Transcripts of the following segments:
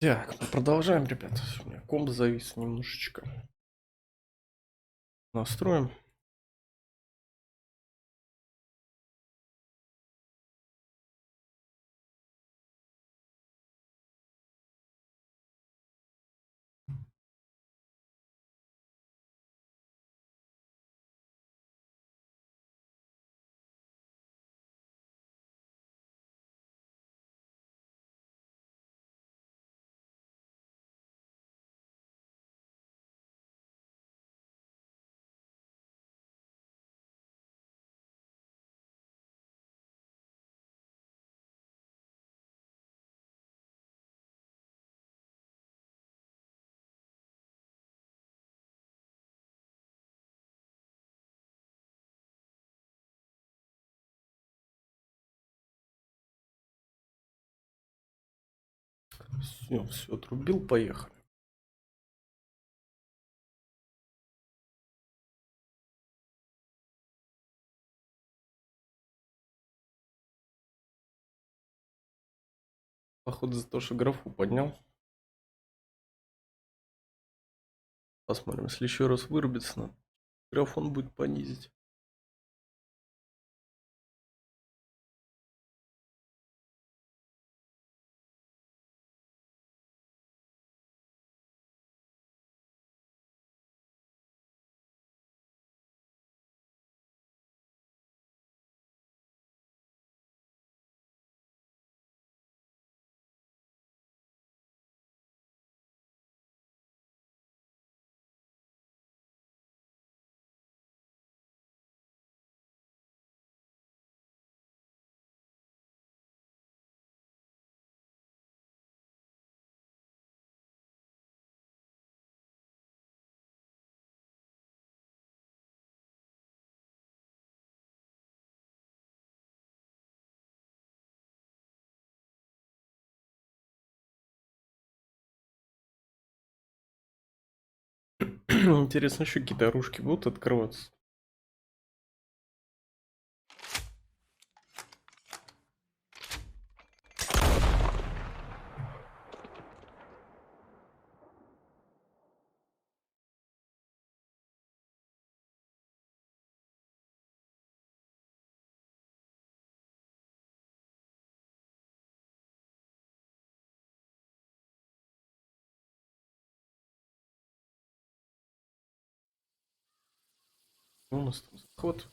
Так, мы продолжаем, ребята. У меня комп завис немножечко. Настроим. Все, отрубил, поехали. Походу за то, что графу поднял. Посмотрим, если еще раз вырубится, надо графон будет понизить. Интересно, еще какие-то оружки будут открываться. У нас там заход.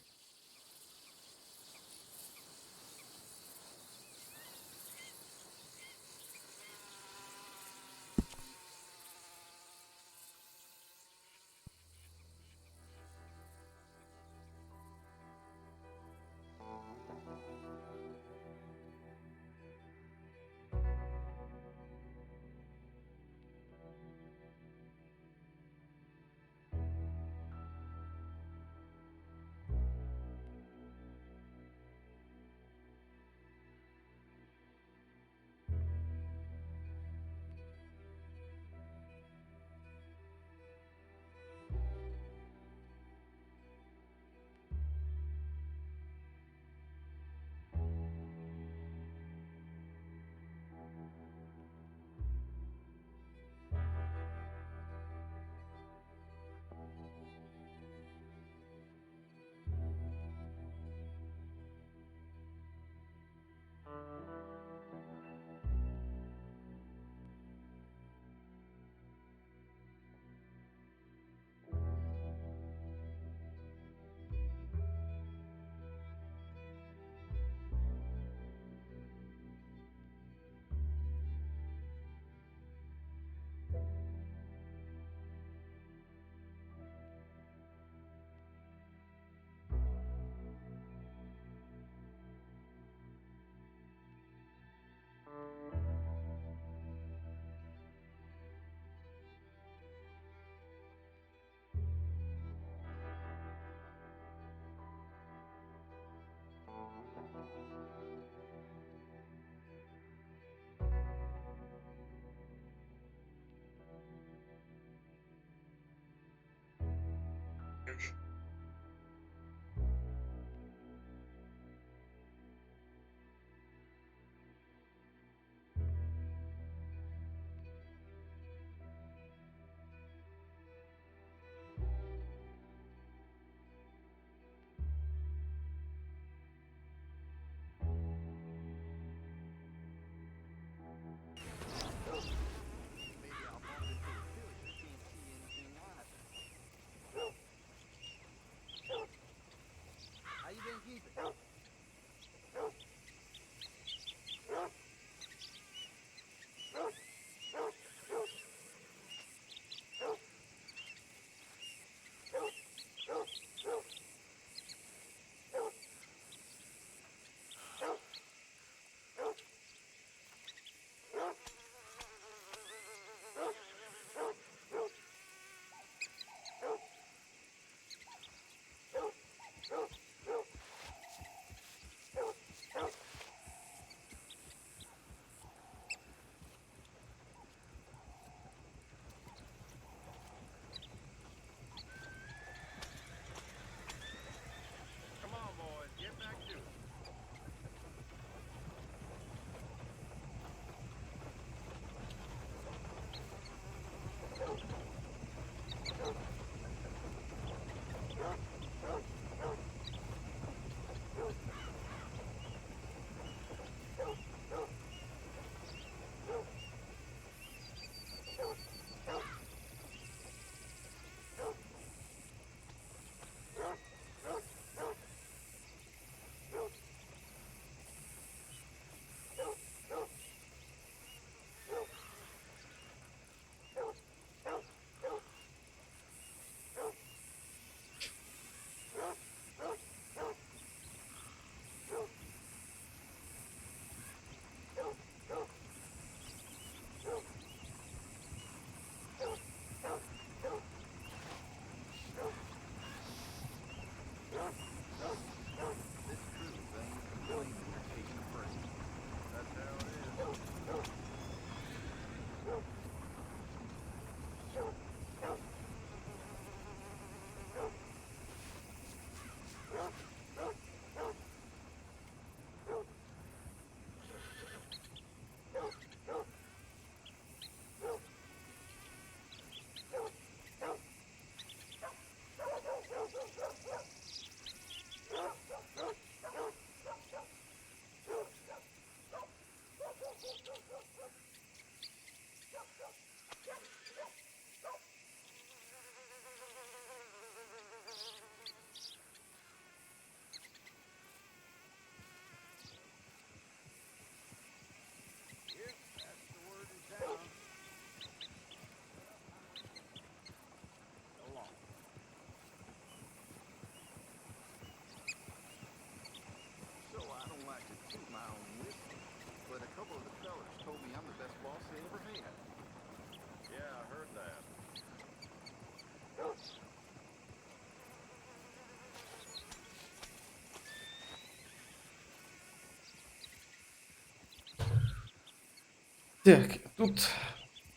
Так, тут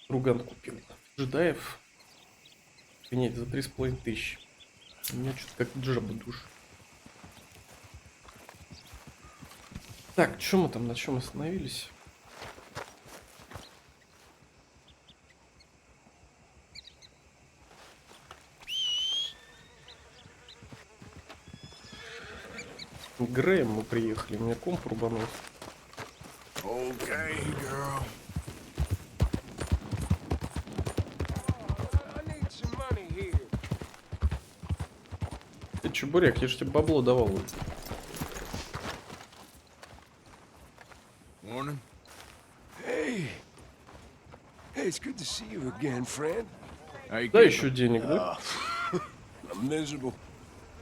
друган купил джедаев. Принять за 3500. У меня что-то как джаба душ. Так, что мы там, на чем остановились? Грэем мы приехали, меня комп рубанул. Okay, girl. Ты чебурек, я же тебе бабло давал. Morning. Hey. Hey, it's good to see you again, friend. How you Да keeping? еще денег, да? I'm miserable.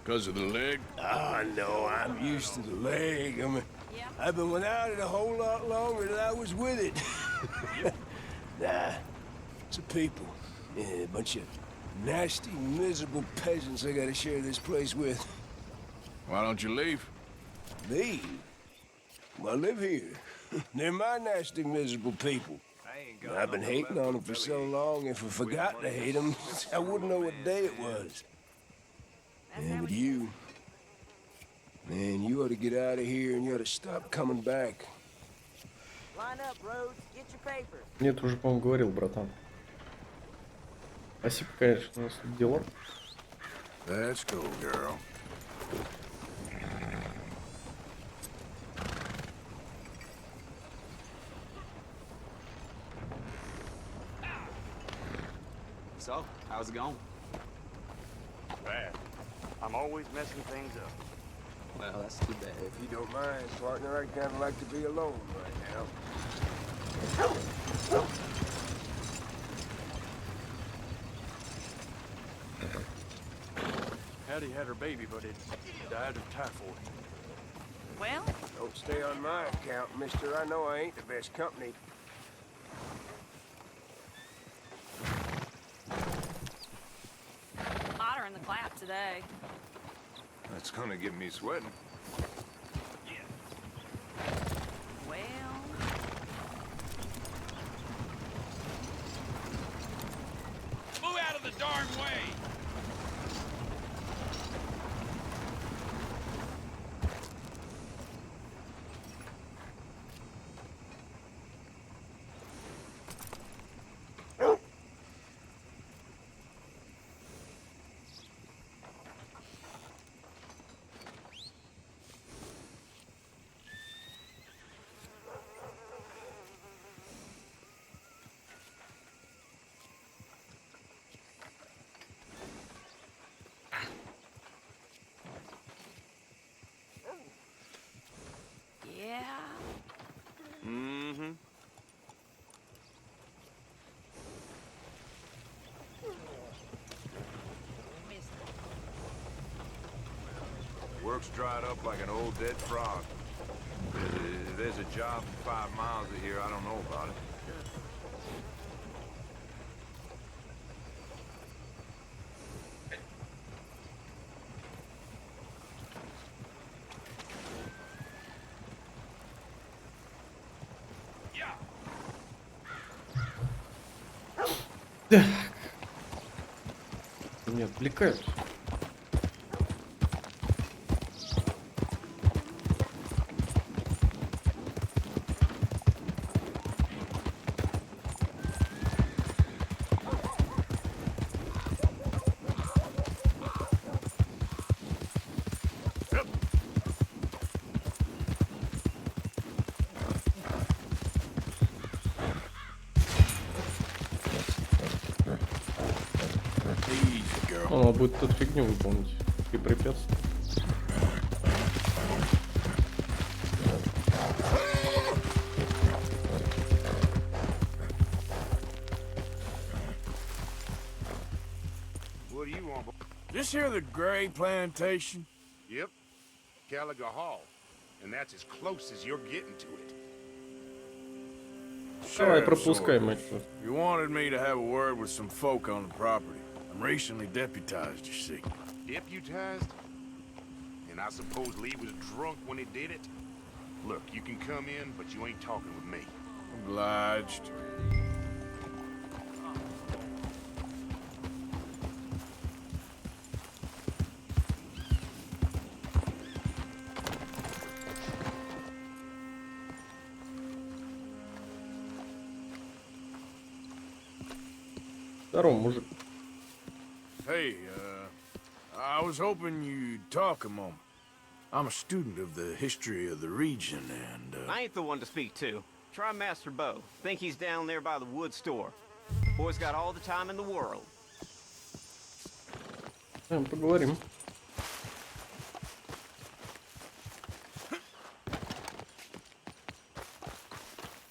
Because of the leg? Ah, no, I'm used to the leg. I mean, I've been without it a whole lot longer than I was with it. Nah, it's the people. Yeah, a bunch of nasty, miserable peasants I gotta share this place with. Why don't you leave? Leave? Well, I live here. They're my nasty, miserable people. I've been hating on them for so long, if I forgot to hate them, I wouldn't know what day it was. And with you, man, you ought to get out of here and you ought to stop coming back. Line up, Rhodes. Get your papers. Нет, уже, по-моему, говорил, братан. Спасибо, конечно, у нас тут дела. That's cool, girl. So, how's it going? Bad. I'm always messing things up. Well, that's too bad. If you don't mind, partner, I'd kind of like to be alone right now. Hattie had her baby, but it died of typhoid. Well, Don't stay on my account, mister. I know I ain't the best company. hotter in the clap today. That's gonna get me sweating. Well, Move out of the darn way! yeah. Mm-hmm. Work's dried up like an old dead frog. If there's a job 5 miles of here, I don't know about it. Так. Меня отвлекают. Easy, girl. Надо будет тут фигню выполнить. И препятствия. this here the Gray plantation? Yep. Gallagher Hall. And that's as close as you're getting to it. Давай, Sheriff, пропускай, sort мать of. твою. You wanted me to have a word with some folk on the property. I'm recently deputized, you see. Deputized? And I suppose Lee was drunk when he did it? Look, you can come in, but you ain't talking with me. Obliged. Здорово, мужик. Hey, I was hoping you'd talk a moment. I'm a student of the history of the region, and, I ain't the one to speak to. Try Master Bo. Think he's down there by the wood store. Boy's got all the time in the world. Поговорим.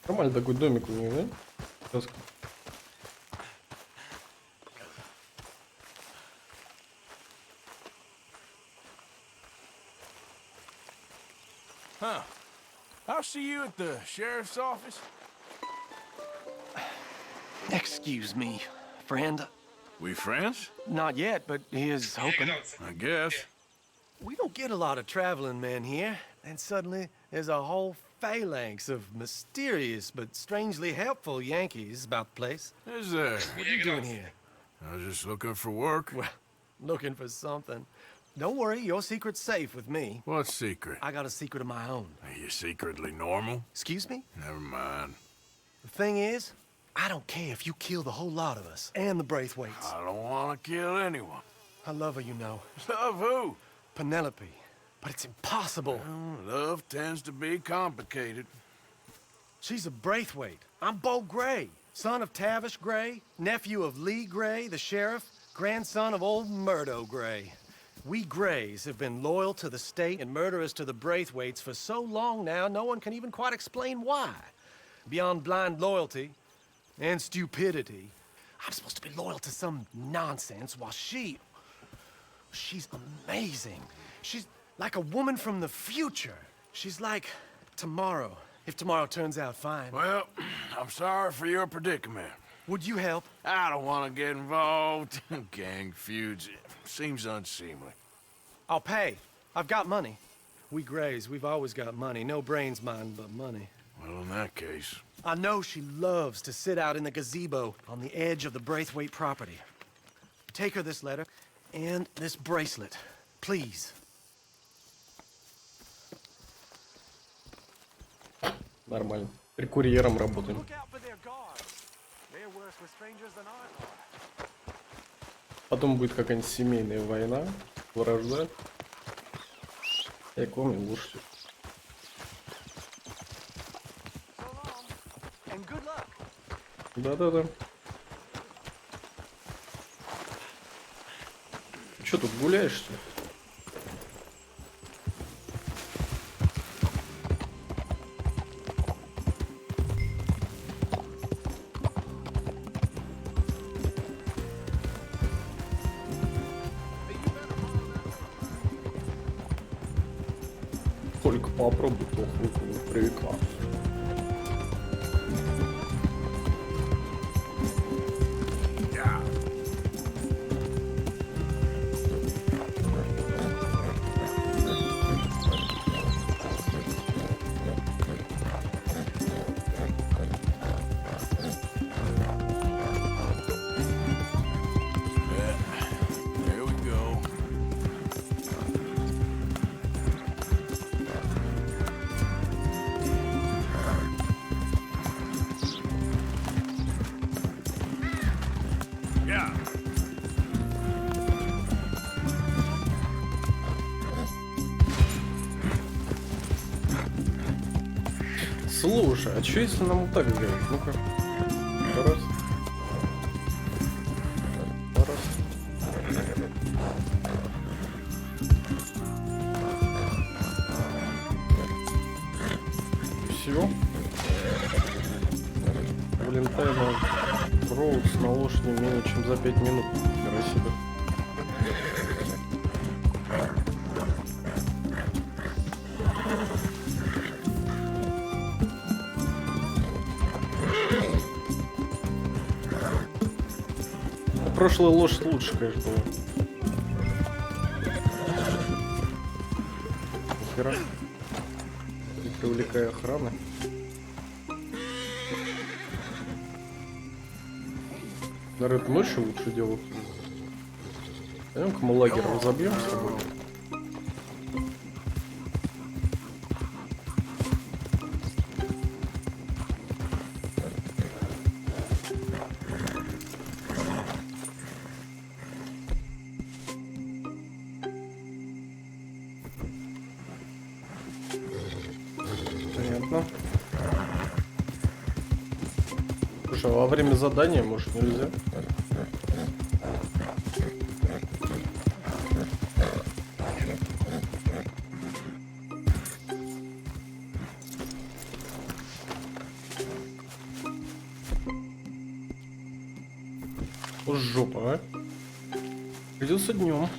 Нормально такой домик у них, да? Сейчас. huh. I'll see you at the sheriff's office. Excuse me, friend. We friends? Not yet, but here's hoping. I guess. We don't get a lot of traveling men here, and suddenly there's a whole phalanx of mysterious but strangely helpful Yankees about the place. Is there? What are you doing here? I was just looking for work. Well, looking for something. Don't worry, your secret's safe with me. What secret? I got a secret of my own. Are you secretly normal? Excuse me? Never mind. The thing is, I don't care if you kill the whole lot of us and the Braithwaites. I don't want to kill anyone. I love her, you know. Love who? Penelope. But it's impossible. Well, love tends to be complicated. She's a Braithwaite. I'm Bo Gray, son of Tavish Gray, nephew of Lee Gray, the sheriff, grandson of old Murdo Gray. We Grays have been loyal to the state and murderous to the Braithwaites for so long now, no one can even quite explain why. Beyond blind loyalty and stupidity, I'm supposed to be loyal to some nonsense while she's amazing. She's like a woman from the future. She's like tomorrow, if tomorrow turns out fine. Well, I'm sorry for your predicament. Would you help? I don't want to get involved. Gang feuds. Seems unseemly. I'll pay. I've got money. We Grays, we've always got money. No brains, mind, but money. Well, in that case... I know she loves to sit out in the gazebo on the edge of the Braithwaite property. Take her this letter and this bracelet, please. Нормально. При курьером работаем. Look out for their guards. They're worse with strangers than I are. Потом будет какая-нибудь семейная война, вражда. Я к вам не лучше. So long, and good luck. Да-да-да. Че тут гуляешь, что ли? Только попробуй, то хлопнул прекрасно. There we go. Yeah. Слушай, а что если нам вот так сделать? Ну-ка. Раз. Раз. Все. Валентайна Роуз на лошади менее чем за 5 минут. Нихера себе. прошлая лошадь лучше, конечно, была. Нихера. Не привлекая охраны. Наверное, это ночью лучше делать. Пойдем-ка мы лагерь разобьем с тобой. Понятно. Слушай, а во время задания, может, нельзя? О, жопа, а? Придется днем.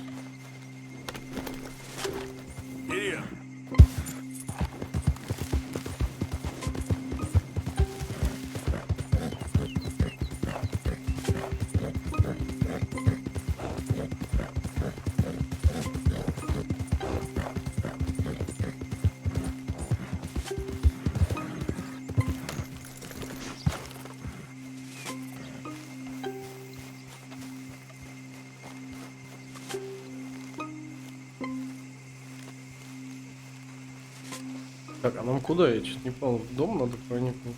Так, а нам куда? Я чуть не понял. В дом надо проникнуть.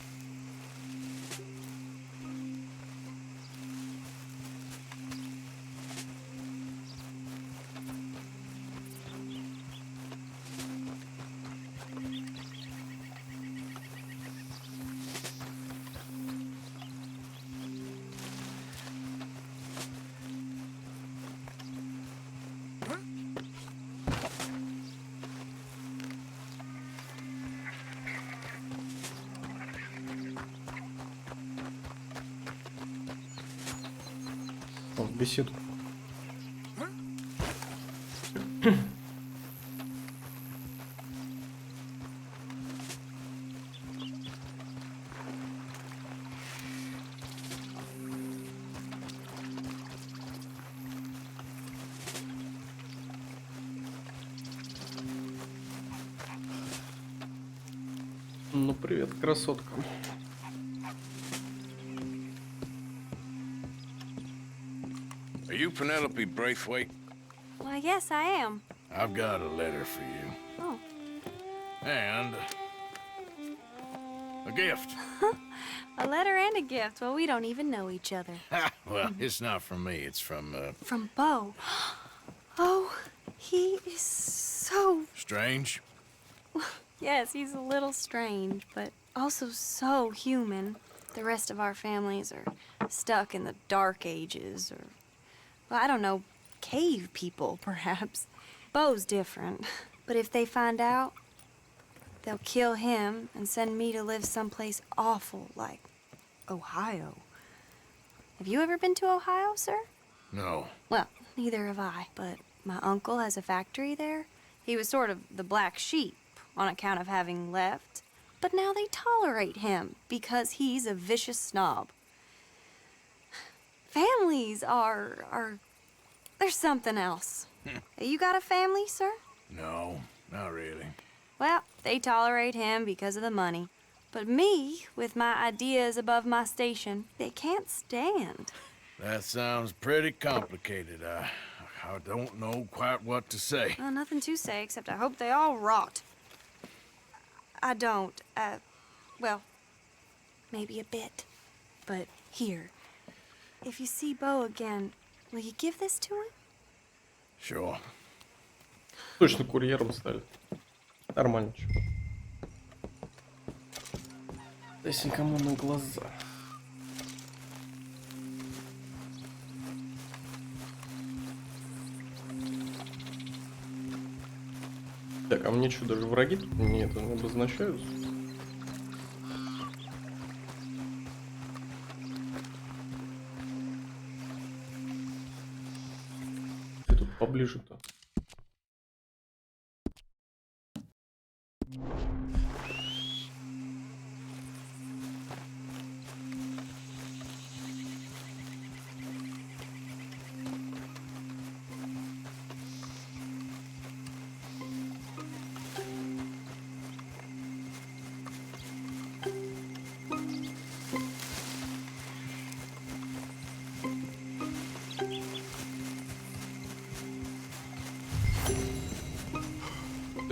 В беседку. Ну, привет, красотка. Are you Penelope Braithwaite? Why, yes, I am. I've got a letter for you. Oh. And a gift. A letter and a gift. Well, we don't even know each other. Well, it's not from me. It's from, From Bo. Oh, he is so... Strange. Yes, he's a little strange, but also so human. The rest of our families are stuck in the dark ages, or... Well, I don't know, cave people, perhaps. Bo's different. But if they find out, they'll kill him and send me to live someplace awful, like Ohio. Have you ever been to Ohio, sir? No. Well, neither have I, but my uncle has a factory there. He was sort of the black sheep on account of having left. But now they tolerate him because he's a vicious snob. Families are there's something else. You got a family, sir? No, not really. Well, they tolerate him because of the money. But me, with my ideas above my station, they can't stand. That sounds pretty complicated. I don't know quite what to say. Well, nothing to say, except I hope they all rot. I don't, well, maybe a bit. But here, if you see Bo again, will you give this to him? Sure. Точно курьером стали. Нормально. Дай кому на глаза. Так, а мне что, даже враги тут не это не обозначаются? Ты тут поближе-то.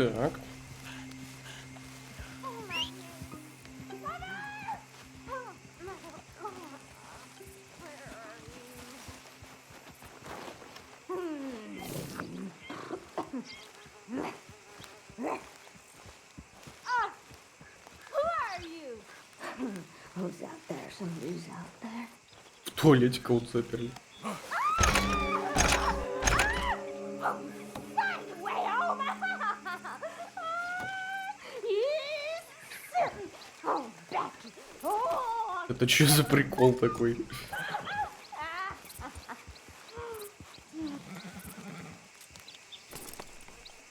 Так. Who's out there? Somebody's out there. В туалете кого-то заперли. Это что за прикол такой?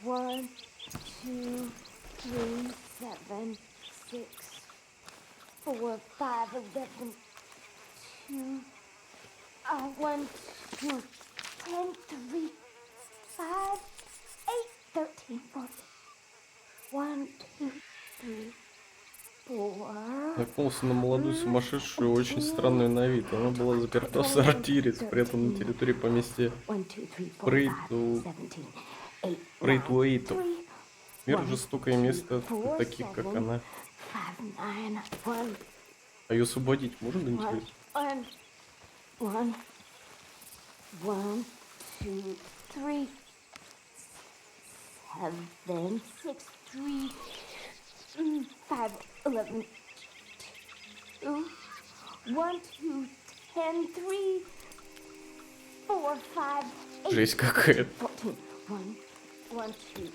One, two, three, 7, 6, 4, 5, 11, 2, 1, 2, 10, 3, 5, 8, 13, 14. 1, 2, 3, 4. Наткнулся на молодую сумасшедшую, очень странную на вид. Она была заперта в сортире, спрятана на территории поместья Прейтуэйтов. Мир жестокое место для таких, как она. А ее освободить можно, интересно? 1, 1, 2, 3, 7, 6, 3, 5, 11, 2, 1, 2, 10, 3, 4, 5, 8, Жесть какая. 14, 1, 2, 4.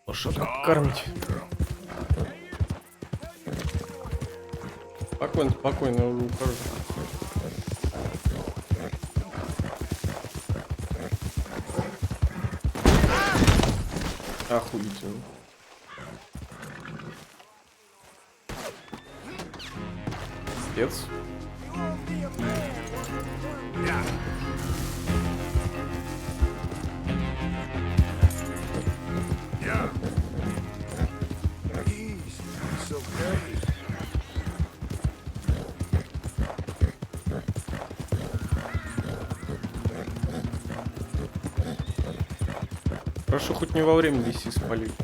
Лошадку покормить. Спокойно, спокойно, я уже ухожу. Охуительно. Пиздец. Хорошо, хоть не во время DC спалить.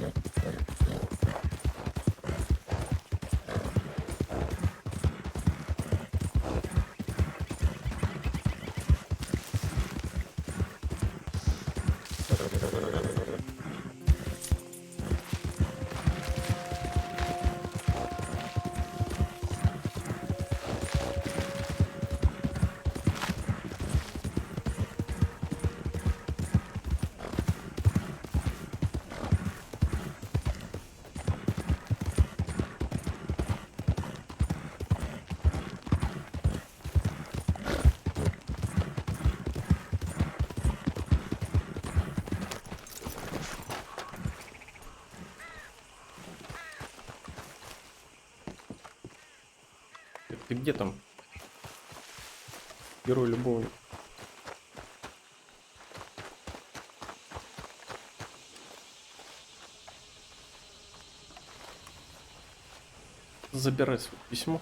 Ты где там? Герой любовник. Забирай свое письмо.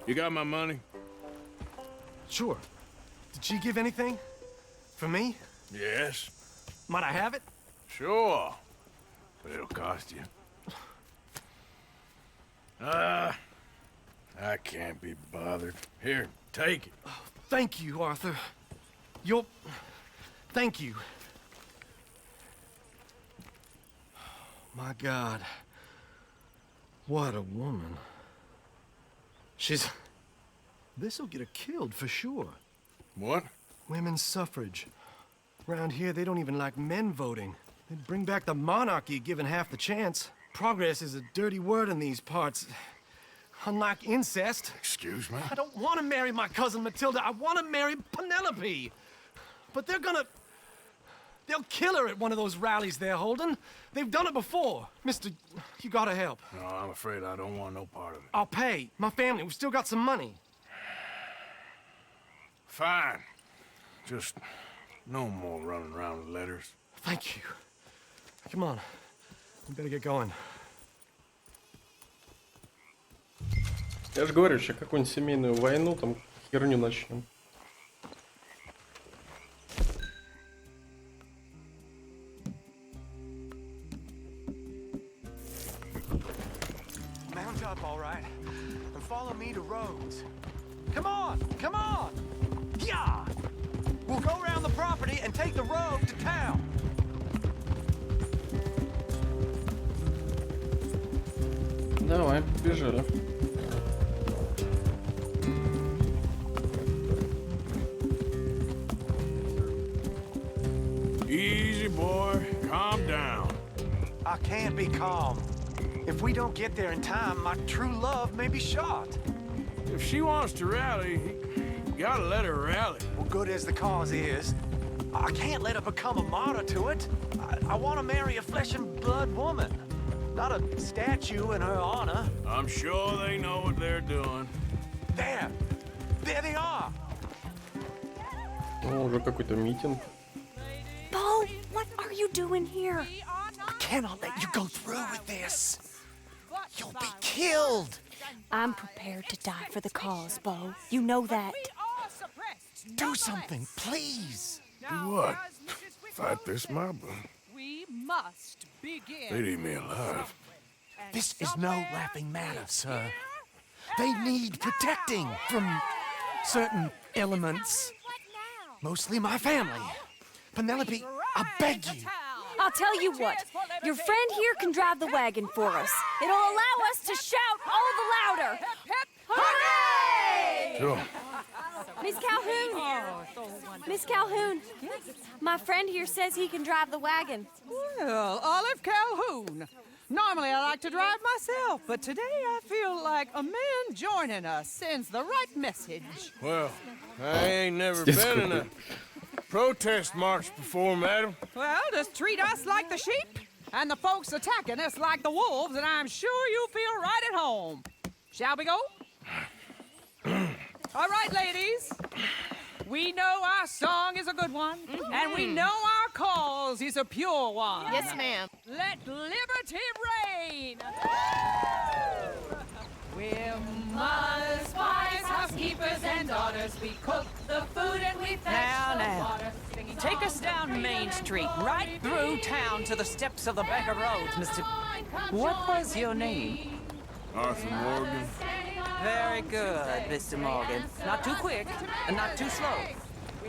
You got my money? Sure. Did she give anything? For me? Yes. Might I have it? Sure. But it'll cost you. I can't be bothered. Here, take it. Oh, thank you, Arthur. You'll... Thank you. My God. What a woman. She's... This'll get her killed for sure. What? Women's suffrage. Around here, they don't even like men voting. They'd bring back the monarchy given half the chance. Progress is a dirty word in these parts. Unlike incest. Excuse me? I don't want to marry my cousin Matilda. I want to marry Penelope. But they'll kill her at one of those rallies they're holding. They've done it before. Mister, you gotta help. No, I'm afraid I don't want no part of it. I'll pay. My family, we've still got some money. Fine. Just no more running around with letters. Thank you. Come on. We better get going. Я же говорю, сейчас какую-нибудь семейную войну, там херню начнем. Mount up, all right, and follow me to Rhodes. Come on, come on! Yeah! We'll go around the property and take the road to town. Давай, побежали. Easy, boy. Calm down. I can't be calm. If we don't get there in time, my true love may be shot. If she wants to rally, you gotta let her rally. Well, good as the cause is, I can't let her become a martyr to it. I want to marry a flesh and blood woman, not a statue in her honor. I'm sure they know what they're doing. There they are. Ну, уже какой-то митинг. Bo, what are you doing here? I cannot let you go through with this. You'll be killed. I'm prepared to die for the cause, Bo. You know that. Do something, please. Do what? Fight this mob? We must begin. They'd eat me alive. This is no laughing matter, sir. They need protecting from certain elements. Mostly my family. Penelope, I beg you. I'll tell you what. Your friend here can drive the wagon for us. It'll allow us to shout all the louder. Hooray! Sure. Miss Calhoun. Miss Calhoun. My friend here says he can drive the wagon. Well, Olive Calhoun. Normally I like to drive myself, but today I feel like a man joining us sends the right message. Well, I ain't never been in a protest march before, madam. Well, just treat us like the sheep, and the folks attacking us like the wolves, and I'm sure you'll feel right at home. Shall we go? All right, ladies. We know our song is a good one, and we know our cause is a pure one. Yes, ma'am. Let liberty reign. We're mothers, wives, housekeepers, and daughters. We cook the food and we fetch the water. Take us down Main Street, right through town to the steps of the Becker Roads, Mr. What was your name? Arthur Morgan. Very good, Mr. Morgan. Not too quick and not too slow.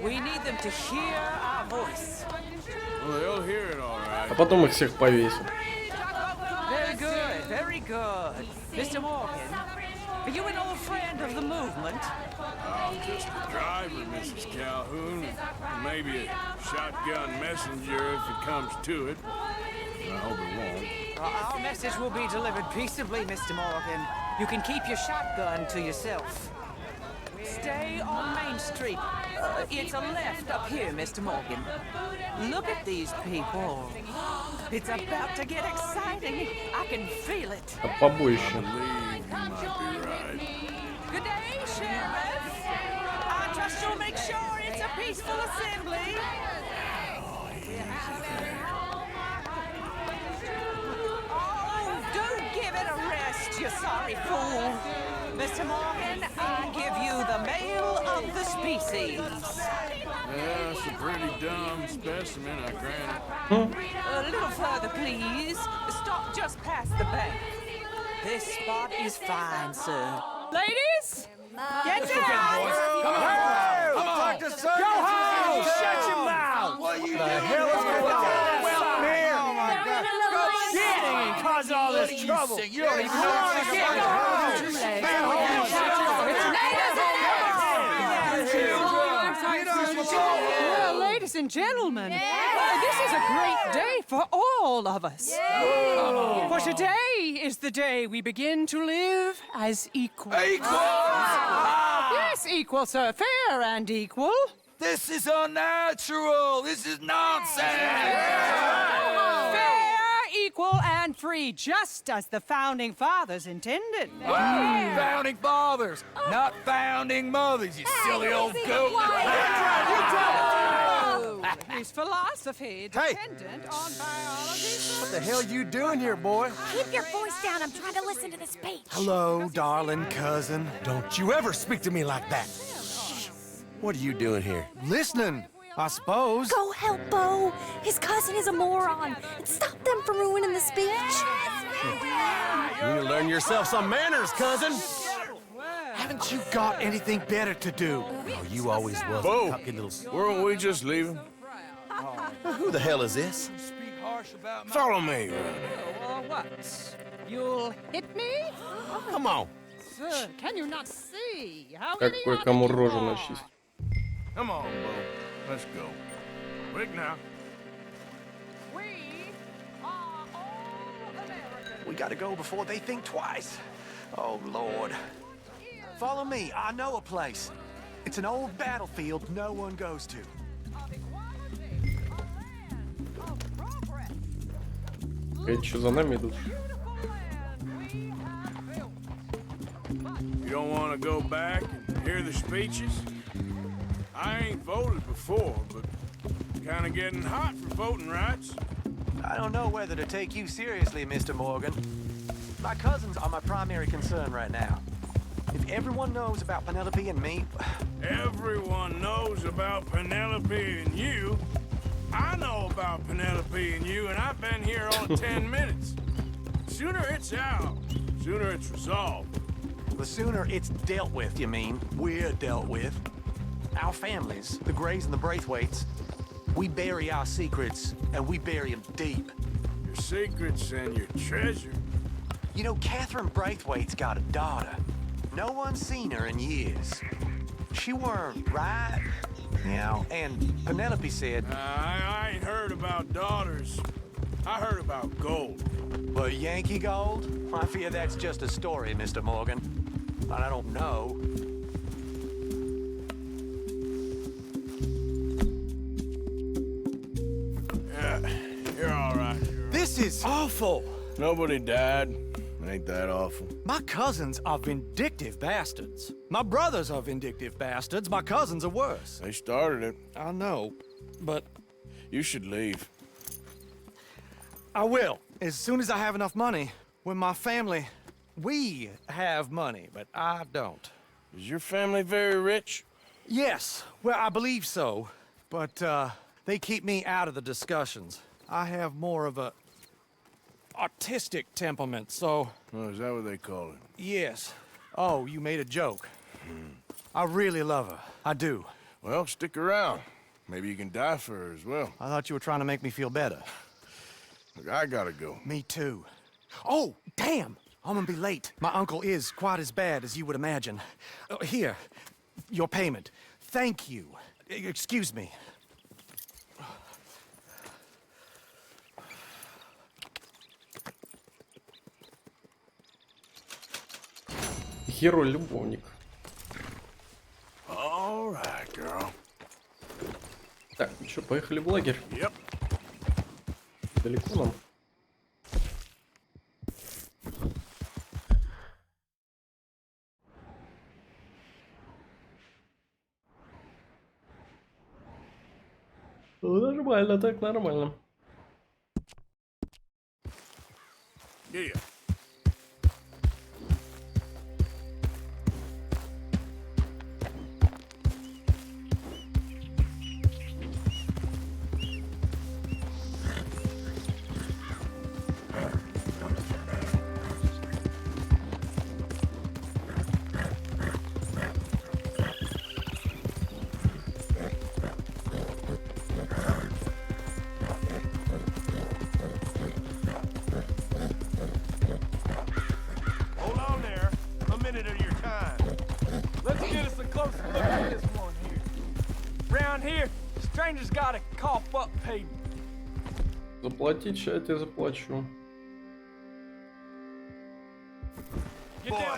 We need them to hear our voice. Well, they'll hear it all right. А потом их всех повесим. Very good, very good. Mr. Morgan, are you an old friend of the movement? I'm just a driver, Mrs. Calhoun. Maybe a shotgun messenger if it comes to it. I hope it won't. Our message will be delivered peaceably, Mr. Morgan. You can keep your shotgun to yourself. Stay on Main Street. It's a left up here, Mr. Morgan. Look at these people. It's about to get exciting. I can feel it. А побоище. Good day, Sheriff. I trust you'll make sure it's a peaceful assembly. Oh, do give it a rest, you sorry fool. Mr. Morgan, I give you the male of the species. Yeah, it's a pretty dumb specimen, I grant it. A little further, please. Stop just past the bank. This spot is fine, sir. Ladies, get down! Come on! Go home! Shut your mouth! What the hell is going on? Well, here! Oh my God! Go shitting and cause all this trouble! You don't even know what's going on! Well, ladies and gentlemen, this is a great day for all of us. For today is the day we begin to live as equals. Yes, equal, sir. Fair and equal. This is unnatural. This is nonsense. Fair, equal, and free, just as the Founding Fathers intended. Founding fathers, not founding mothers, you silly old goat. His philosophy dependent on biology. What the hell you doing here, boy? Keep your voice down. I'm trying to listen to the speech. Hello, darling cousin. Don't you ever speak to me like that. What are you doing here? Listening, I suppose. Go help Bo. His cousin is a moron. And stop them from ruining the speech. You need to learn yourself some manners, cousin. Haven't you got anything better to do? Oh, you always was a cocky little... Weren't we just leaving? Who the hell is this? Follow me. What? You'll hit me? Come on. Sir, can you not see how Какой кому рожу начистить? Come on, Bo. Let's go. Quick now. We gotta go before they think twice. Oh, Lord. Follow me. I know a place. It's an old battlefield no one goes to. Эти что за нами идут? You don't want to go back and hear the speeches? I ain't voted before, but kind of getting hot for voting rights. I don't know whether to take you seriously, Mr. Morgan. My cousins are my primary concern right now. If everyone knows about Penelope and me... Everyone knows about Penelope and you. I know about Penelope and you, and I've been here all 10 minutes. Sooner it's out, sooner it's resolved. The sooner it's dealt with, you mean? We're dealt with. Our families, the Grays and the Braithwaites, we bury our secrets, and we bury them deep. Your secrets and your treasure. You know, Catherine Braithwaite's got a daughter. No one's seen her in years. She weren't right, you know, and Penelope said... I ain't heard about daughters. I heard about gold. But Yankee gold? I fear that's just a story, Mr. Morgan. But I don't know. Yeah, you're all right. This is awful. Nobody died. Ain't that awful? My cousins are vindictive bastards. My brothers are vindictive bastards. My cousins are worse. They started it. I know, but... You should leave. I will, as soon as I have enough money. When my family... We have money, but I don't. Is your family very rich? Yes, well, I believe so. But, they keep me out of the discussions. I have more of a... artistic temperament, so... Oh, is that what they call it? Yes. Oh, you made a joke. I really love her. I do. Well, stick around. Maybe you can die for her as well. I thought you were trying to make me feel better. Look, I gotta go. Me too. Oh, damn! I'm gonna be late. My uncle is quite as bad as you would imagine. Here, your payment. Thank you. Excuse me. Герой-любовник. All right, girl. Так, ну что, поехали в лагерь? Yep. Далеко нам? Нормально, так нормально. Yeah. Stranger's gotta cough up payment. Заплатить, ща я тебе заплачу. Get down.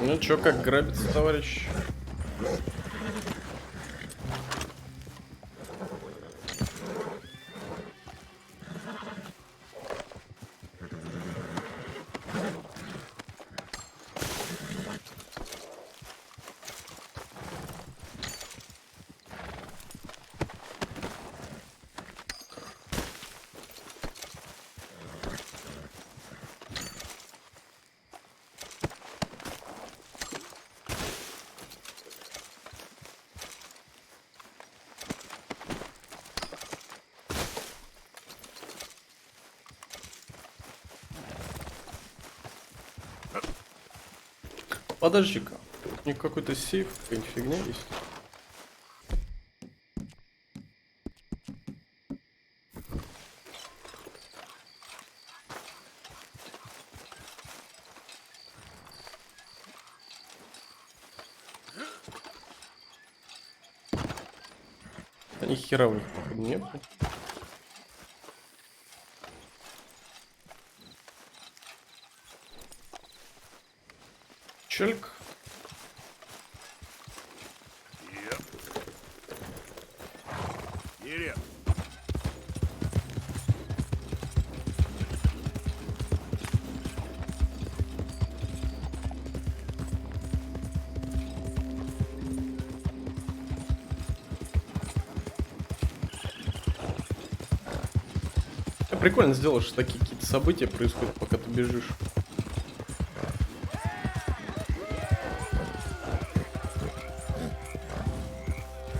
Ну чё, как грабится, товарищ? Подожди-ка, у них какой-то сейф, какая-нибудь фигня есть. А ни хера у них, походу, нет. Чельк. Прикольно сделать, что такие какие-то события происходят, пока ты бежишь.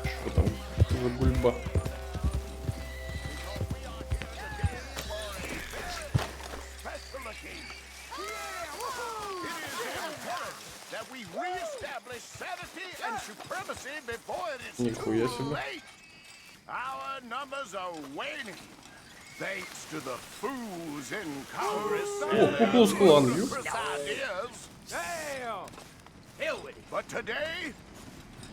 Что там за гульба? Нихуя себе. Thanks to the fools in Congress. О, Куклус Клан, ю. But today,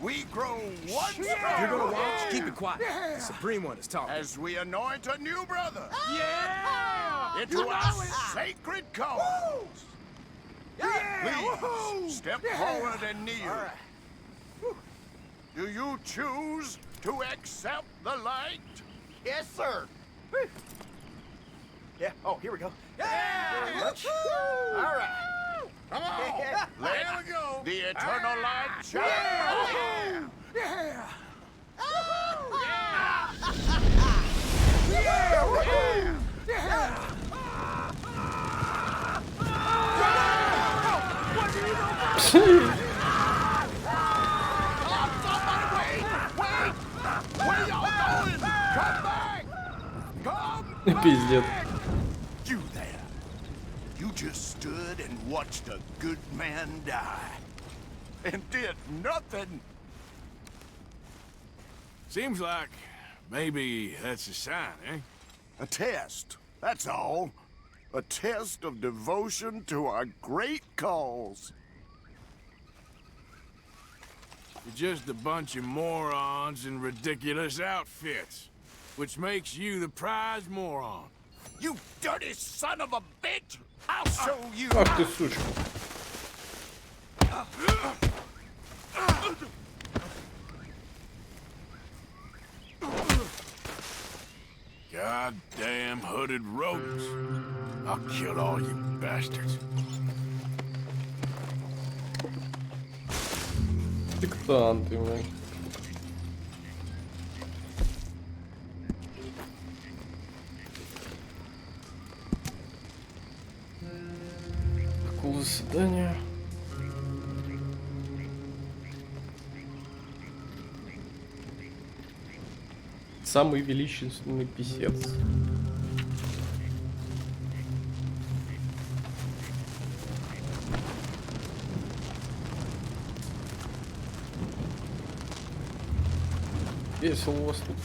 we grow one stronger. You're gonna watch? Keep it quiet. The Supreme One is talking. As we anoint a new brother. Yeah! Into our sacred cause. Please, step forward and kneel. Do you choose to accept the light? Yes, sir. Yeah. Oh, here we go. Yeah! All right. Come on. Let go. The eternal light shine. Yeah. Пиздец. You there. You just stood and watched a good man die. And did nothing. Seems like maybe that's a sign, eh? A test, that's all. A test of devotion to our great cause. You're just a bunch of morons in ridiculous outfits, which makes you the prize moron. You dirty son of a bitch! I'll show you. Ах ты, сучка. Goddamn hooded rodents. I'll kill all you bastards. Диктанты, блин. Такое заседание. Самый величественный писец. Весело у вас тут.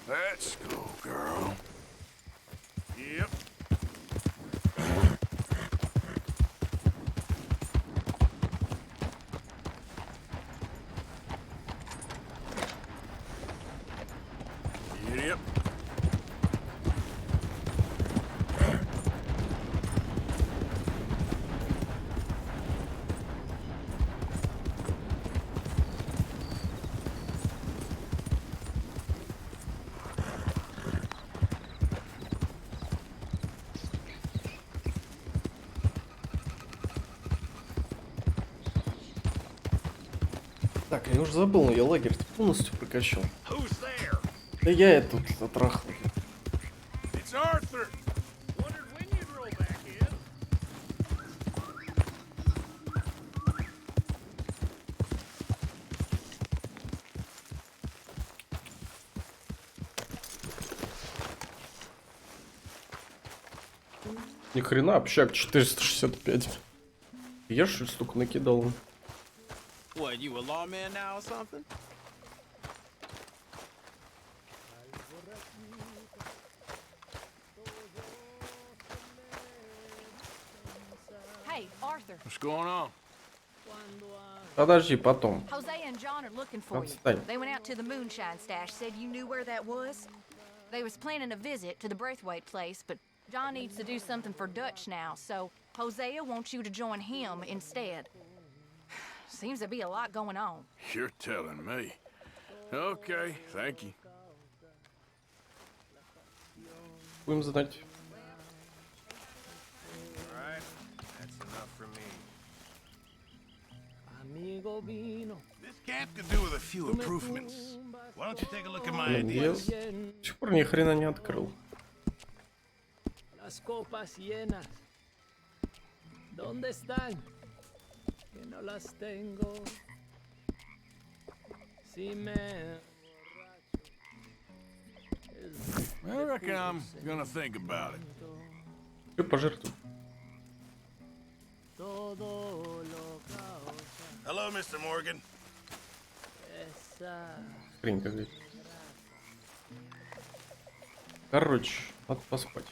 Let's go, girl. Yep. Yep. Так, я уже забыл, но я лагерь полностью прокачал. Да я этот отрахал. It's Arthur. Wondered when you'd roll back in. Ни хрена, общак 465. Я что ли столько накидал? What, you a lawman now or something? Hey, Arthur. What's going on? Подожди, потом. Jose and John are looking for you. Отстань. They went out to the moonshine stash, said you knew where that was. They was planning a visit to the Braithwaite place, but John needs to do something for Dutch now, so Hosea wants you to join him instead. Seems to be a lot going on. You're telling me. Okay, thank you. Будем знать. Alright, that's enough for me. This camp could do with a few improvements. Why don't you take a look at my Я ideas? до сих пор ни хрена не открыл. Las copas llenas. ¿Dónde están? Que no las tengo. Si me I reckon I'm gonna think about it. Что пожертвую? Hello, Mr. Morgan. Хрень какая-то. Короче, надо поспать.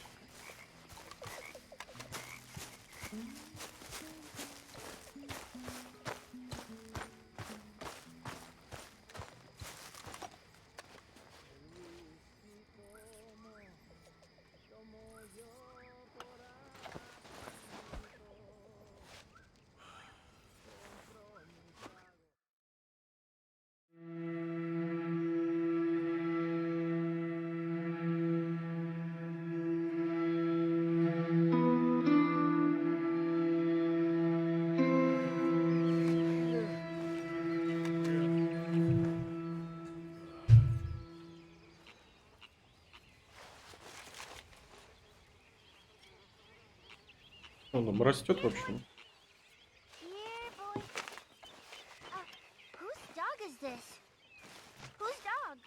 Он там растет вообще. Whose dog is this? Whose dog?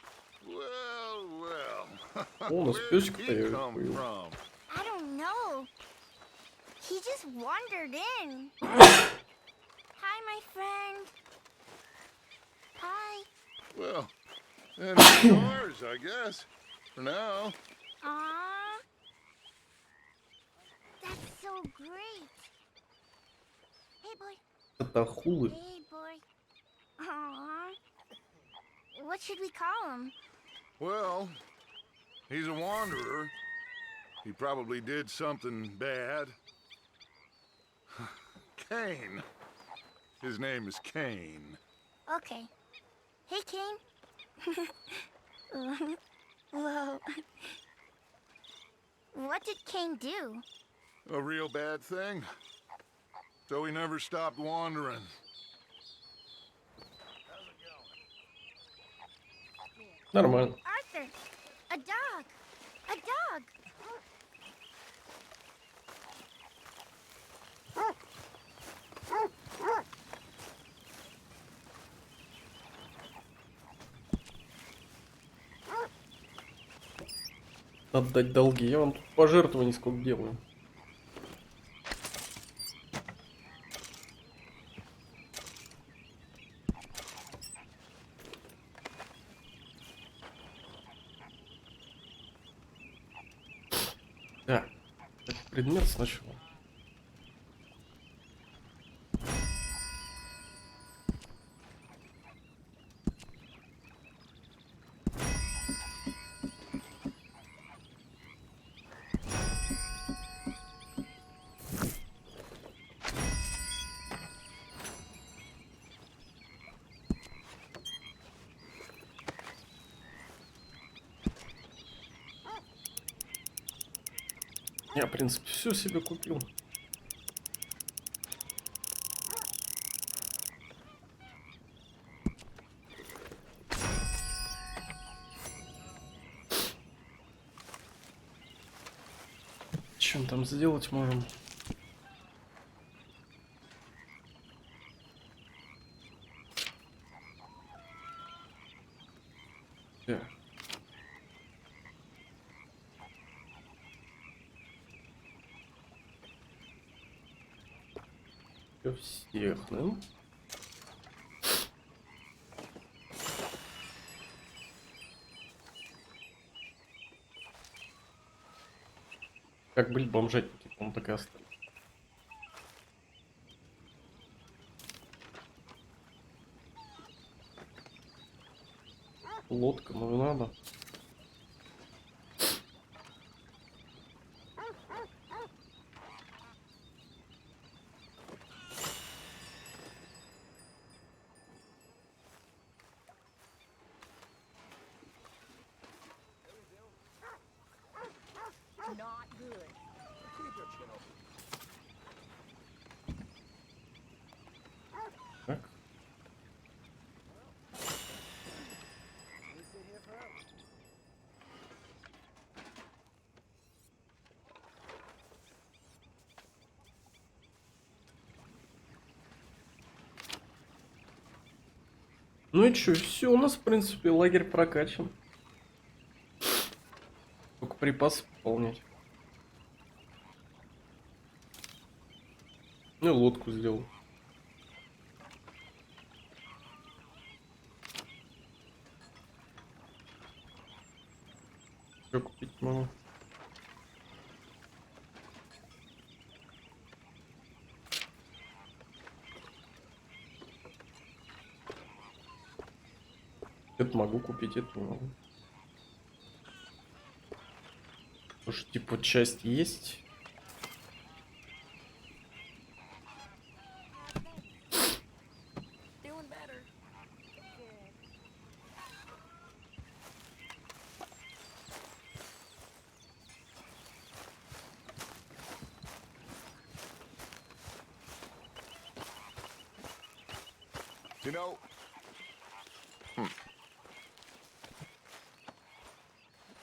Well, well. О, у нас песик появился. I don't know. He just wandered in. Hi, my friend. Hi. Well, and it's yours, I guess. For now. Aww. That's so great. Hey, boy. Это хулы. Hey, boy. Aww. What should we call him? Well, he's a wanderer. He probably did something bad. Kane. His name is Kane. Okay. Hey, Kane. Whoa. What did Kane do? A real bad thing. So he never stopped wandering. Нормально. Arthur, a dog. A dog. отдать долги. Я вам тут пожертвований сколько делаю. Да, предмет сначала. Я, в принципе, все себе купил. Чем там сделать можем? Так. Всех, да? Как были бомжатники, он так и остались. Лодка, ну и надо. Not good. Так. Ну и чё, все, у нас, в принципе, лагерь прокачан. Только припасы пополнять. Ну и лодку сделал. Что купить могу? Это могу купить, это не могу. Потому что, типа, часть есть. You know,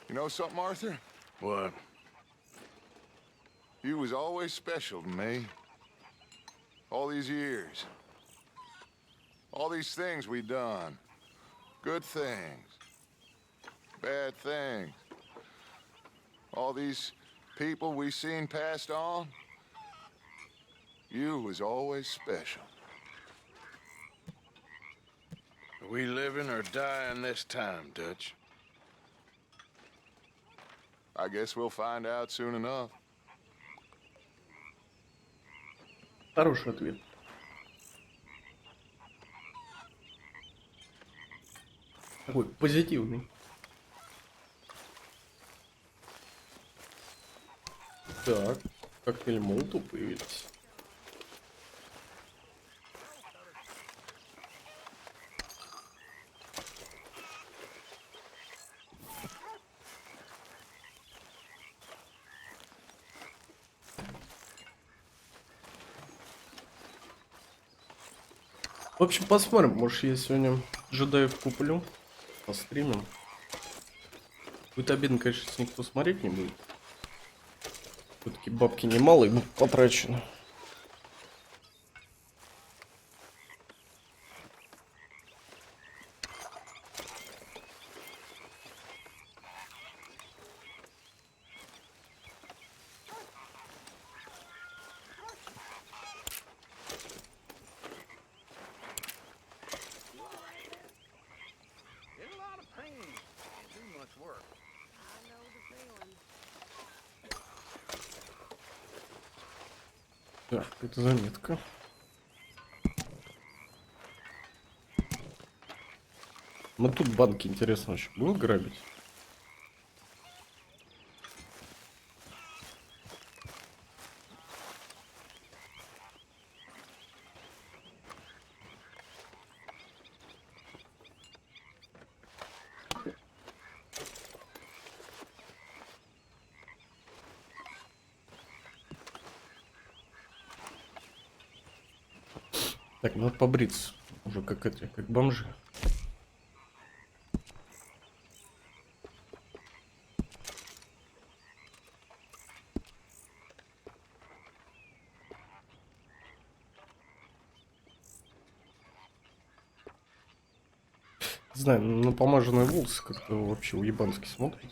You know something, Arthur? What? You was always special to me. All these years. All these things we done. Good things. Bad things. All these people we seen passed on. You was always special. We living or dying this time, Dutch? I guess we'll find out soon enough. Хороший ответ. Такой позитивный. Так, коктейль Молотов появился. В общем, посмотрим, может, я сегодня джедаев куплю, постримим. Будет обидно, конечно, если никто смотреть не будет. Все-таки бабки немалые будут потрачены. Так, это заметка. Мы тут банки, интересно, вообще будем грабить? Так, надо побриться. Уже как эти, как бомжи. Не знаю, на помаженные волосы как-то вообще уебански смотрит.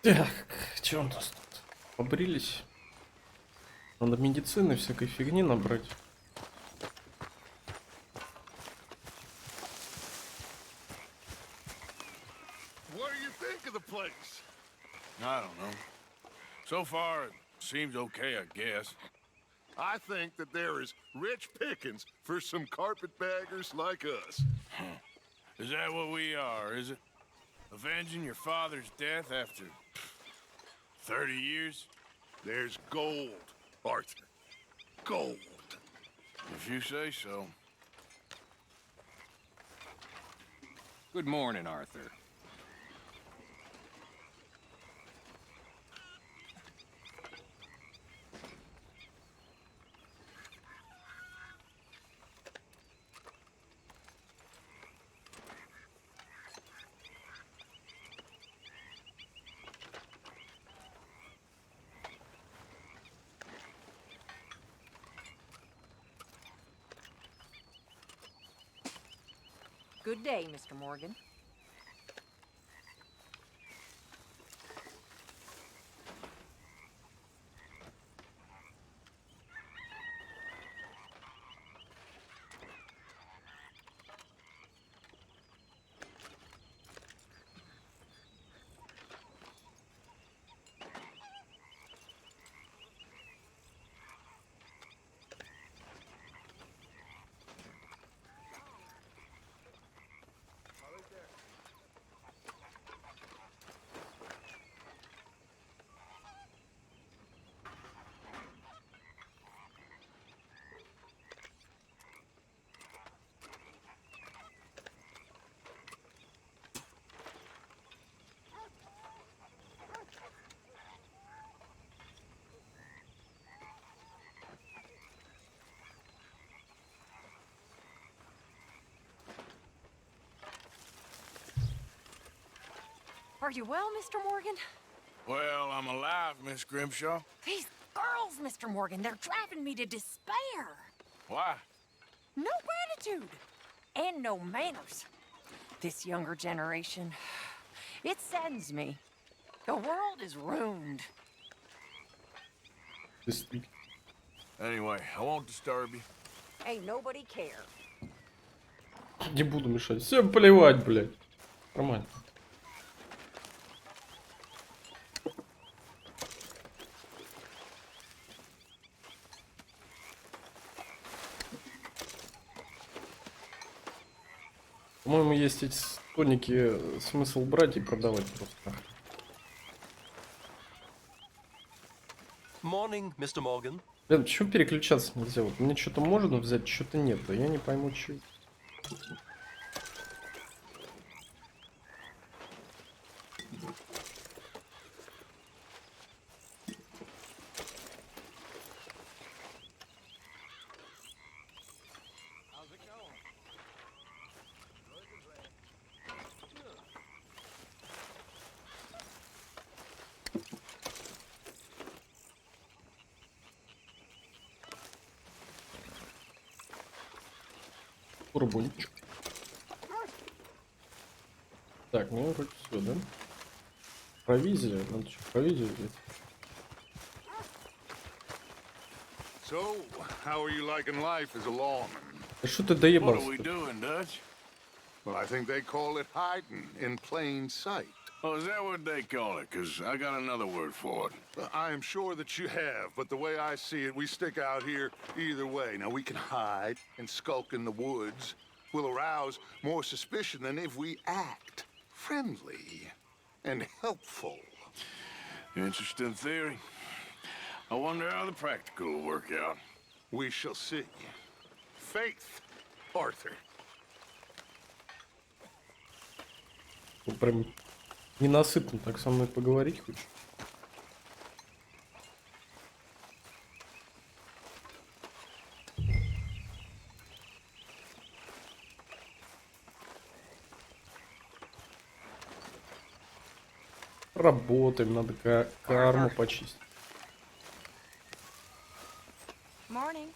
Так, что у нас тут? Побрились. Надо медицины, всякой фигни набрать. What do you think of the place? I don't know. So far, it seems okay, I guess. I think that there is rich pickings for some carpetbaggers like us. Is that what we are, is it? Avenging your father's death after 30 years? There's gold, Arthur. Gold. If you say so. Good morning, Arthur. Good day, Mr. Morgan. Are you well, Mr. Morgan? Well, I'm alive, Miss Grimshaw. These girls, Mr. Morgan, they're driving me to despair. Why? No gratitude and no manners. This younger generation, it saddens me. The world is ruined. Anyway, I won't disturb you. Ain't nobody care. Не буду мешать. Всем плевать, блядь. Нормально. По-моему, есть эти тоники, смысл брать и продавать просто. Morning, Mr. Morgan. Блин, почему переключаться нельзя? Вот мне что-то можно взять, что-то нет. А я не пойму, что. Турбунчик. Так, ну вроде все, да? Провизия, надо что, провизию взять. So, how are you liking life as a lawman? Да что ты What are доебался? we doing, Dutch? Well, I think they call it hiding in plain sight. Oh, is that what they call it? Because I got another word for it. I am sure that you have, but the way I see it, we stick out here either way. Now, we can hide and skulk in the woods. We'll arouse more suspicion than if we act friendly and helpful. Interesting theory. I wonder how the practical will work out. We shall see. Faith, Arthur. Ну, прям ненасытно так со мной поговорить хочешь? Работаем, надо карму почистить. Morning.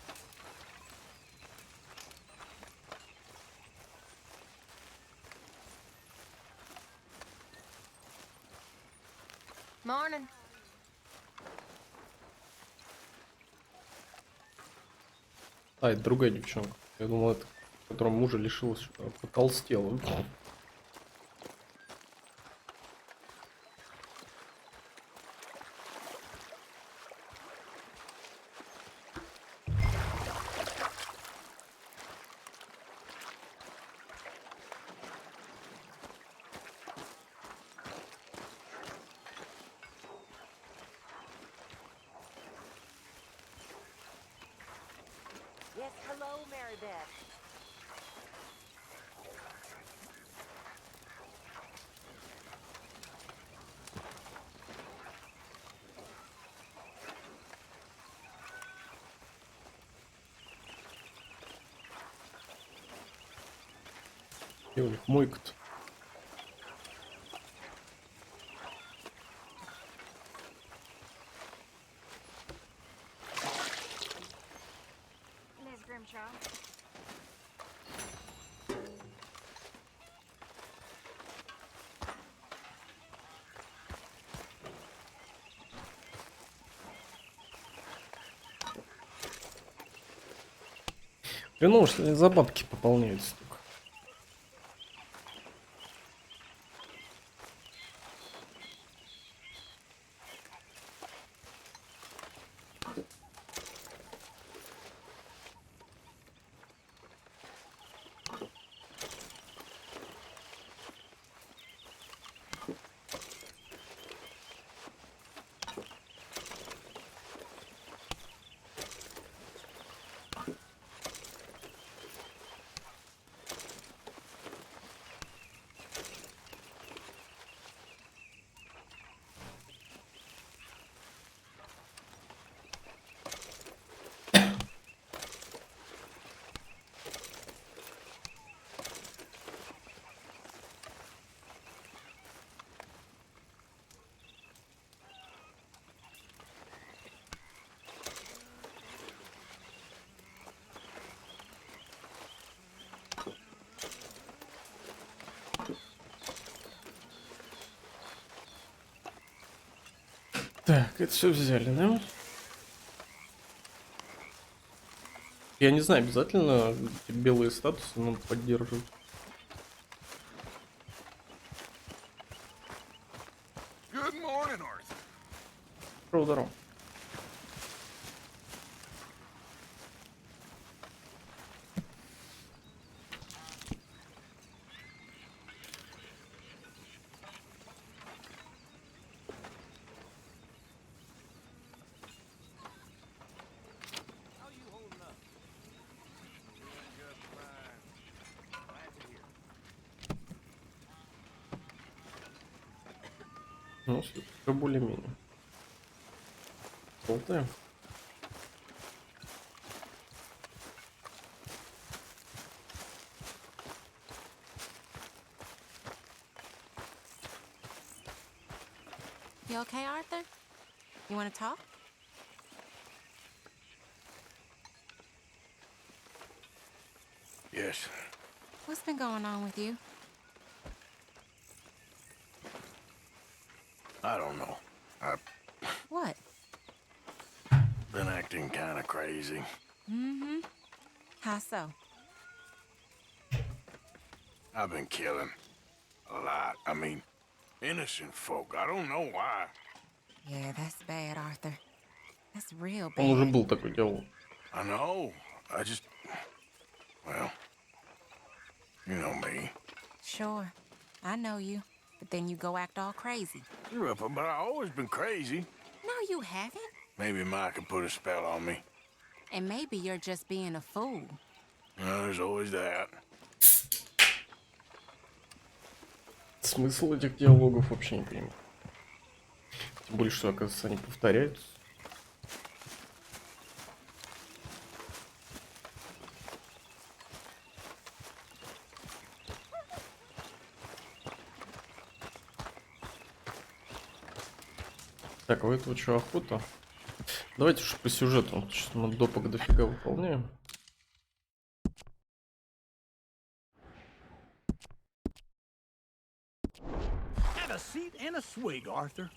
Morning. А, это другая девчонка. Я думал, это, которая мужа лишилась, что потолстела. Yes, hello, Mary Beth. И у них мойка-то. Miss Grimshaw. Хреново, что они за бабки пополняются только. Так, это все взяли, да? Я не знаю, обязательно эти белые статусы нам поддерживать. Good morning, Arthur. Здорово. Ну, все более-менее. Болтаем. You okay, Arthur? You want to talk? Yes. What's been going on with you? I don't know. I've What? been acting kind of crazy. Mm-hmm. How so? I've been killing a lot. I mean, innocent folk. I don't know why. Yeah, that's bad, Arthur. That's real Он уже bad. был такой делал. I know. I just... Well, you know me. Sure. I know you. But then you go act all crazy. But I've always been crazy. No, you haven't. Maybe Mike can put a spell on me. And maybe you're just being a fool. There's always that. Смысл этих диалогов вообще не понимаю. Тем более, что, оказывается, они повторяются. Так, а у этого что, охота? Давайте уж по сюжету. Что мы допок дофига выполняем. Have a seat and a swig, Arthur.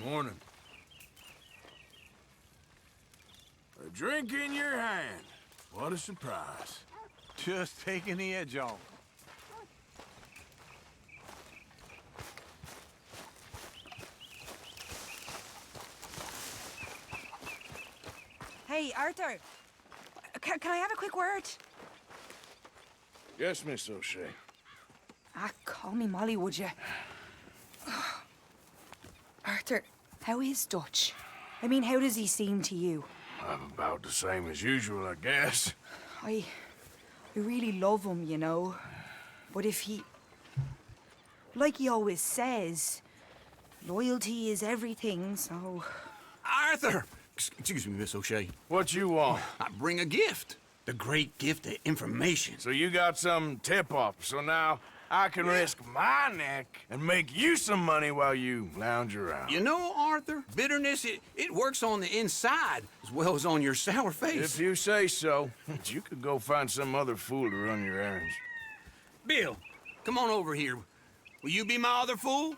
Morning. A drink in your hand. What a surprise. Just taking the edge off. Hey, Arthur. Can I have a quick word? Yes, Miss O'Shea. Ah, call me Molly, would you? Arthur, how is Dutch? I mean, how does he seem to you? I'm about the same as usual, I guess. I really love him, you know. But if he... Like he always says, loyalty is everything, so... Arthur! Excuse me, Miss O'Shea. What you want? I bring a gift. The great gift of information. So you got some tip-off, so now I can risk my neck and make you some money while you lounge around. You know, Arthur, bitterness, it works on the inside as well as on your sour face. If you say so, you could go find some other fool to run your errands. Bill, come on over here. Will you be my other fool?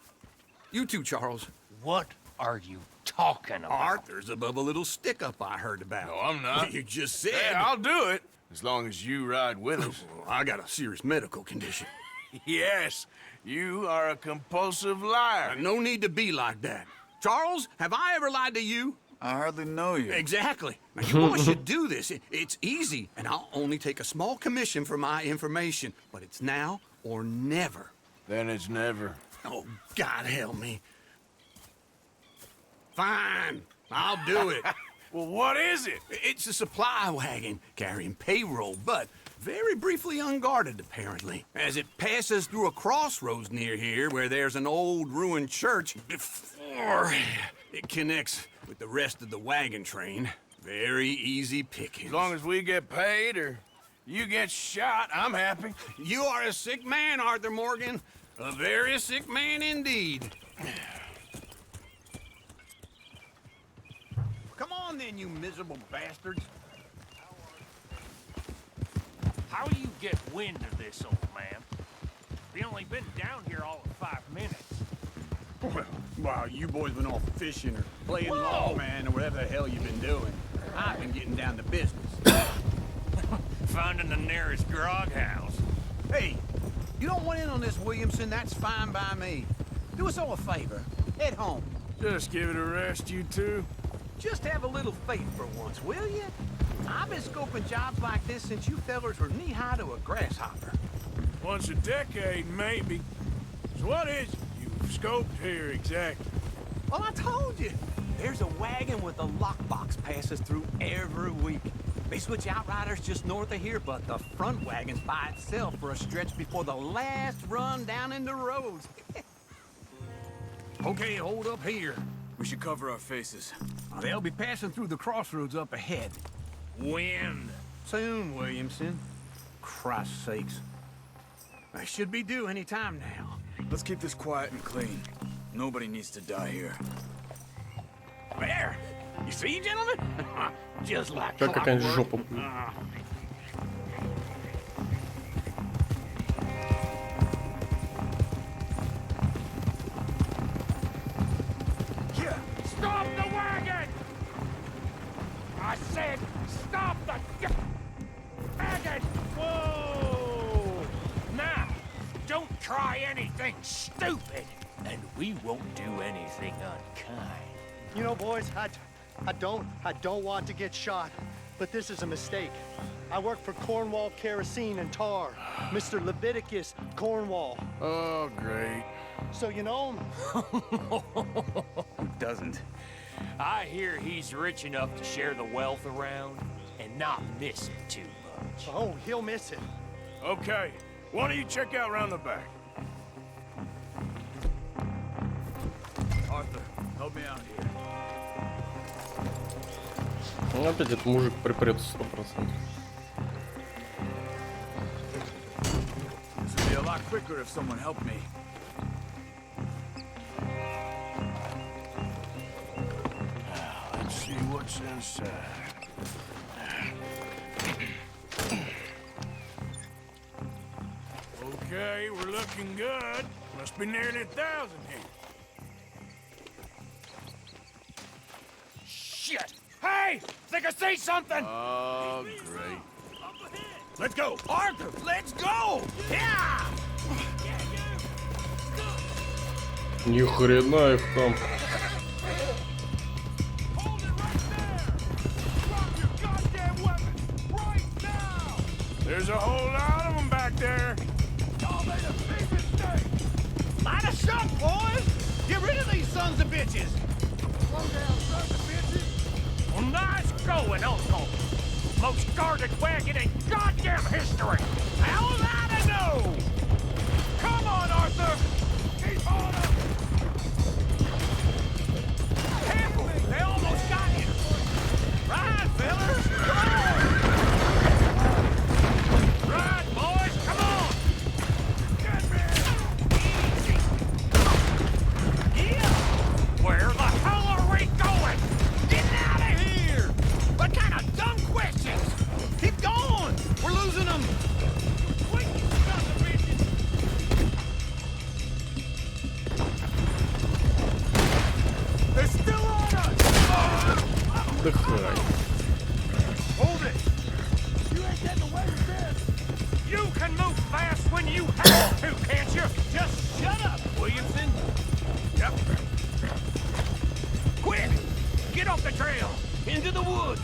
You too, Charles. What are you talking about? Arthur's above a little stick-up I heard about. No, I'm not. You just said... Hey, I'll do it, as long as you ride with us. I got a serious medical condition. Yes, you are a compulsive liar. No need to be like that. Charles, have I ever lied to you? I hardly know you. Exactly. Now, you boys should do this. It's easy, and I'll only take a small commission for my information. But it's now or never. Then it's never. Oh, God help me. Fine, I'll do it. Well, what is it? It's a supply wagon carrying payroll, but very briefly unguarded, apparently. As it passes through a crossroads near here where there's an old ruined church before it connects with the rest of the wagon train. Very easy pickings. As long as we get paid or you get shot, I'm happy. You are a sick man, Arthur Morgan. A very sick man indeed. Come on then, you miserable bastards. How do you get wind of this, old man? We only been down here all of 5 minutes. Well, while you boys been off fishing or playing lawman or whatever the hell you've been doing, I've been getting down to business. Finding the nearest grog house. Hey, you don't want in on this, Williamson, that's fine by me. Do us all a favor. Head home. Just give it a rest, you two. Just have a little faith for once, will you? I've been scoping jobs like this since you fellers were knee-high to a grasshopper. Once a decade, maybe. So what is it you've scoped here exactly? Well, I told you. There's a wagon with a lockbox passes through every week. They switch outriders just north of here, but the front wagon's by itself for a stretch before the last run down in the roads. Okay, hold up here. We should cover our faces. They'll be passing through the crossroads up ahead. When? Soon, Williamson. Christ's sakes. I should be due any time now. Let's keep this quiet and clean. Nobody needs to die here. There! You see, gentlemen? Just like Да, какая clockwork. жопа. Stop the wagon! I said, stop the wagon! Whoa! Now, don't try anything stupid, and we won't do anything unkind. You know, boys, I don't want to get shot, but this is a mistake. I work for Cornwall Kerosene and Tar, Mr. Leviticus Cornwall. Oh, great. So you know him? Who doesn't? I hear he's rich enough to share the wealth around and not miss it too much. Oh, he'll miss it. Okay, why don't you check out around the back? Arthur, help me out here. Ну, опять этот мужик припрется 100%. This would be a lot quicker if someone helped me. Let's see what's inside. Okay, we're looking good. Must be nearly 1,000 here. Shit! Hey! Think I see something! Oh, great. Let's go! Arthur, let's go! Yeah! Ни хрена их там. There's a whole lot of them back there. Y'all made a big mistake! Line us up, boys! Get rid of these sons of bitches! Slow down, sons of bitches! Well, nice going, Uncle! Most guarded wagon in goddamn history! How was I to know? Come on, Arthur! Keep on up! Careful! They almost got you! Ride, fellas! Come on! Ride, boys! Come on! Get me! Easy! Yeah! Where the hell are we going? Getting out of here! What kind of dumb questions? Keep going! We're losing them! Wait, son of bitches! They're still on us! Отдыхай. Hold it! You ain't getting away with this! You can move fast when you have to, can't you? Just shut up, Williamson! Yep. Quick! Get off the trail! Into the woods!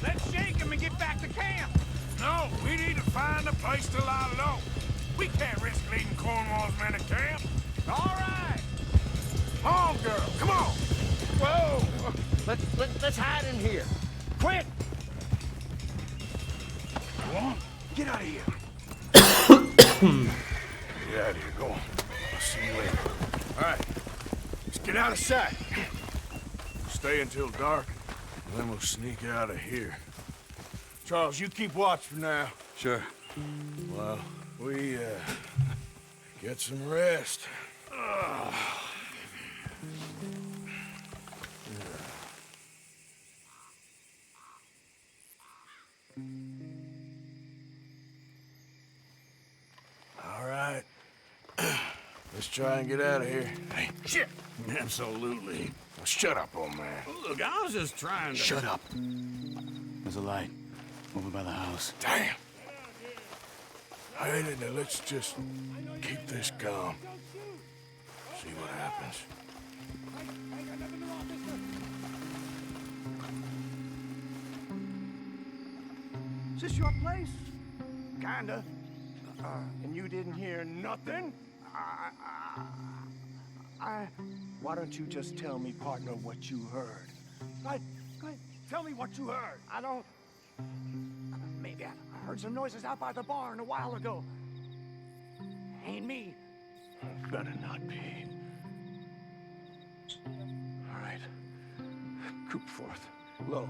Let's shake him and get back to camp! No, we need to find a place to lie low. We can't risk leading Cornwall's men to camp. All right! On, girl, come on! Whoa! Let's hide in here. Quick! Go on, Get out of here. get out of here, go on. I'll see you later. All right, let's get out of sight. Stay until dark, and then we'll sneak out of here. Charles, you keep watch for now. Sure. Well, we, get some rest. Let's try and get out of here. Hey, shit! Absolutely. Well, shut up, old man. Look, I was just trying to... Shut up. There's a light over by the house. Damn. Hey, let's just keep this calm. See what happens. Is this your place? Kinda. And you didn't hear nothing? Why don't you just tell me, partner, what you heard? Right? Tell me what you heard. I don't... Maybe I heard some noises out by the barn a while ago. Ain't me. Better not be. All right. Coop forth. Lo,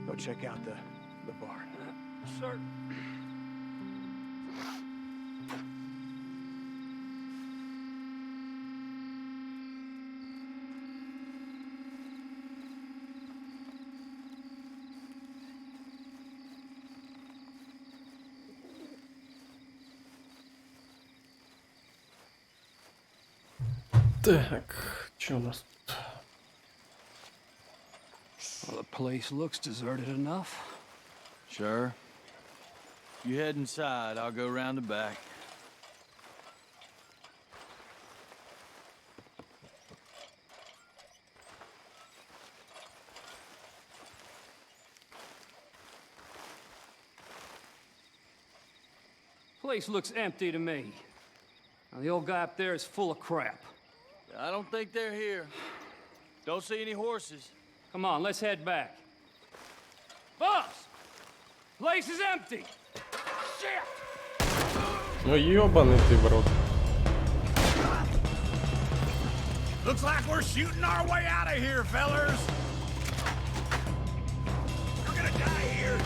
go check out the barn. Sir. Так, что у нас тут? Well, the place looks deserted enough. Sure. You head inside, I'll go around the back. Place looks empty to me. Now, the old guy up there is full of crap. I don't think they're here. Don't see any horses. Come on, let's head back. Boss! Place is empty! Shit! Ну ёбаный ты в рот. Looks like we're shooting our way out of here, fellers. We're gonna die here.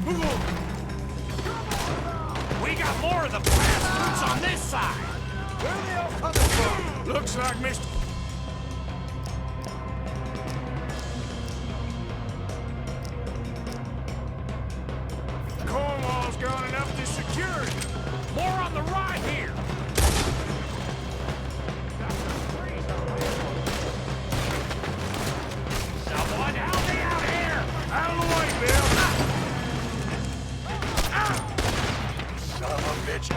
Move on. We got more of the blast roots on this side. Where are they all coming from? Looks like Mr. Cornwall's gone enough to secure it. More on the right here. Someone help me out here! Out of the way, Bill! Son of a bitch!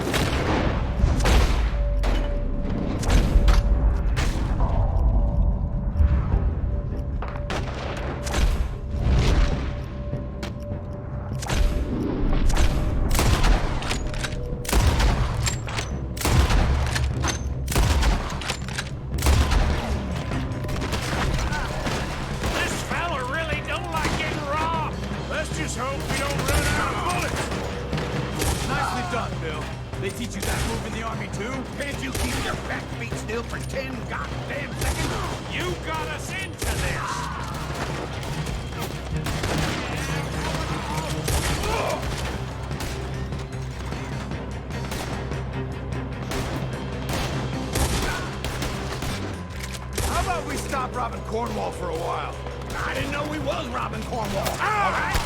Robbing Cornwall for a while. I didn't know we was robbing Cornwall. All right.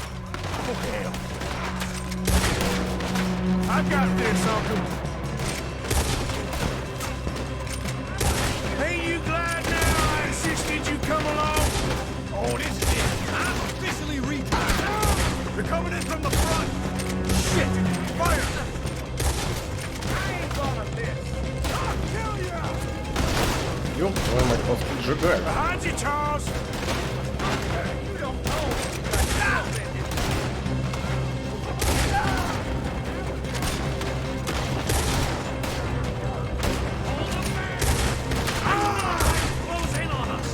Okay. I've got this, Uncle. Ain't you glad now I insisted you come along? Oh, this is it. I'm officially retired. They're coming in from the front. Shit. Fire. I ain't gonna miss. I'll kill you. Ёб твою мать, вас поджигает. Behind you, Charles! You don't know, but I got it. Close in on us!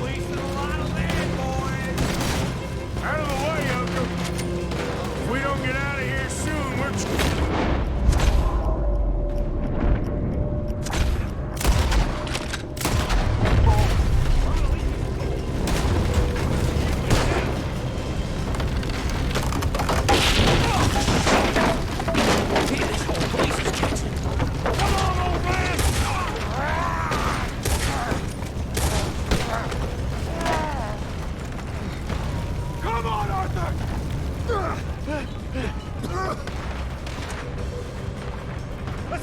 Wasting a lot of land, boys! Out of the way, Uncle! If we don't get out of here soon, we're...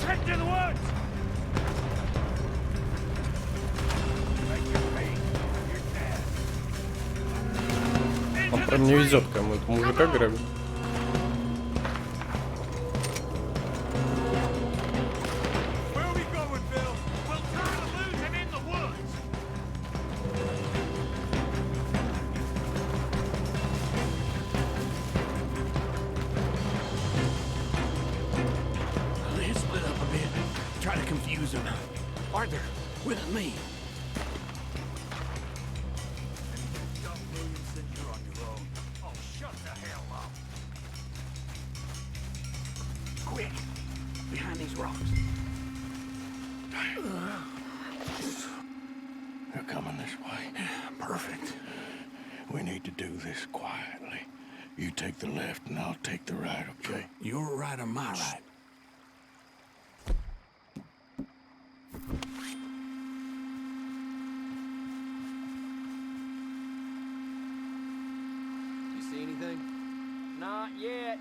Let's head to the woods. Он прям не везет кому-то мужика грабит. Arthur, with me. Oh, shut the hell up. Quick, behind these rocks. They're coming this way. Perfect. We need to do this quietly. You take the left and I'll take the right, okay? Your right or my right? See anything? Not yet.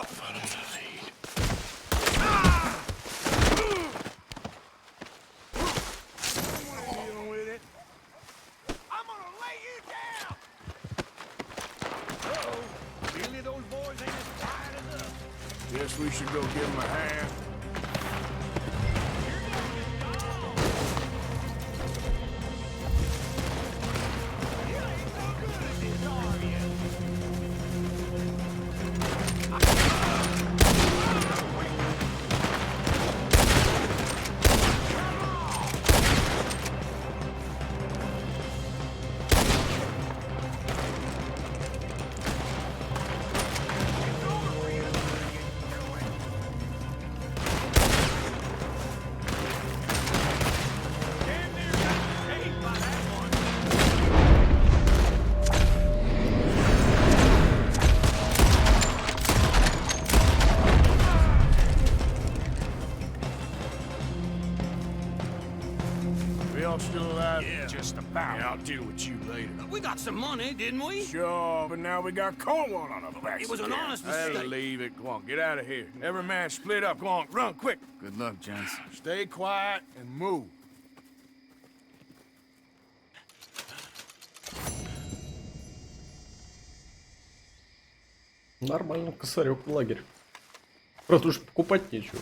Follow the lead. Dealing with it. I'm gonna lay you down. Uh-oh. Really, those boys ain't as quiet as us. Guess we should go give him a hand. Still alive? Yeah, just about. Yeah, I'll deal with you later. We got some money, didn't we? Sure, but now we got Cornwall on our backs. It was an again. honest I'll mistake. leave it. Go on, get out of here. Every man split up. Go on, run quick. Good luck, gents. Stay quiet and move. Нормально, косарек в лагерь. Правда, уж покупать нечего.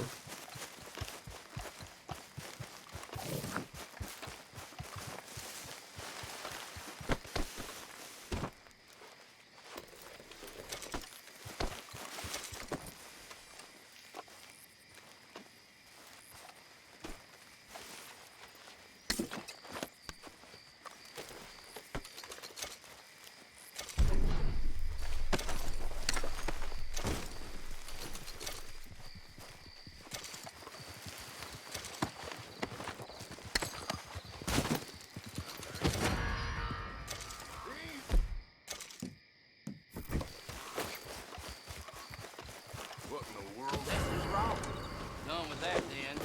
Done with that then.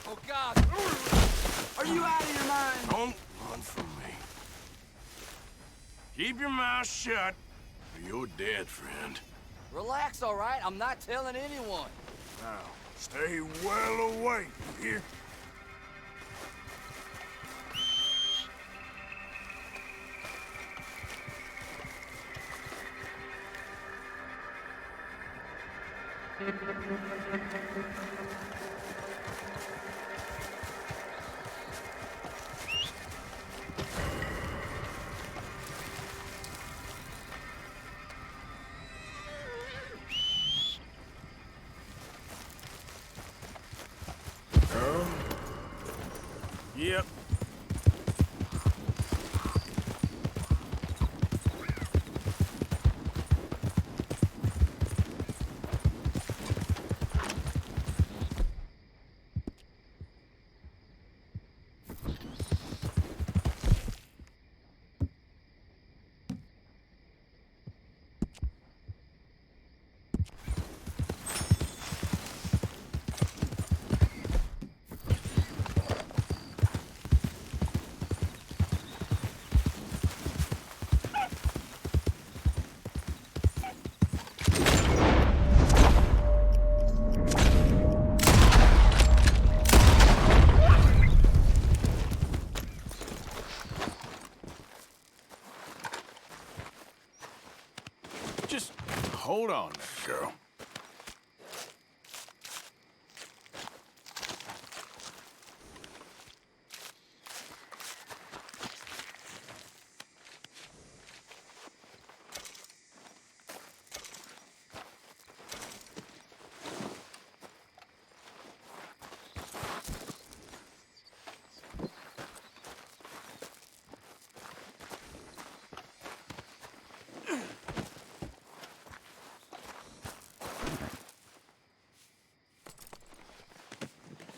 Oh God! Are you out of your mind? Don't run from me. Keep your mouth shut, or you're dead, friend. Relax, all right? I'm not telling anyone. Now, stay well away, you hear? Yep. on there, girl.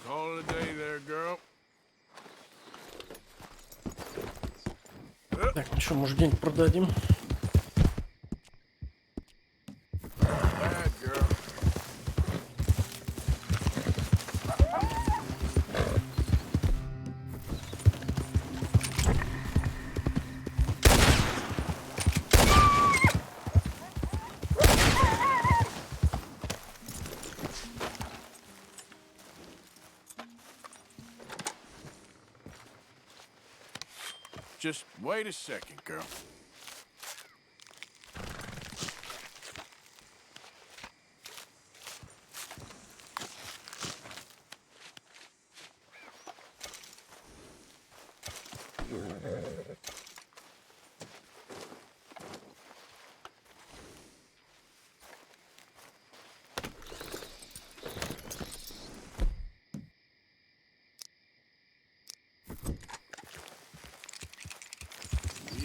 Call it a day there, girl. Так, ну что, может, где-нибудь продадим? Bad girl. Just wait a second, girl.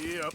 Yep.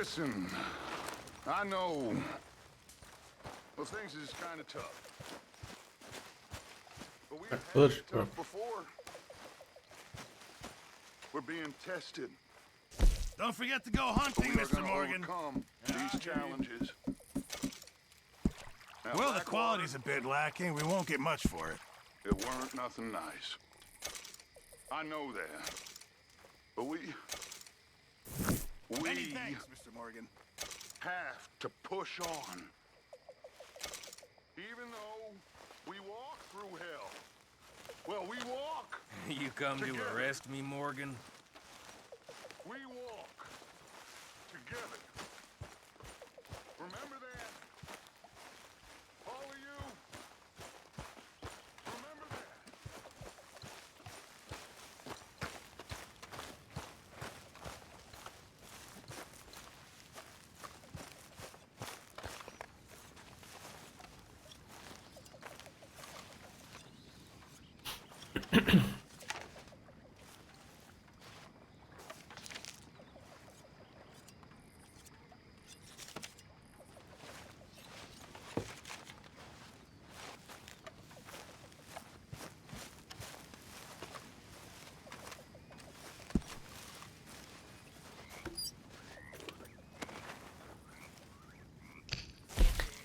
Listen, I know. Well, things is kind of tough. But we've had it tough before. We're being tested. Don't forget to go hunting, Mr. Morgan. Overcome these challenges. Now, Well, the quality's a bit lacking. We won't get much for it. It weren't nothing nice. I know that. But Many thanks, Mr. Morgan. have to push on. Even though we walk through hell. Well, we walk. You come together. to arrest me, Morgan? We walk together. Remember that? All of you. Remember that.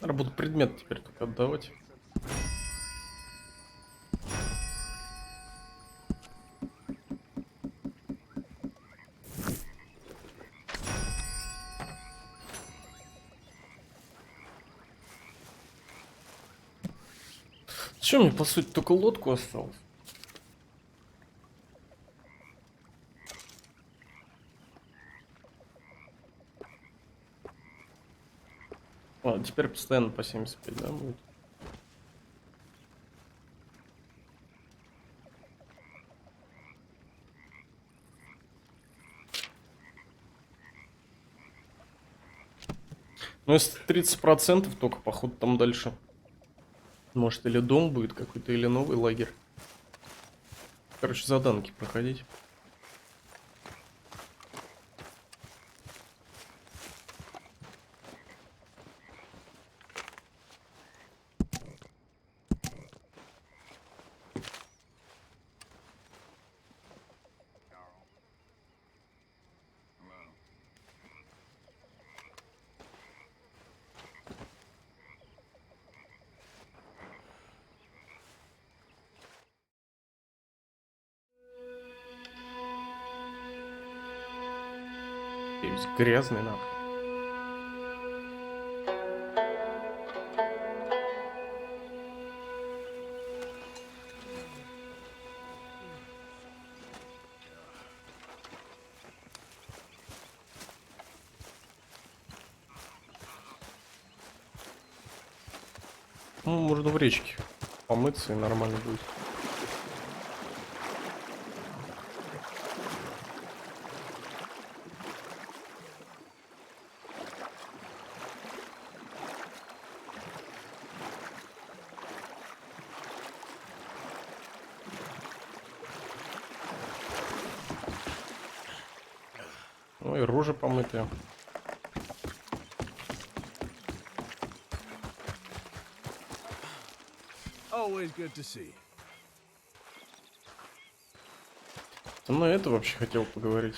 Надо буду предмет теперь только отдавать. Че мне, по сути, только лодку осталось? А, теперь постоянно по 75, да, будет? Ну, если 30% только, походу, там дальше. Может, или дом будет какой-то, или новый лагерь. Короче, заданки проходить. есть грязный нахуй. Ну, можно в речке помыться и нормально будет. Ну и рожа помытая. Always good to see. Ну, это вообще хотел поговорить.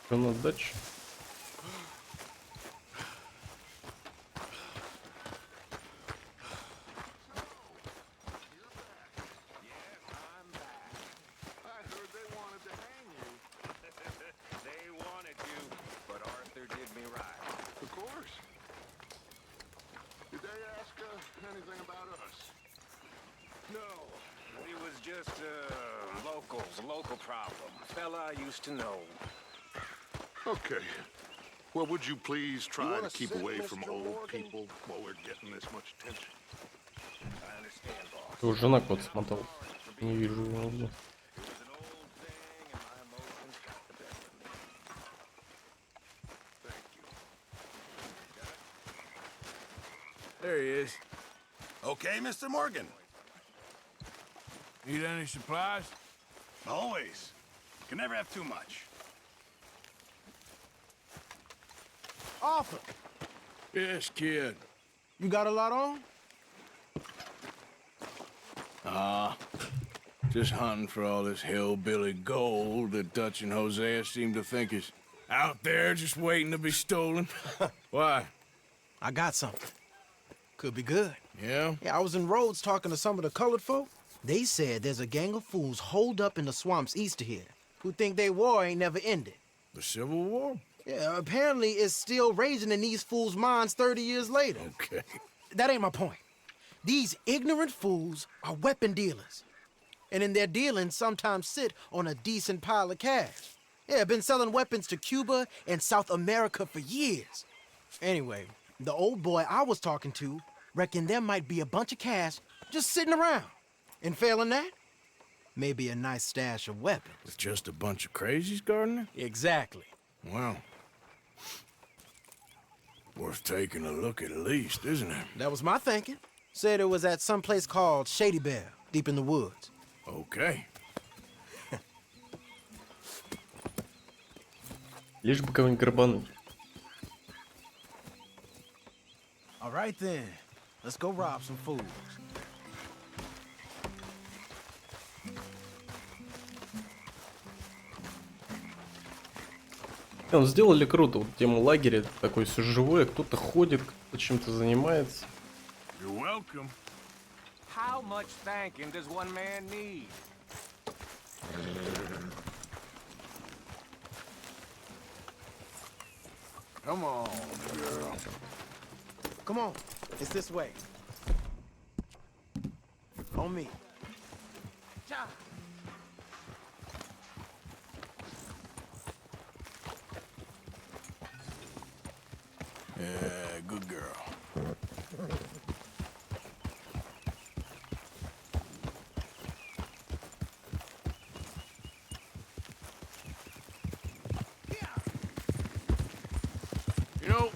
Что на даче? Anything about us? No, it was just local problem. Fella I used to know. Okay. Well, would you please try wanna to keep sit, away Mr. from old Morgan? people while we're getting this much attention? I understand, boss. Ты уже на код смотал. Не вижу его нигде. There he is. Okay, Mr. Morgan. Need any supplies? Always. Can never have too much. Arthur, Yes, kid. you got a lot on? Just hunting for all this hillbilly gold that Dutch and Hosea seem to think is out there just waiting to be stolen. Why? I got something. Could be good. Yeah? Yeah, I was in Rhodes talking to some of the colored folk. They said there's a gang of fools holed up in the swamps east of here who think their war ain't never ended. The Civil War? Yeah, apparently it's still raging in these fools' minds 30 years later. Okay. That ain't my point. These ignorant fools are weapon dealers. And in their dealing, sometimes sit on a decent pile of cash. Yeah, been selling weapons to Cuba and South America for years. Anyway, the old boy I was talking to reckoned there might be a bunch of cash just sitting around. And failing that, maybe a nice stash of weapons. With just a bunch of crazies, Gardner? Exactly. Well, worth taking a look at least, isn't it? That was my thinking. Said it was at some place called Shady Bear, deep in the woods. Okay. Лишь бы кого-нибудь грабануть. All right then, let's go rob some fools. Он сделали круто, вот тему лагеря, такой все живое, кто-то ходит, кто-то чем-то занимается. You're welcome. How much thanking does one man need? Come on, girl. Come on, it's this way. On me. Yeah, good girl. You know,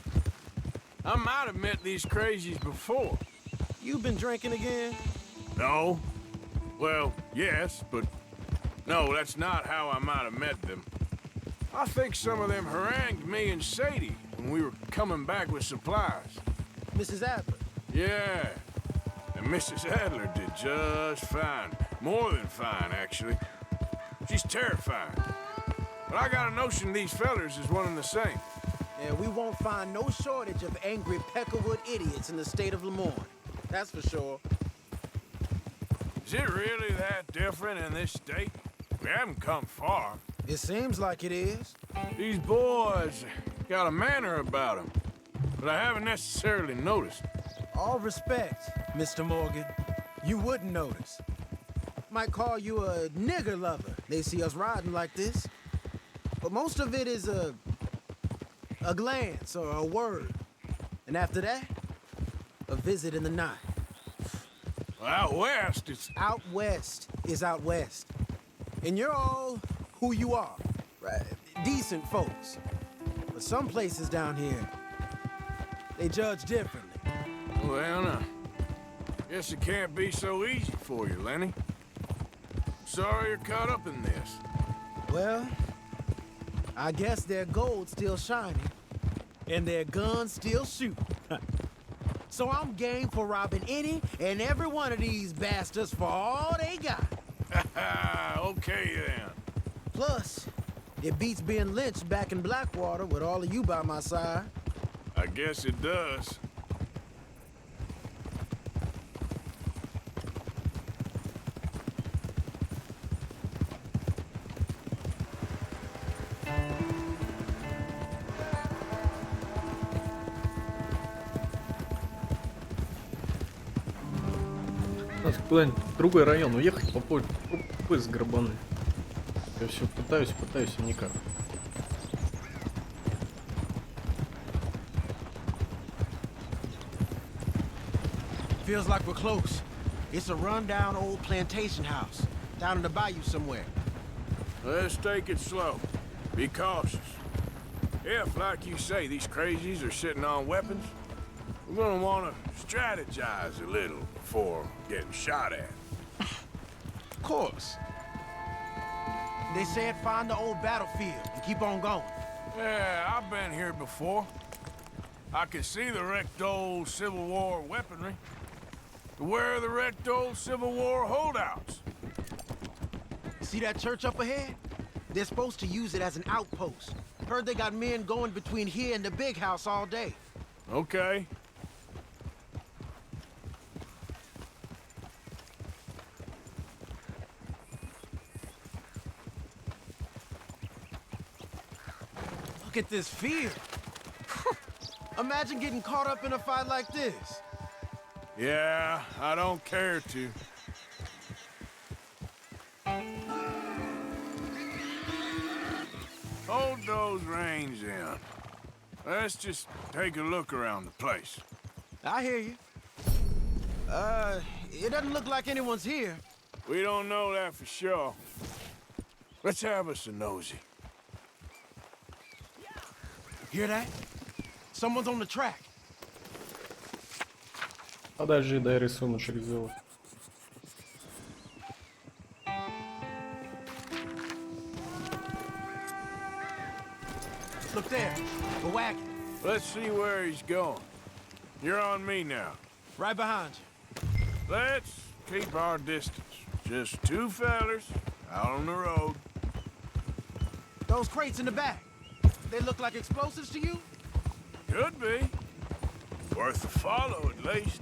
I might have met these crazies before. You been drinking again? No. Well, yes, but no, that's not how I might have met them. I think some of them harangued me and Sadie when we were coming back with supplies. Mrs. Adler. Yeah. And Mrs. Adler did just fine. More than fine, actually. She's terrifying. But I got a notion these fellers is one and the same. Yeah, we won't find no shortage of angry Peckerwood idiots in the state of Lemoyne. That's for sure. Is it really that different in this state? We haven't come far. It seems like it is. These boys got a manner about them, but I haven't necessarily noticed. All respect, Mr. Morgan. You wouldn't notice. Might call you a nigger lover. They see us riding like this. But most of it is a glance or a word. And after that, a visit in the night. Well, out west, it's... Out west is out west. And you're all who you are. Right? Decent folks. But some places down here, they judge differently. Well, now, guess it can't be so easy for you, Lenny. Sorry you're caught up in this. Well, I guess their gold's still shining, and their guns still shoot. So I'm game for robbing any and every one of these bastards for all they got. Okay, then. Plus, it beats being lynched back in Blackwater with all of you by my side. I guess it does. Надо куда-нибудь в другой район уехать, попозже с грабаны. Я все пытаюсь, и никак. Feels like we're close. It's a rundown old plantation house, down in the bayou somewhere. Let's take it slow. Be cautious. If, like you say, these crazies are sitting on weapons, we're gonna wanna strategize a little before getting shot at. Of course. They said find the old battlefield and keep on going. Yeah, I've been here before. I can see the wrecked old Civil War weaponry. Where are the wrecked old Civil War holdouts? See that church up ahead? They're supposed to use it as an outpost. Heard they got men going between here and the big house all day. Okay. Look at this field. Imagine getting caught up in a fight like this. Yeah, I don't care to. Hold those reins in. Let's just take a look around the place. I hear you. It doesn't look like anyone's here. We don't know that for sure. Let's have us a nosy. Hear that? Someone's on the track. Подожди, дай рисуночек сделать. Look there, the wagon. Let's see where he's going. You're on me now. Right behind you. Let's keep our distance. Just two fellers out on the road. Those crates in the back, they look like explosives to you? Could be. Worth a follow, at least.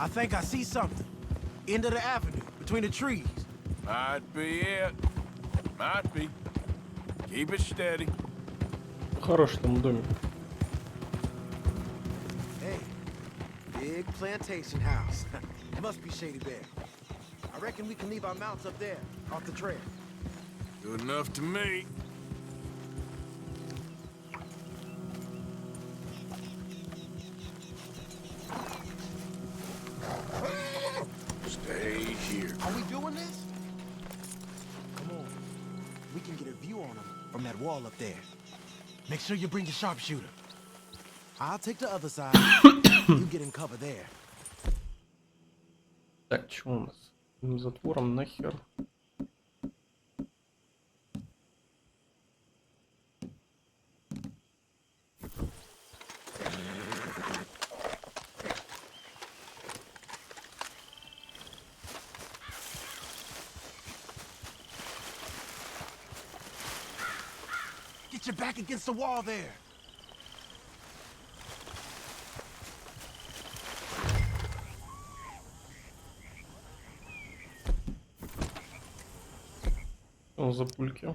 I think I see something. End of the avenue, between the trees. Might be it. Might be. Keep it steady. Хороший там домик. Hey, big plantation house. Must be Shady Bear. I reckon we can leave our mounts up there, off the trail. Good enough to me. Stay here. Are we doing this? Come on. We can get a view on them from that wall up there. Make sure you bring your sharpshooter. I'll take the other side. You get in cover there. Так, что у нас? Затвором нахер. Get your back against the wall there. Он за пульки.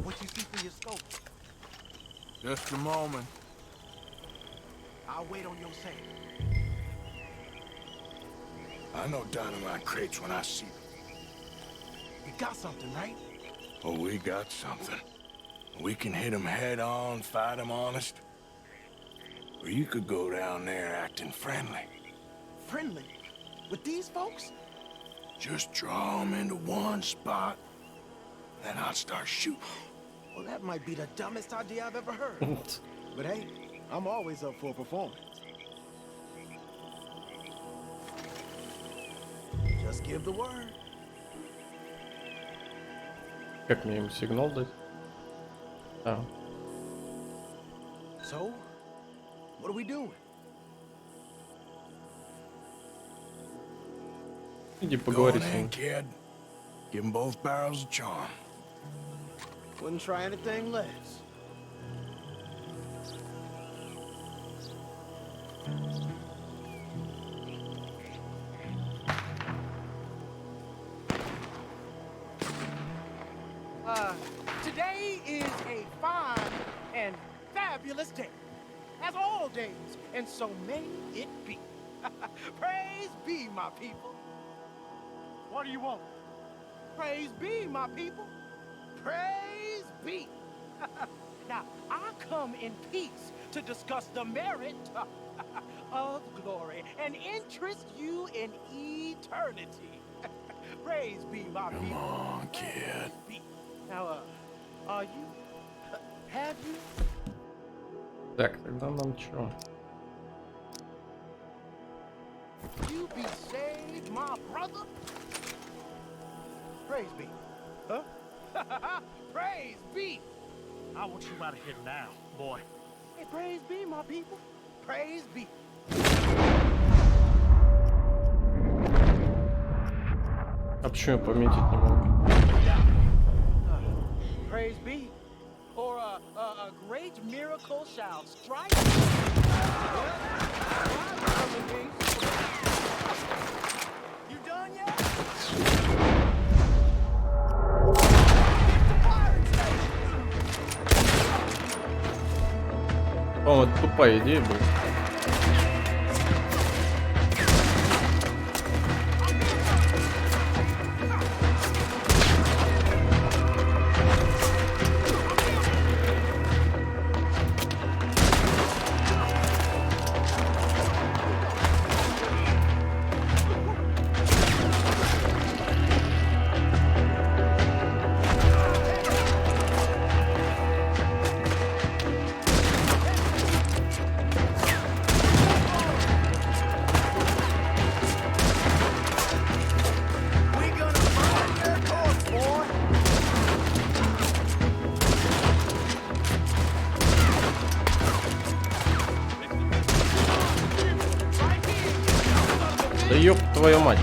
What you see through your scope? Just a moment. I'll wait on your say. I know dynamite crates when I see them. We got something, right? Oh, we got something. We can hit them head on, fight them honest. Or you could go down there acting friendly. Friendly? With these folks? Just draw them into one spot, then I'll start shooting. Well, that might be the dumbest idea I've ever heard. But hey, I'm always up for a performance. Just give the word. Как мне им сигнал дать? А. So, what are we doing? Иди поговори с Going in, ним. kid. Give them both barrels a charm. Wouldn't try anything less. Today is a fine and fabulous day, as all days, and so may it be. Praise be, my people. What do you want? Praise be, my people. Praise be. Now, I come in peace to discuss the merit of glory and interest you in eternity. Praise be, my people. Come on, kid. Now, are you? Have you? Так, тогда нам чё? You be saved, my brother. Praise be. Huh? Praise be. I want you out of here now, boy. Hey, praise be, my people. Praise be. А почему я пометить не могу? Praise be. Or a great miracle shall strike. You done yet? По-моему, это тупая идея была. Да ёб твою мать.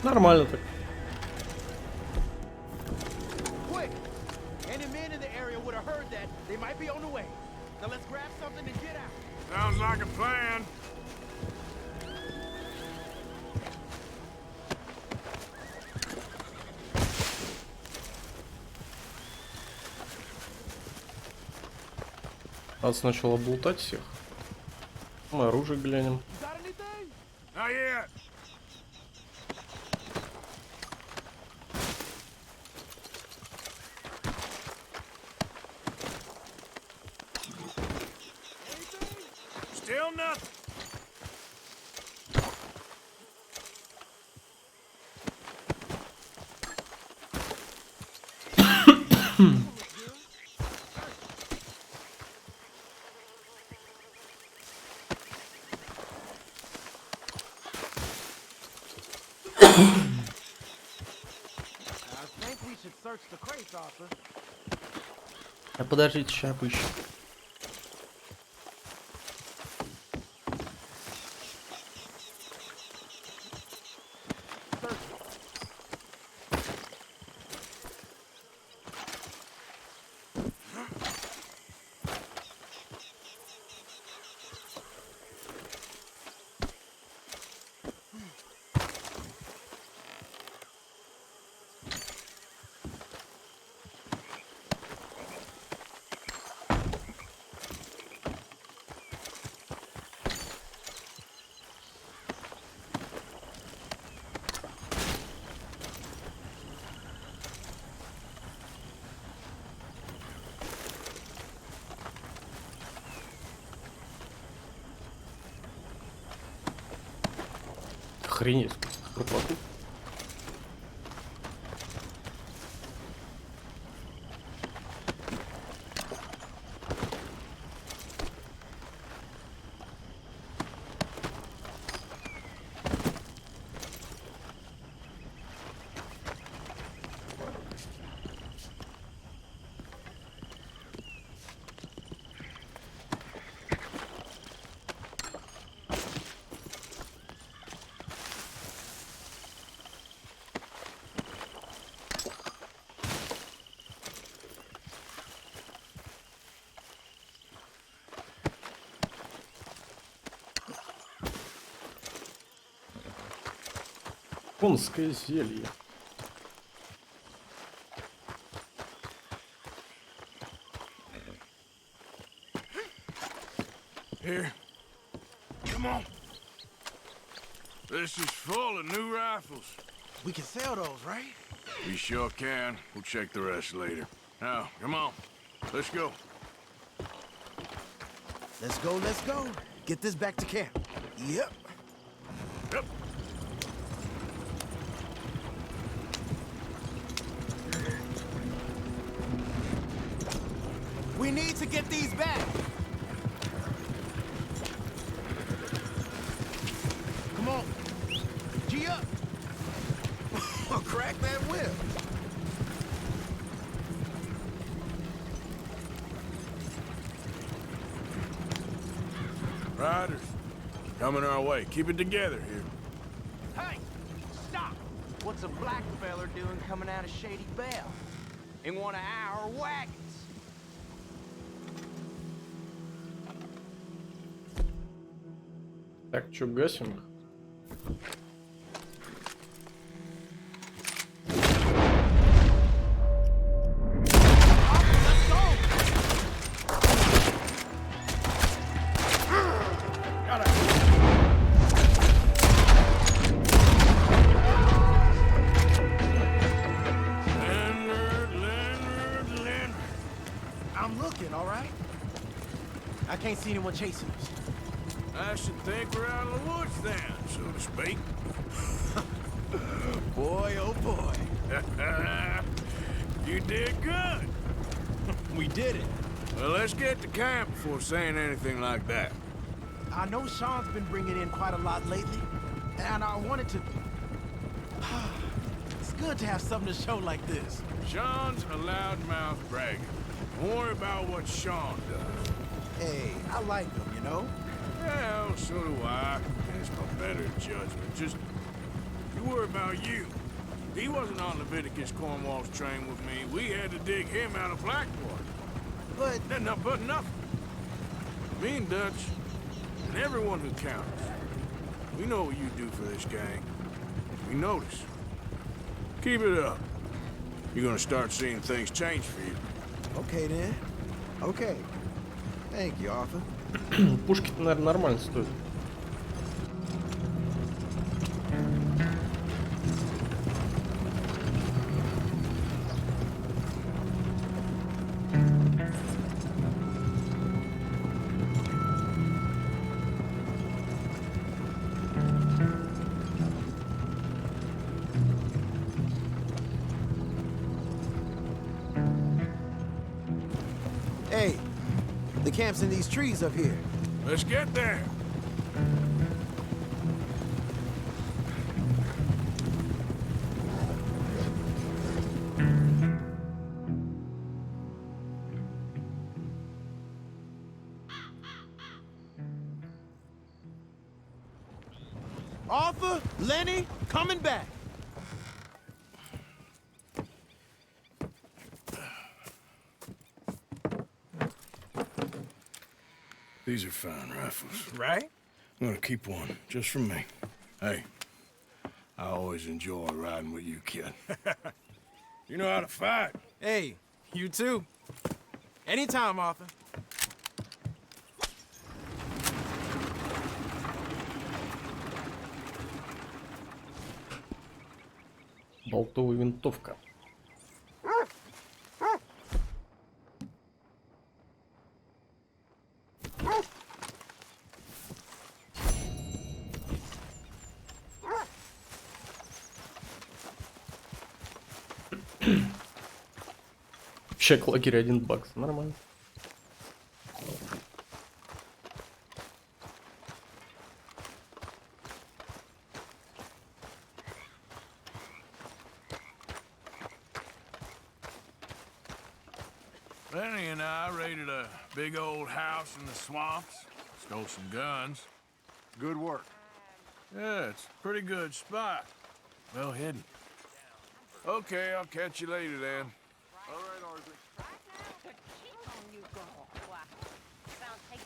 Нормально так. Quick! Any men in the area would have heard that. They might be on the way. Now let's grab something and get out. Sounds like a plan. Надо сначала болтать всех. Мы оружие глянем. Not yet. Still nothing. I think we should search the crates, Arthur. А подождите, сейчас поищу. Охренеть, проплату. Конское зелье. Here. Come on. This is full of new rifles. We can sell those, right? We sure can. We'll check the rest later. Now, come on. Let's go. Let's go, let's go. Get this back to camp. Yep. Yep. We need to get these back. Come on. G up. Crack that whip. Riders. Coming our way. Keep it together here. Hey! Stop! What's a black feller doing coming out of Shady Belle? In one of our wagons? Так, чё, гасим их? I'm looking, all right? I can't see anyone chasing us. I should think we're out of the woods then, so to speak. Boy, oh boy. You did good. We did it. Well, let's get to camp before saying anything like that. I know Sean's been bringing in quite a lot lately, and I wanted to... It's good to have something to show like this. Sean's a loudmouth bragger. Don't worry about what Sean does. Hey, I like him, you know? Well, so do I. It's my better judgment. Just, you worry about you. He wasn't on Leviticus Cornwall's train with me. We had to dig him out of Blackwater. But nothing. Me and Dutch, and everyone who counts, we know what you do for this gang. We notice. Keep it up. You're gonna start seeing things change for you. Okay, then. Okay. Thank you, Arthur. Пушки-то, наверное, нормально стоят. Hey, the camp's in these trees up here. Let's get there. Arthur, Lenny, coming back. These are fine rifles. Right? I'm gonna keep one, just for me. Hey, I always enjoy riding with you, kid. You know how to fight. Hey, you too. Anytime, Arthur. Болтовая винтовка. Чек лагерь $1. Нормально. Lenny and I raided a big old house in the swamps. Stole some guns. Good work. Yeah, it's a pretty good spot. Well hidden. Okay, I'll catch you later then. All right, Arthur.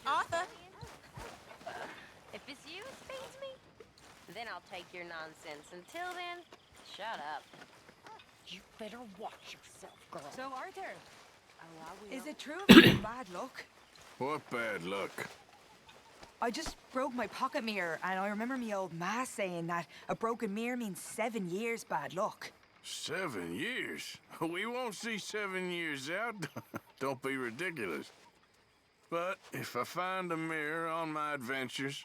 Arthur? If it's you that feeds me, then I'll take your nonsense. Until then, shut up. You better watch yourself, girl. So, Arthur, Is it true about your bad luck? What bad luck? I just broke my pocket mirror, and I remember me old ma saying that a broken mirror means 7 years bad luck. 7 years? We won't see 7 years out. Don't be ridiculous. But if I find a mirror on my adventures,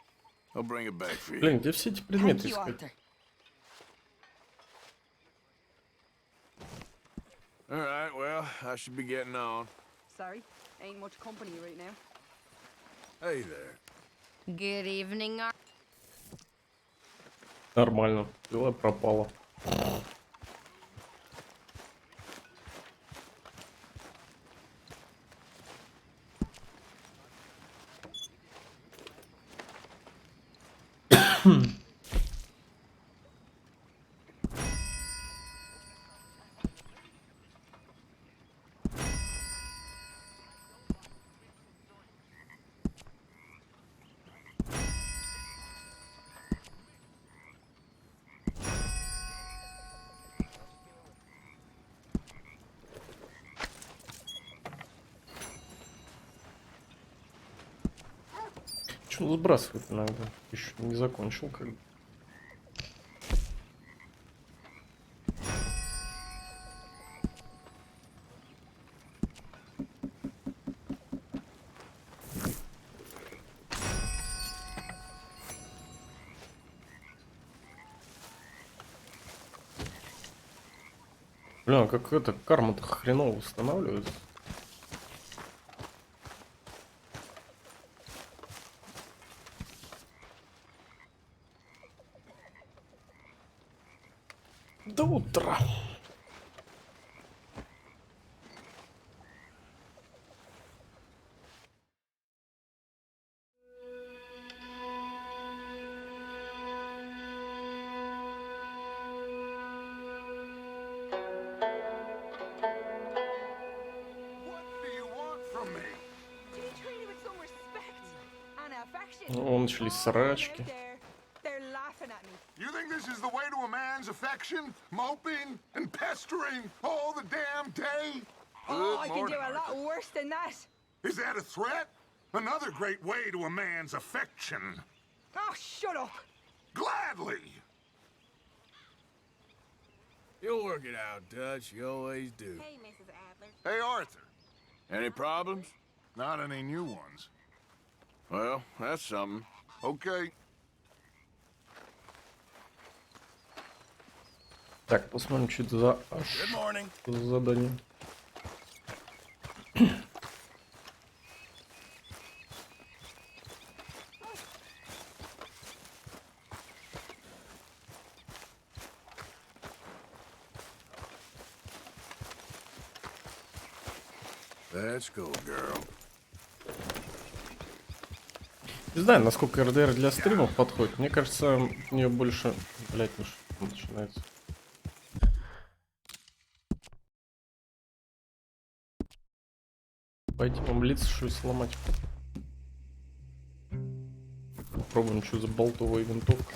I'll bring it back for you. Блин, где все эти предметы Thank you, искать? Arthur. All right, well, I should be getting on. sorry, ain't much company right now. Hey there. Good evening, Arthur. Нормально. Дела пропало. Почему сбрасывает иногда? Еще не закончил как бы. Бля, как это, карма-то хреново восстанавливается. До утра. О, начались срачки. You think this is the way to a man's affection? Moping and pestering all the damn day? Oh, I can do a lot worse than that. Is that a threat? Another great way to a man's affection. Oh, shut up. Gladly. You'll work it out, Dutch. You always do. Hey, Mrs. Adler. Hey, Arthur. Any problems? Not any new ones. Well, that's something. Okay. Так, посмотрим, что это за задание. Let's go, girl. Не знаю, насколько РДР для стримов подходит. Мне кажется, у нее больше... Блять, ну что начинается. Пойти вам лица, что ли, сломать. Попробуем, что за болтовая винтовка.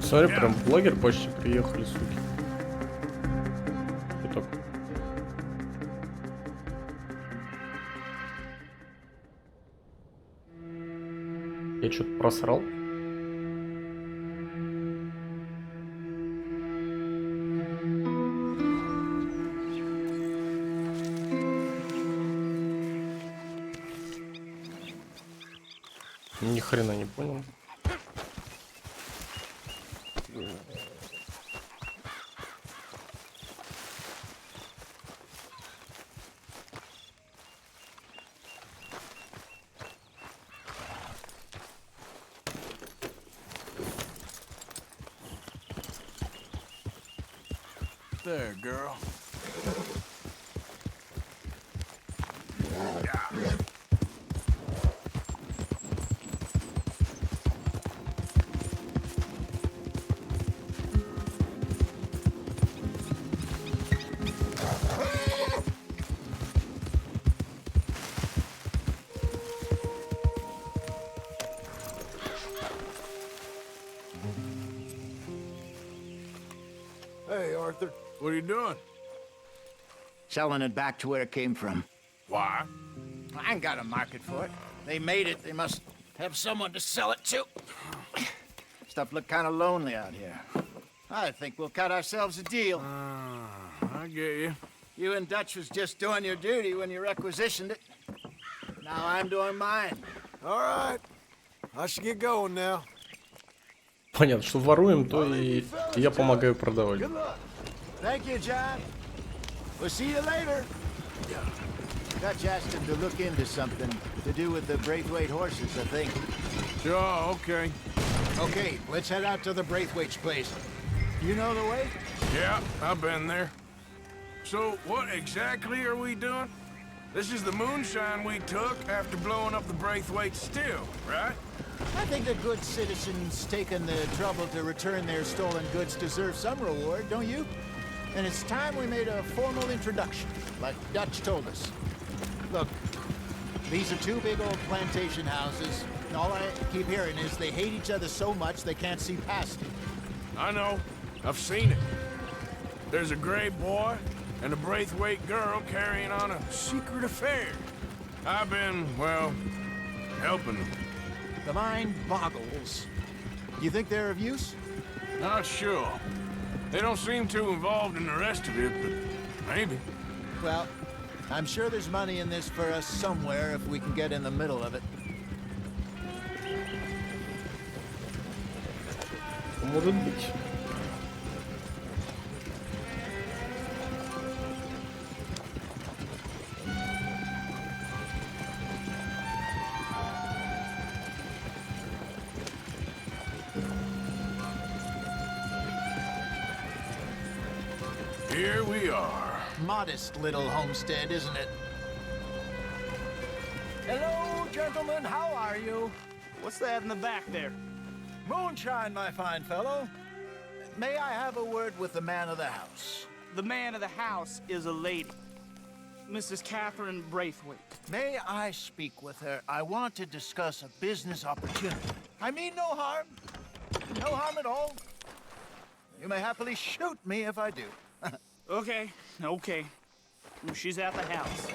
Смотри, прям в лагерь почти приехали, суки. И так. Я что-то просрал. Ни хрена не понял. There, girl. Hey, Arthur. What are you doing? Selling it back to where it came from. Why? I ain't got a market for it. They made it. They must have someone to sell it to. Stuff look kind of lonely out here. I think we'll cut ourselves a deal. I get you. You and Dutch was just doing your duty when you requisitioned it. Now I'm doing mine. All right. I should get going now. Понятно, что воруем, то и я помогаю продавать. Good luck. Thank you, John. We'll see you later. Dutch asked him to look into something to do with the Braithwaite horses, I think. Sure, okay. Okay, let's head out to the Braithwaite's place. You know the way? Yeah, I've been there. So, what exactly are we doing? This is the moonshine we took after blowing up the Braithwaite still, right? I think the good citizens taking the trouble to return their stolen goods deserve some reward, don't you? And it's time we made a formal introduction, like Dutch told us. Look, these are two big old plantation houses, and all I keep hearing is they hate each other so much they can't see past it. I know. I've seen it. There's a gray boy and a Braithwaite girl carrying on a secret affair. I've been, well, helping them. The mind boggles. You think they're of use? Not sure. They don't seem too involved in the rest of it, but maybe. Well, I'm sure there's money in this for us somewhere if we can get in the middle of it. Может быть. Here we are. Modest little homestead, isn't it? Hello, gentlemen. How are you? What's that in the back there? Moonshine, my fine fellow. May I have a word with the man of the house? The man of the house is a lady. Mrs. Catherine Braithwaite. May I speak with her? I want to discuss a business opportunity. I mean no harm. No harm at all. You may happily shoot me if I do. Okay, okay. She's at the house.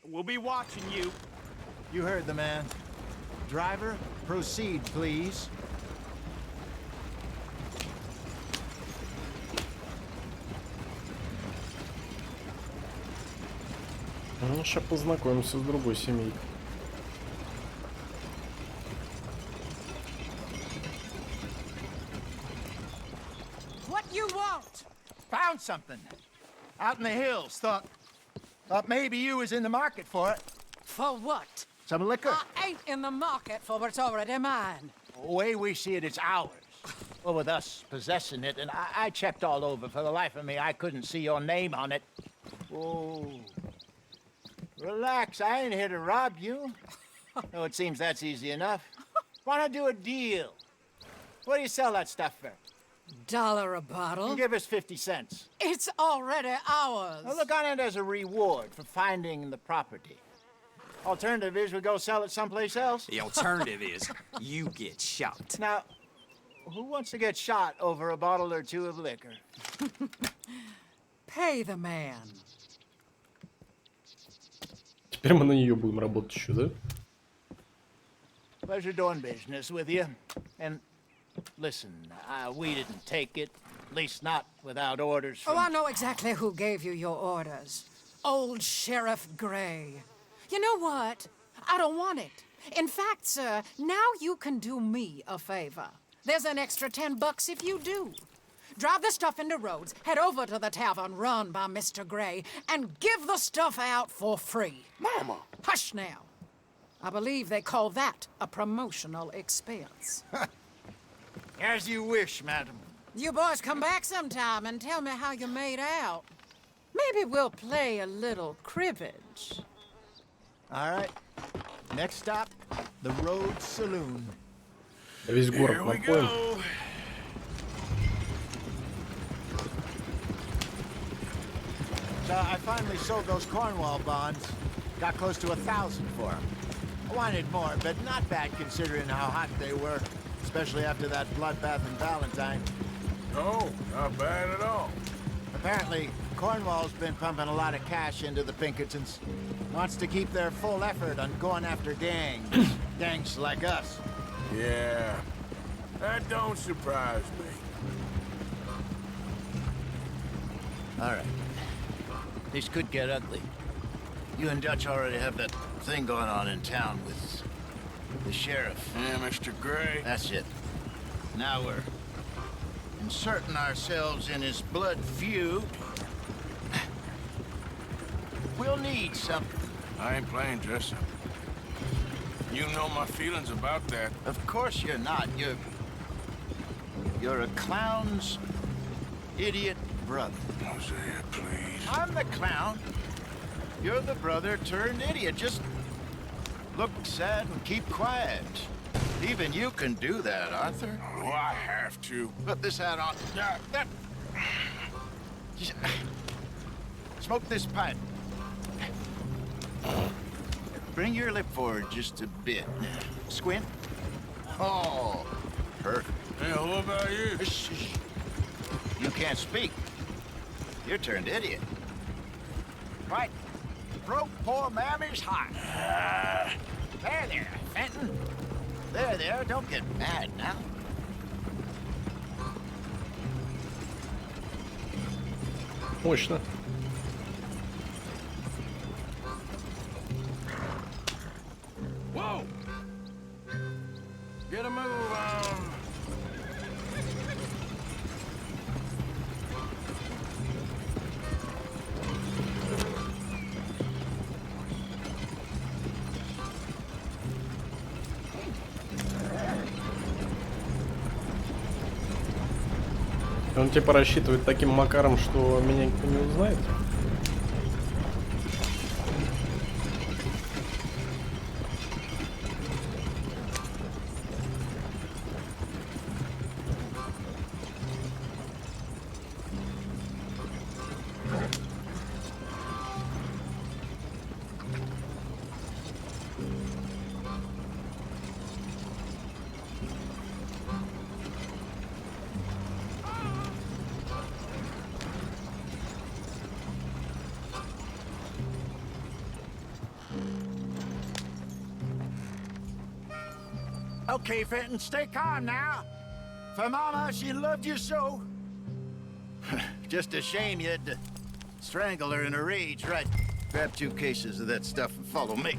We'll be watching you. You heard the man. Driver, proceed, please. Ну, сейчас познакомимся с другой семейкой. What you want? Found something. Out in the hills. Thought maybe you was in the market for it. For what? Some liquor. I ain't in the market for what's already mine. The way we see it, it's ours. Well, with us possessing it, and I checked all over. For the life of me, I couldn't see your name on it. Whoa. Relax, I ain't here to rob you. Oh, it seems that's easy enough. Wanna do a deal? What do you sell that stuff for? $1 a bottle? Give us 50 cents. It's already ours. Well, look on it as a reward for finding the property. Alternative is we go sell it someplace else. The alternative is you get shot. Now, who wants to get shot over a bottle or two of liquor? Pay the man. Теперь мы на нее будем работать еще, да? Pleasure doing business with you. And listen, we didn't take it. At least not without orders from... Oh, I know exactly who gave you your orders. Old Sheriff Gray. You know what? I don't want it. In fact, sir, now you can do me a favor. There's an extra $10 if you do. Drive the stuff into Rhodes, head over to the tavern run by Mr. Gray, and give the stuff out for free. Mama! Hush now. I believe they call that a promotional expense. As you wish, madam. You boys come back sometime and tell me how you made out. Maybe we'll play a little cribbage. All right. Next stop, the Rhodes Saloon. Весь город напоен. So I finally sold those Cornwall bonds. Got close to 1,000 for them. I wanted more, but not bad considering how hot they were, especially after that bloodbath in Valentine. No, not bad at all. Apparently, Cornwall's been pumping a lot of cash into the Pinkertons. Wants to keep their full effort on going after gangs. Gangs like us. Yeah, that don't surprise me. All right. This could get ugly. You and Dutch already have that thing going on in town with the sheriff. Yeah, Mr. Gray. That's it. Now we're inserting ourselves in his blood feud. We'll need something. I ain't playing dress up. You know my feelings about that. Of course you're not. You're a clown's idiot brother. Hosea, please. I'm the clown. You're the brother turned idiot. Just look sad and keep quiet. Even you can do that, Arthur. Oh, I have to. Put this hat on. Smoke this pipe. Bring your lip forward just a bit. Squint. Oh, perfect. Hey, what about you? You can't speak. You're turned idiot. Right. Broke poor Mammy's heart. There, Fenton. There, don't get mad now. Мощно. Whoa! Get a move on. Он типа рассчитывает таким макаром, что меня никто не узнает. Okay, Fenton, stay calm now. For Mama, she loved you so. Just a shame you had to strangle her in a rage, right? Grab 2 cases of that stuff and follow me.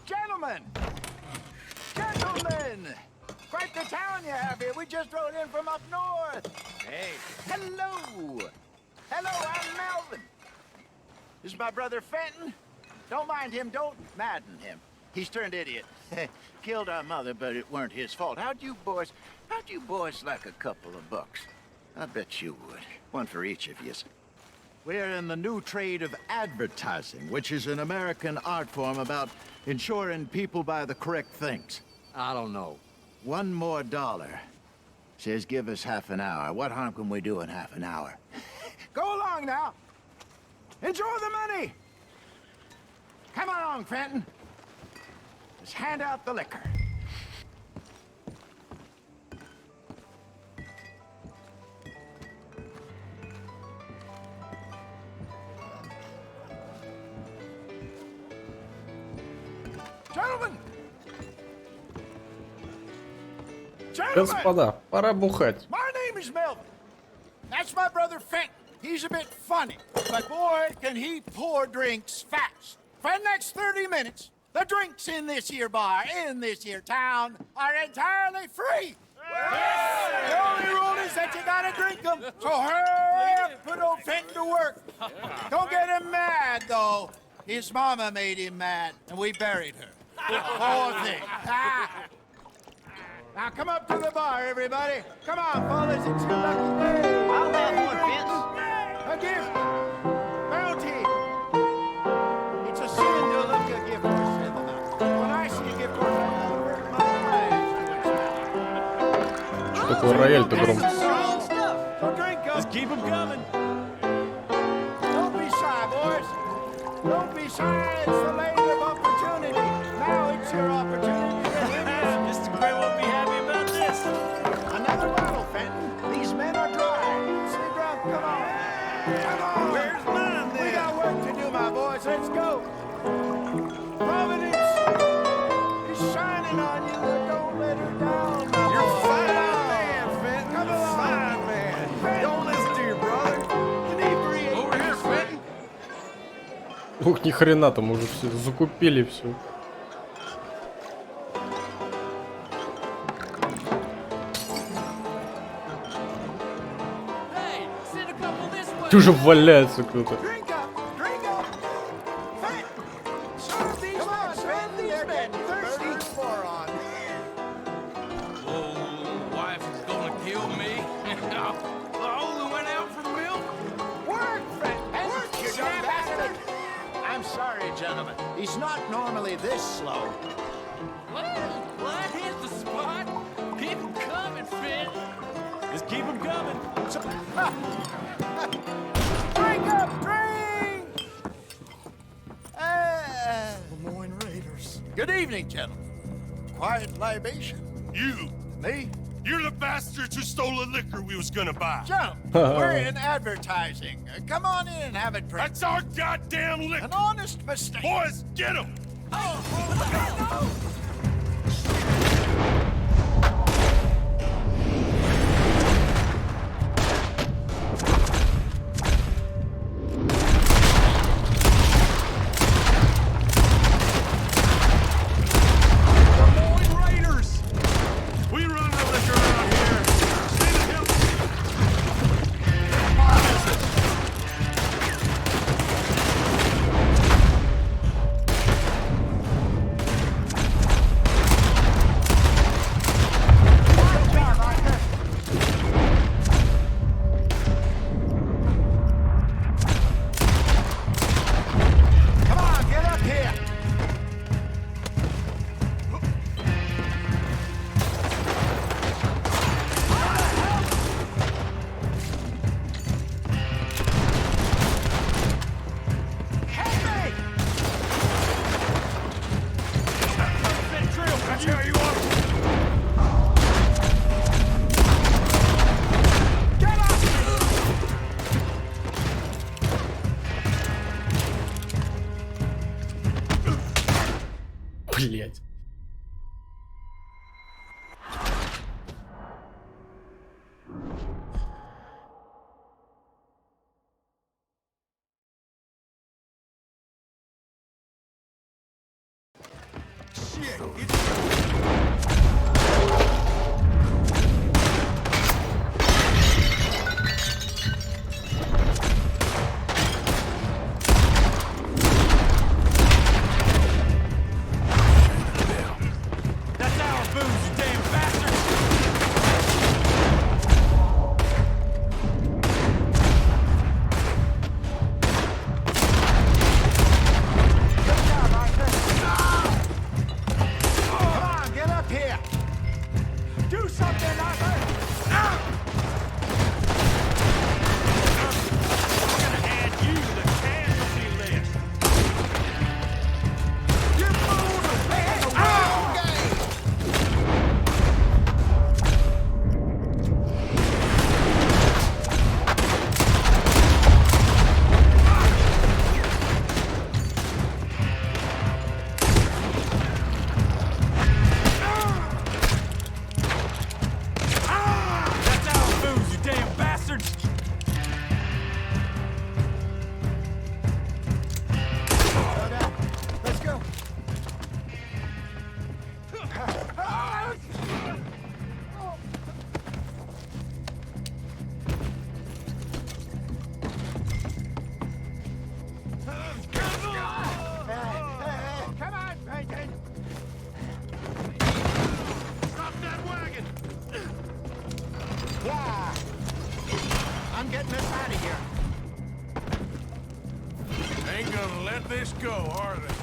Gentlemen! Gentlemen! Quite the town you have here. We just rode in from up north. Hey. Hello! Hello, I'm Melvin. This is my brother Fenton. Don't mind him, don't madden him. He's turned idiot. Killed our mother, but it weren't his fault. How'd you boys like a couple of bucks? I bet you would. One for each of yous. We're in the new trade of advertising, which is an American art form about ensuring people buy the correct things. I don't know. $1 more. Says give us half an hour. What harm can we do in half an hour? Go along now. Enjoy the money. Come along, Fenton. Let's hand out the liquor. Gentlemen! Господа, пора бухать. My name is Melvin. That's my brother Fenton. He's a bit funny, but boy, can he pour drinks fast. For the next 30 minutes, the drinks in this here bar, in this here town, are entirely free. The only rule is that you gotta drink them. So hurry up, put old Fenton to work. Don't get him mad, though. His mama made him mad, and we buried her. Poor thing. Now come up to the bar, everybody. Come on, fellas, it's your lucky day. I'll have one, Vince. A gift. Bounty. It's a sin to look a gift horse in the mouth. When I see a gift horse, I avert my eyes. Что такое рояль-то громко? So drink up. Just keep them coming. Don't be shy, boys. Don't be shy. It's the land of opportunity. Now it's your opportunity. Mr. Gray won't be happy about this. Another bottle, Fenton. These men are dry. Stay drunk. Come on. Come on. Where's mine, then? We got work to do, my boys. Let's go. Providence is shining on you. Don't let her down, my You're boy. fine man, Fenton. Come along. Fine man. Don't listen to your brother. Inebriate. Over here, Fenton. Ух, ни хрена там уже все закупили все. Ты уже валяется кто-то. Drink up. Drink up. Fenton. Serve these men. Serve these men. Thirsty. Moron. Oh, wife is gonna kill me. I only went out for milk. Work, Fenton. Work, you young bastard. I'm sorry, gentlemen. He's not normally this slow. Well, glad hit the spot. Keep 'em coming, Finn. Just keep them coming. Drink up, drink! Lemoyne Raiders. Good evening, gentlemen. Quiet libation. You! Me? You're the bastards who stole the liquor we was gonna buy. Gentlemen, we're in advertising. Come on in and have a drink. That's our goddamn liquor! An honest mistake. Boys, get him! We run the liquor around here. Stay the hell. That's our booze, you damn bastard! Good job, Arthur. Come on, get up here. Do something, Arthur. I'm gonna add you to the casualty list. You fools are playing the wrong game. That's our booze, you damn bastards! Slow down. Let's go. Come on, Peyton! Stop that wagon! Yeah! I'm getting this out of here. Ain't gonna let this go, are they?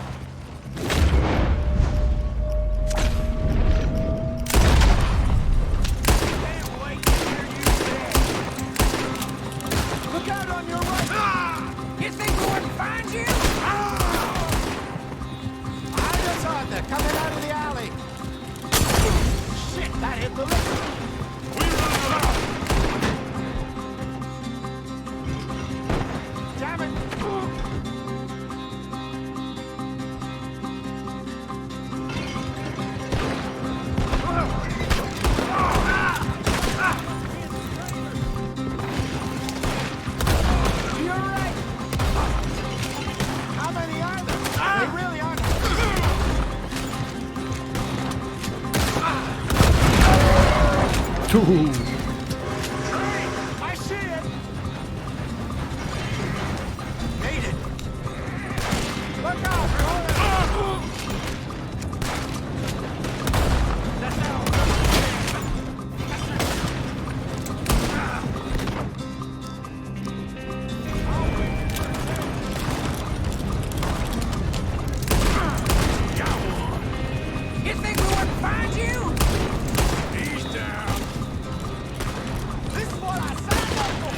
Can't wait to hear you say. Look out on your right! You think we wouldn't find you? I just saw that coming out of the alley. Shit, that hit the lift. We run out. Damn it! You're right. How many are there? They really aren't. I see it. Made it. Look out! That's how. You think we wouldn't find you? He's down. This is what I signed up for.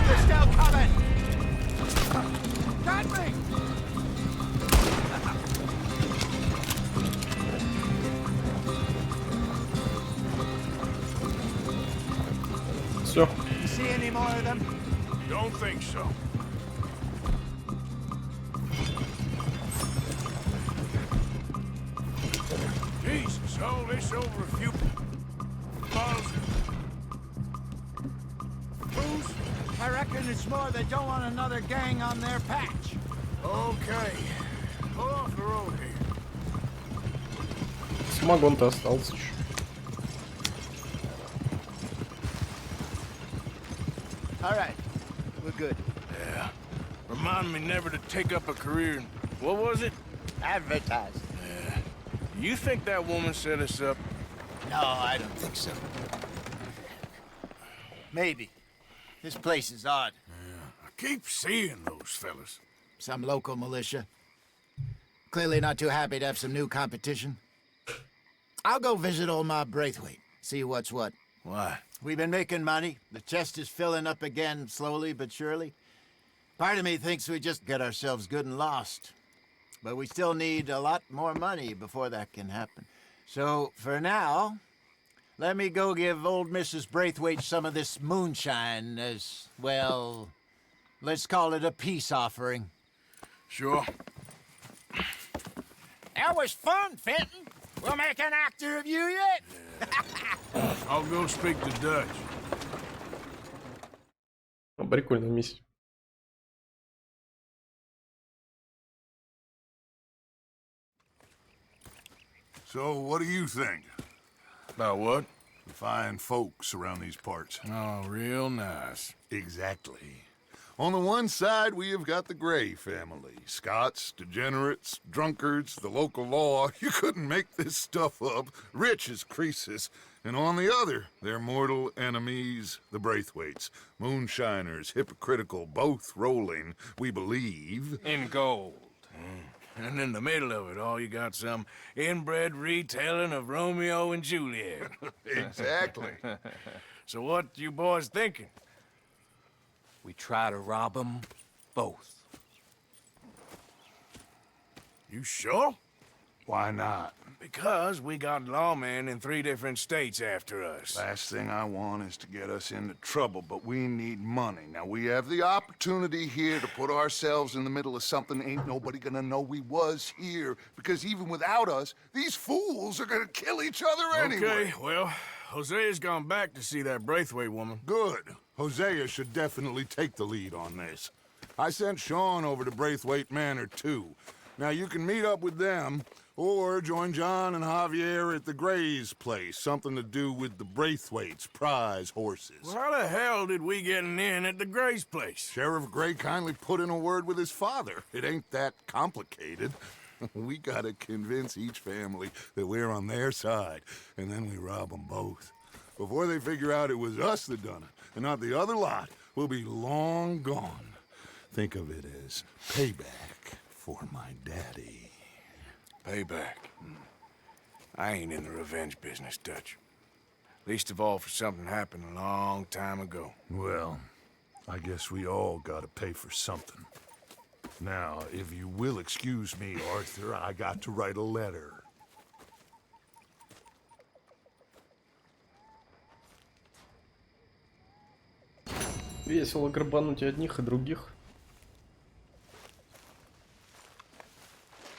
They're still coming. Got me. Все. You see any more of them? Don't think so. Jesus, all this over a few bottles of booze? I reckon it's more they don't want another gang on their patch. Okay. Pull off the road here. Самогон-то остался еще. All right, we're good. Yeah. Remind me never to take up a career in, what was it? Advertise. Yeah. You think that woman set us up? No, I don't think so. Maybe. This place is odd. Yeah. I keep seeing those fellas. Some local militia. Clearly not too happy to have some new competition. I'll go visit old Ma Braithwaite, see what's what. Why? We've been making money. The chest is filling up again, slowly but surely. Part of me thinks we just get ourselves good and lost. But we still need a lot more money before that can happen. So, for now, let me go give old Mrs. Braithwaite some of this moonshine as, well, let's call it a peace offering. Sure. That was fun, Fenton. We'll make an actor of you yet. Yeah. I'll go speak to Dutch. Прикольная миссия. So, what do you think? About what? The fine folks around these parts. Oh, real nice. Exactly. On the one side, we have got the Gray family. Scots, degenerates, drunkards, the local law. You couldn't make this stuff up. Rich as Croesus. And on the other, their mortal enemies, the Braithwaites. Moonshiners, hypocritical, both rolling, we believe. In gold. And in the middle of it all, you got some inbred retelling of Romeo and Juliet. Exactly. So what you boys thinking? We try to rob them both. You sure? Why not? Because we got lawmen in 3 different states after us. Last thing I want is to get us into trouble, but we need money. Now, we have the opportunity here to put ourselves in the middle of something ain't nobody gonna know we was here, because even without us, these fools are gonna kill each other anyway. Okay, well, Hosea's gone back to see that Braithwaite woman. Good. Hosea should definitely take the lead on this. I sent Sean over to Braithwaite Manor, too. Now, you can meet up with them, or join John and Javier at the Gray's place. Something to do with the Braithwaite's prize horses. Well, how the hell did we get in at the Gray's place? Sheriff Gray kindly put in a word with his father. It ain't that complicated. We gotta convince each family that we're on their side, and then we rob them both. Before they figure out it was us that done it, and not the other lot, we'll be long gone. Think of it as payback for my daddy. Payback. I ain't in the revenge business, Dutch. Least of all for something happened a long time ago. Well, I guess we all gotta pay for something. Now, if you will excuse me, Arthur, I got to write a letter. Весело грабануть и одних, и других.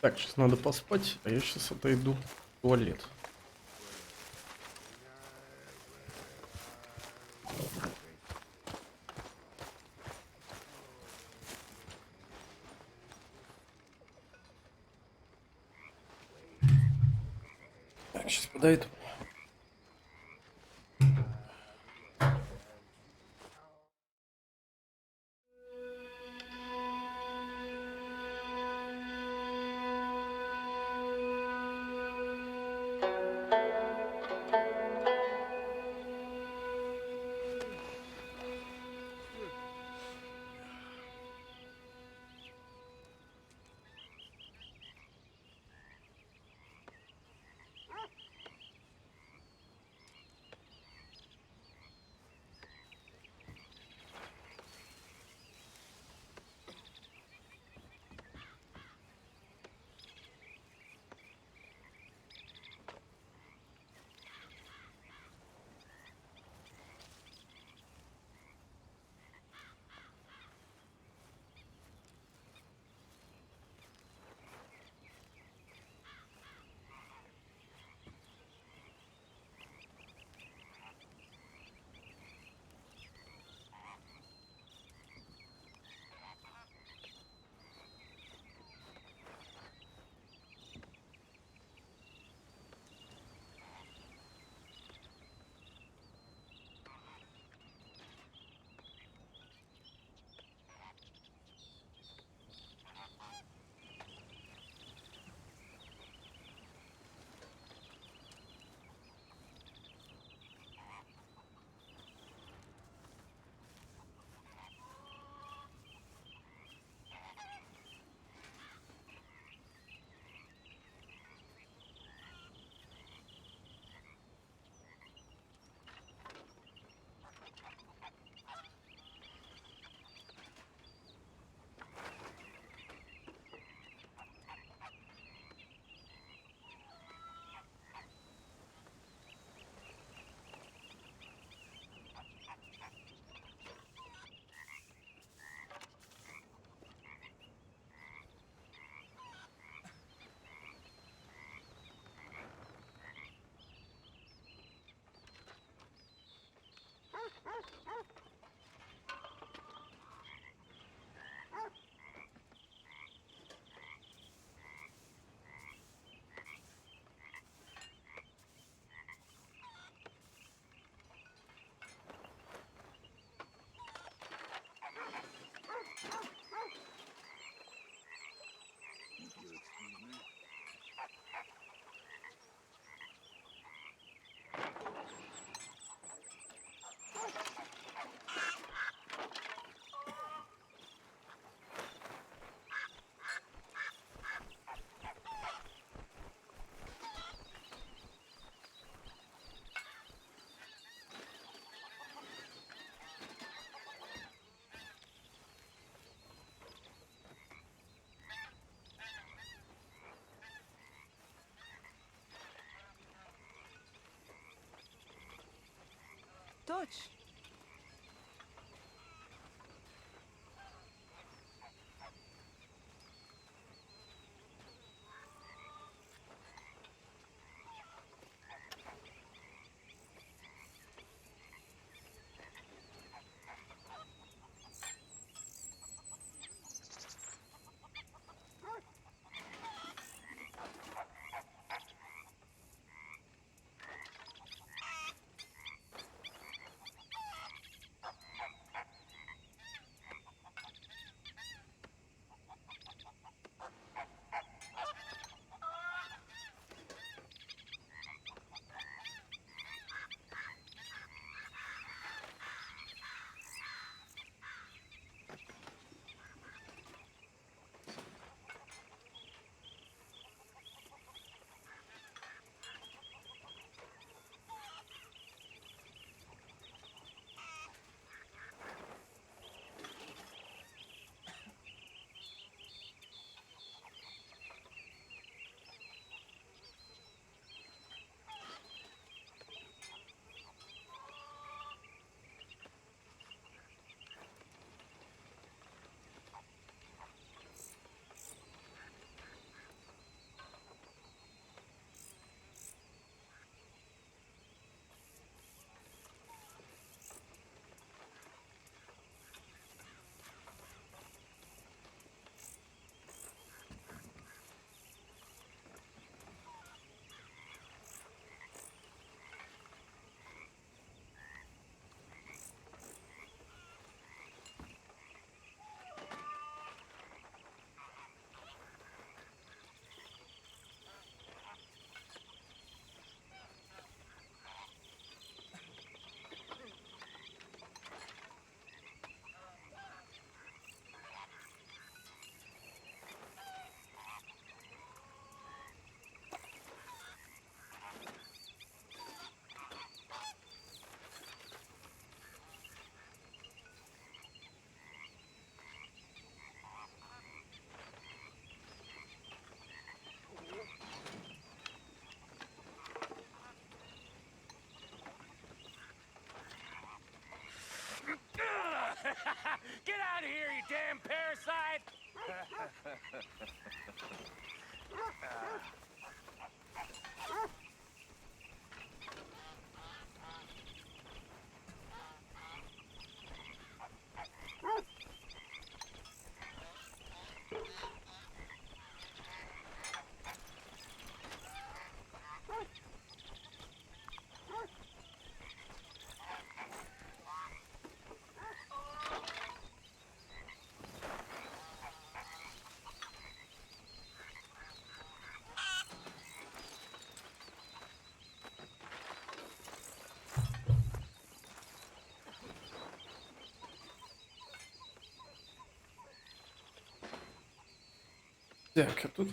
Так, сейчас надо поспать, а я сейчас отойду в туалет. Так, сейчас подойду. much. Get out of here, you damn parasite! Так, а тут...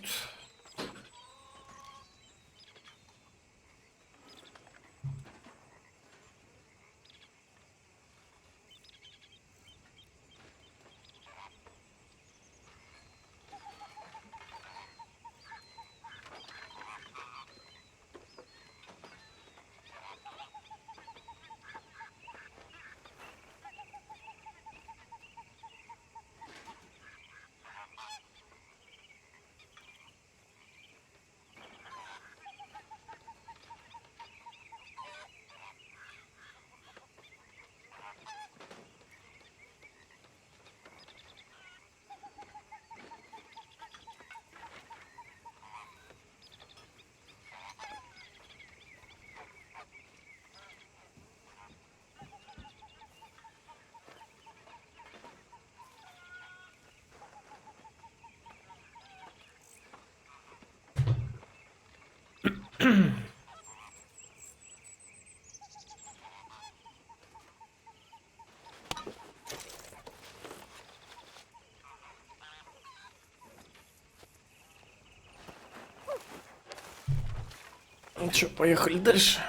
Ну что, поехали дальше.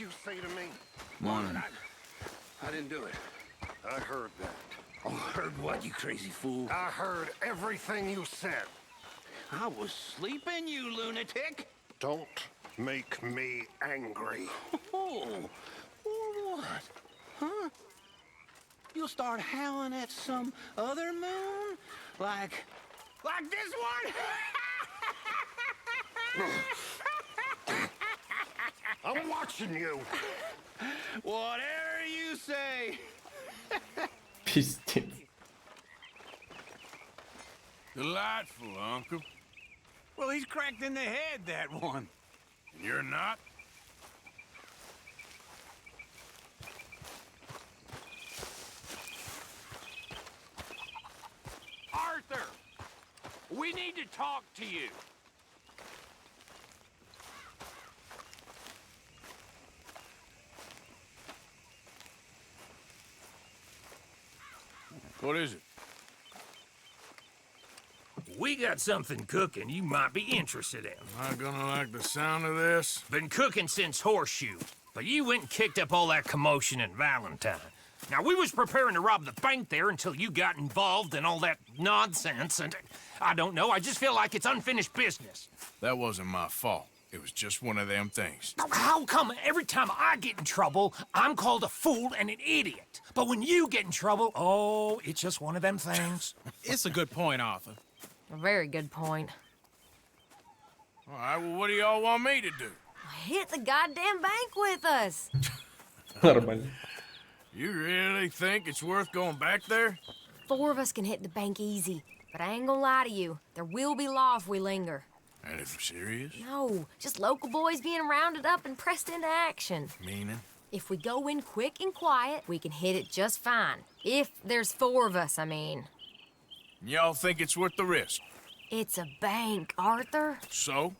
you say to me? Morning. I didn't do it. I heard that. Oh, heard what, you crazy fool? I heard everything you said. I was sleeping, you lunatic. Don't make me angry. Oh, or what? Huh? You'll start howling at some other moon? Like this one? I'm watching you. Whatever you say. Пиздец. Delightful, Uncle. Well, he's cracked in the head, that one. You're not? Arthur! We need to talk to you. What is it? We got something cooking you might be interested in. Not gonna like the sound of this? Been cooking since Horseshoe, but you went and kicked up all that commotion in Valentine. Now, we was preparing to rob the bank there until you got involved in all that nonsense, and I don't know, I just feel like it's unfinished business. That wasn't my fault. It was just one of them things. How come every time I get in trouble, I'm called a fool and an idiot? But when you get in trouble, oh, it's just one of them things. It's a good point, Arthur. A very good point. All right, well, what do y'all want me to do? Hit the goddamn bank with us. Нормально. You really think it's worth going back there? 4 of us can hit the bank easy. But I ain't gonna lie to you. There will be law if we linger. Anything serious? No, just local boys being rounded up and pressed into action. Meaning? If we go in quick and quiet, we can hit it just fine. If there's 4 of us, I mean. Y'all think it's worth the risk? It's a bank, Arthur. So?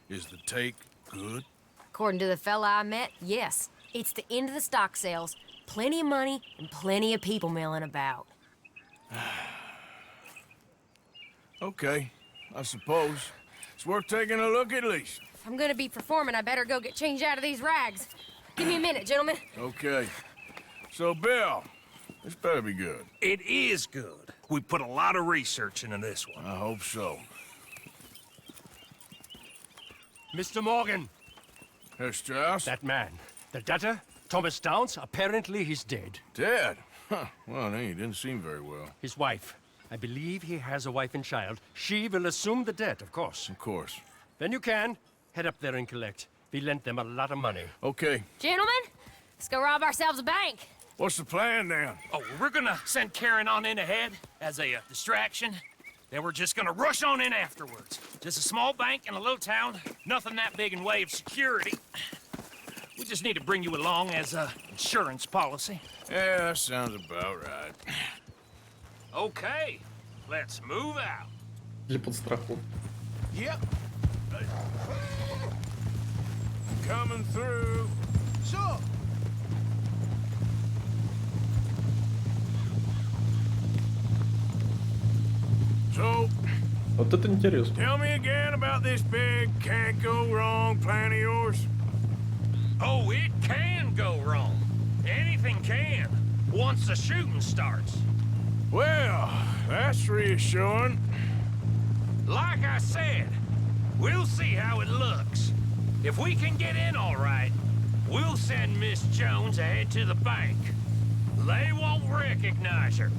Is the take good? According to the fella I met, yes. It's the end of the stock sales. Plenty of money and plenty of people milling about. Okay, I suppose. It's worth taking a look at least. If I'm gonna be performing, I better go get changed out of these rags. Give me a minute, gentlemen. Okay. So, Bill, this better be good. It is good. We put a lot of research into this one. I hope so. Mr. Morgan. Herr Strauss? That man. The debtor, Thomas Downs, apparently he's dead. Dead? Huh. Well, he didn't seem very well. His wife. I believe he has a wife and child. She will assume the debt, of course. Of course. Then you can head up there and collect. We lent them a lot of money. Okay. Gentlemen, let's go rob ourselves a bank. What's the plan, then? Oh, we're gonna send Karen on in ahead as a distraction. Then we're just gonna rush on in afterwards. Just a small bank in a little town. Nothing that big in way of security. We just need to bring you along as a insurance policy. Yeah, that sounds about right. Okay, let's move out. Для подстраховки. Yep. Coming through. Sure. So, Вот это интересно. tell me again about this big can't go wrong plan of yours. Oh, it can go wrong. Anything can, once the shooting starts. Well, that's reassuring. Like I said, we'll see how it looks. If we can get in all right, we'll send Miss Jones ahead to the bank. They won't recognize her.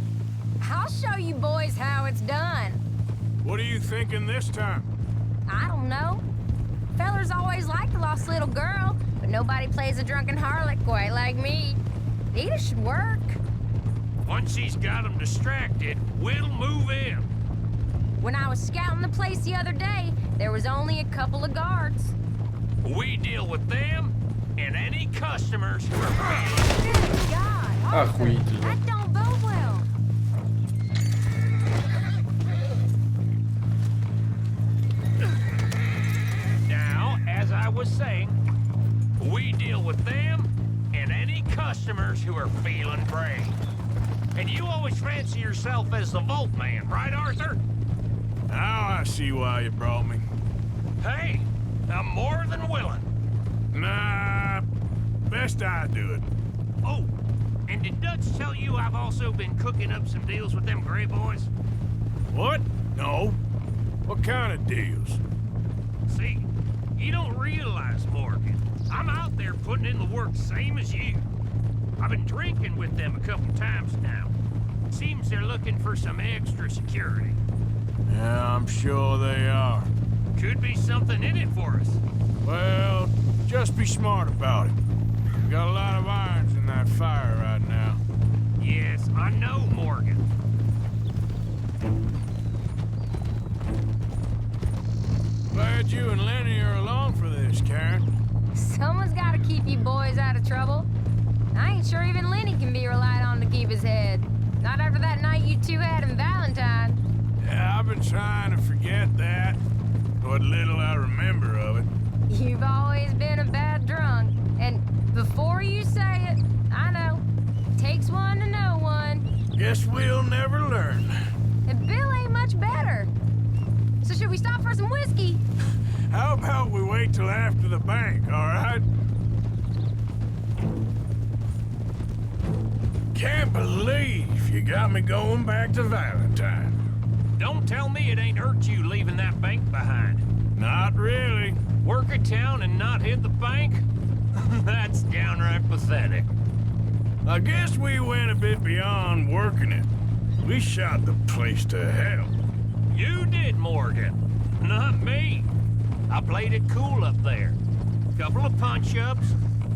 I'll show you boys how it's done. What are you thinking this time? I don't know. Fellers always liked a lost little girl, but nobody plays a drunken harlot quite like me. Either should work. Once she's got them distracted, we'll move in. When I was scouting the place the other day, there was only a couple of guards. We deal with them and any customers who are feeling... Good God, Arthur, Охуительно. that don't bode well. Now, as I was saying, we deal with them and any customers who are feeling brave. And you always fancy yourself as the Vault Man, right, Arthur? Now I see why you brought me. Hey, I'm more than willing. Nah, Best I do it. Oh, and did Dutch tell you I've also been cooking up some deals with them gray boys? What? No. What kind of deals? See, you don't realize, Morgan. I'm out there putting in the work same as you. I've been drinking with them a couple times now. Seems they're looking for some extra security. Yeah, I'm sure they are. Could be something in it for us. Well, just be smart about it. We got a lot of irons in that fire right now. Yes, I know, Morgan. Glad you and Lenny are along for this, Karen. Someone's got to keep you boys out of trouble. I ain't sure even Lenny can be relied on to keep his head. Not after that night you two had in Valentine. Yeah, I've been trying to forget that. What little I remember of it. You've always been a bad drunk. And before you say it, I know. Takes one to know one. Guess we'll never learn. And Bill ain't much better. So should we stop for some whiskey? How about we wait till after the bank, all right? Can't believe you got me going back to Valentine. Don't tell me it ain't hurt you leaving that bank behind. Not really. Work a town and not hit the bank? That's downright pathetic. I guess we went a bit beyond working it. We shot the place to hell. You did, Morgan. Not me. I played it cool up there. Couple of punch-ups,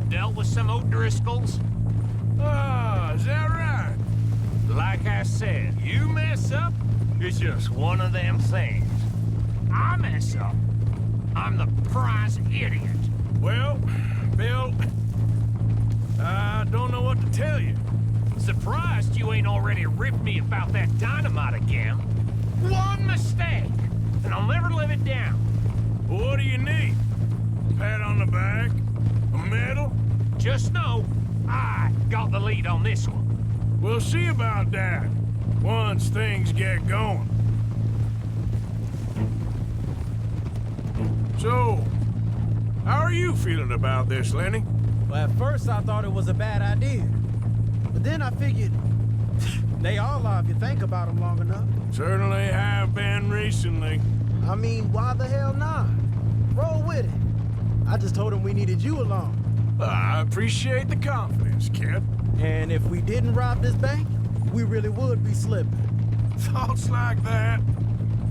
dealt with some O'Driscolls. Ah, is that right? Like I said, you mess up, it's just one of them things. I mess up, I'm the prize idiot. Well, Bill, I don't know what to tell you. Surprised you ain't already ripped me about that dynamite again. One mistake, and I'll never live it down. What do you need? Pat on the back? A medal? Just know, I got the lead on this one. We'll see about that, once things get going. So, how are you feeling about this, Lenny? Well, at first I thought it was a bad idea. But then I figured, they all are if you think about them long enough. Certainly have been recently. I mean, why the hell not? Roll with it. I just told him we needed you along. I appreciate the confidence, kid. And if we didn't rob this bank, we really would be slipping. Thoughts like that,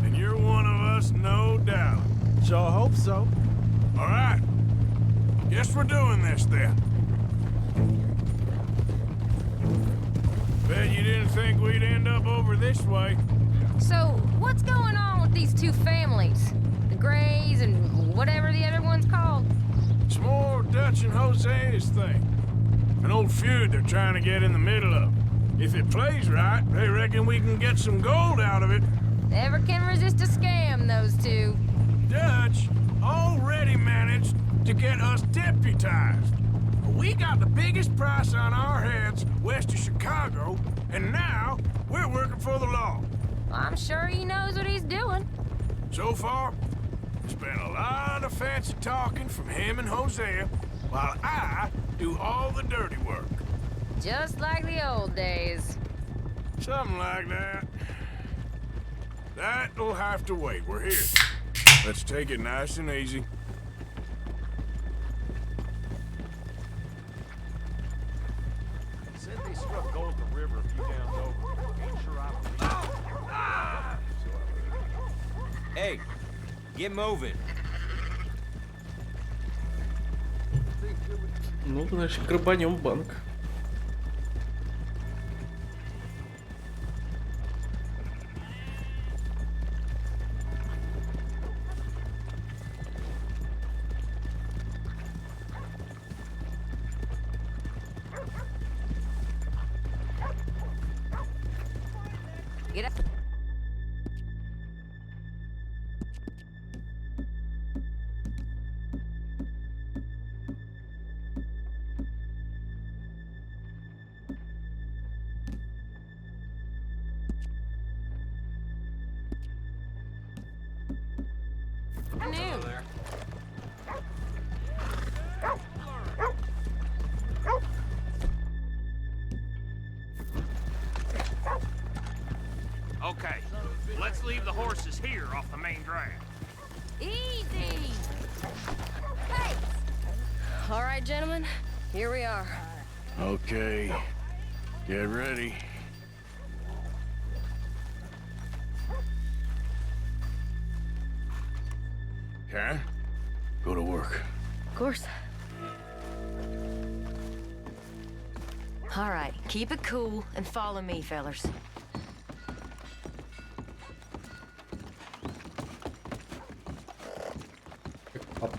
and you're one of us, no doubt. Sure hope so. All right. Guess we're doing this, then. Bet you didn't think we'd end up over this way. So, what's going on with these two families? The Grays and whatever the other one's called? It's more Dutch and Jose's thing. An old feud they're trying to get in the middle of. If it plays right, they reckon we can get some gold out of it. Never can resist a scam, those two. Dutch already managed to get us deputized. We got the biggest price on our heads west of Chicago, and now we're working for the law. I'm sure he knows what he's doing. So far, it's been a lot of fancy talking from him and Hosea, while I do all the dirty work. Just like the old days. Something like that. That'll have to wait. We're here. Let's take it nice and easy. Said they struck gold at the river a few downs over. Ain't sure I believe. Hey, get moving. Ну, значит, грабанем банк. Get up. Okay, let's leave the horses here off the main drag. Easy! Hey! All right, gentlemen, here we are. Okay, get ready. Karen, go to work. Of course. All right, keep it cool and follow me, fellers.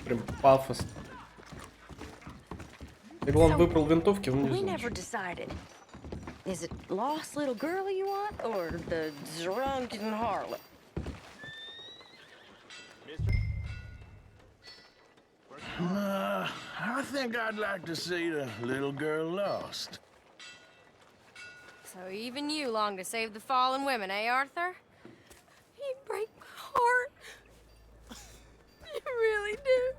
Прям пафос. И главное, выбрал винтовки We внизу. never decided. Is it lost little girl you want, or the drunken harlot? I think I'd like to see the little girl lost. So even you long to save the fallen women, eh, Arthur? You break my heart. You really do.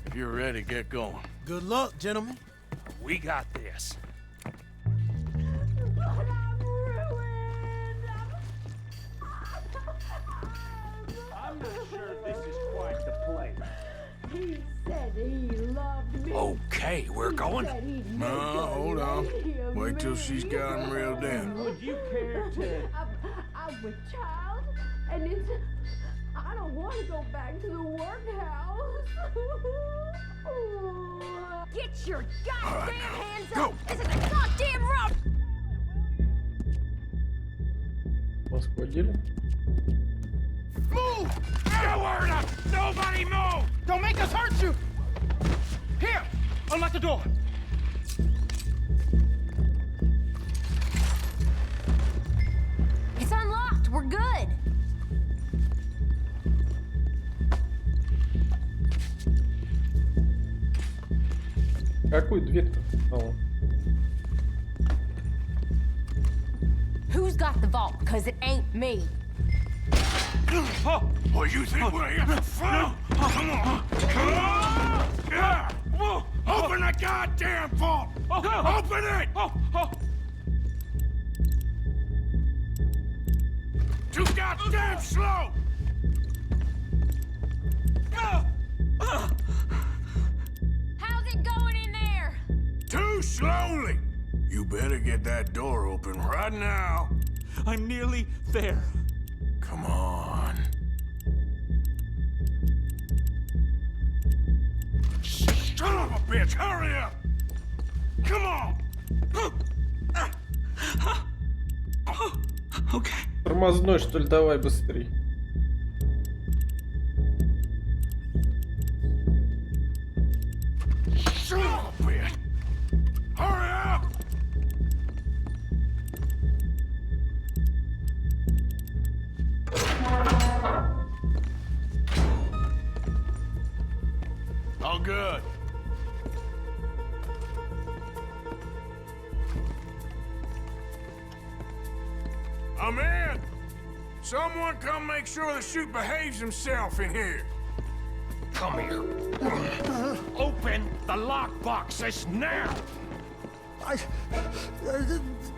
If you're ready, get going. Good luck, gentlemen. We got this. I'm not sure this is quite the place. He said he loved me. Okay, we're going. No, hold on. Wait till she's got him reeled in. Would you care to... I'm a child, and it's... I don't want to go back to the workhouse. Get your goddamn hands Go. up! This is a goddamn road! Посходили. Move! Nowhere up! Nobody move! Don't make us hurt you! Here! Unlock the door! It's unlocked. We're good. Какую дверь-то? Who's got the vault? Cause it ain't me. Oh, you think we're here for fun? Come on! Come on! Yeah! Open the goddamn vault! Open it! Too goddamn slow! How's it going in there? Too slowly! You better get that door open right now. I'm nearly there. Come on. Son of a bitch, hurry up! Come on! Okay. Тормозной, что ли, давай быстрей. Son of a bitch! Hurry up! All good. I'm in. Someone come make sure the chute behaves himself in here. Come here. Open the lockboxes now!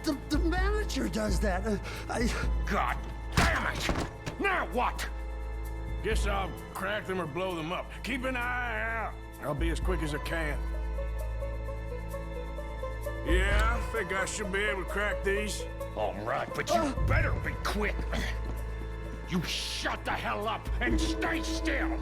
The manager does that. God damn it! Now what? Guess I'll crack them or blow them up. Keep an eye out. I'll be as quick as I can. Yeah, I think I should be able to crack these. All right, but you better be quick. You shut the hell up and stay still!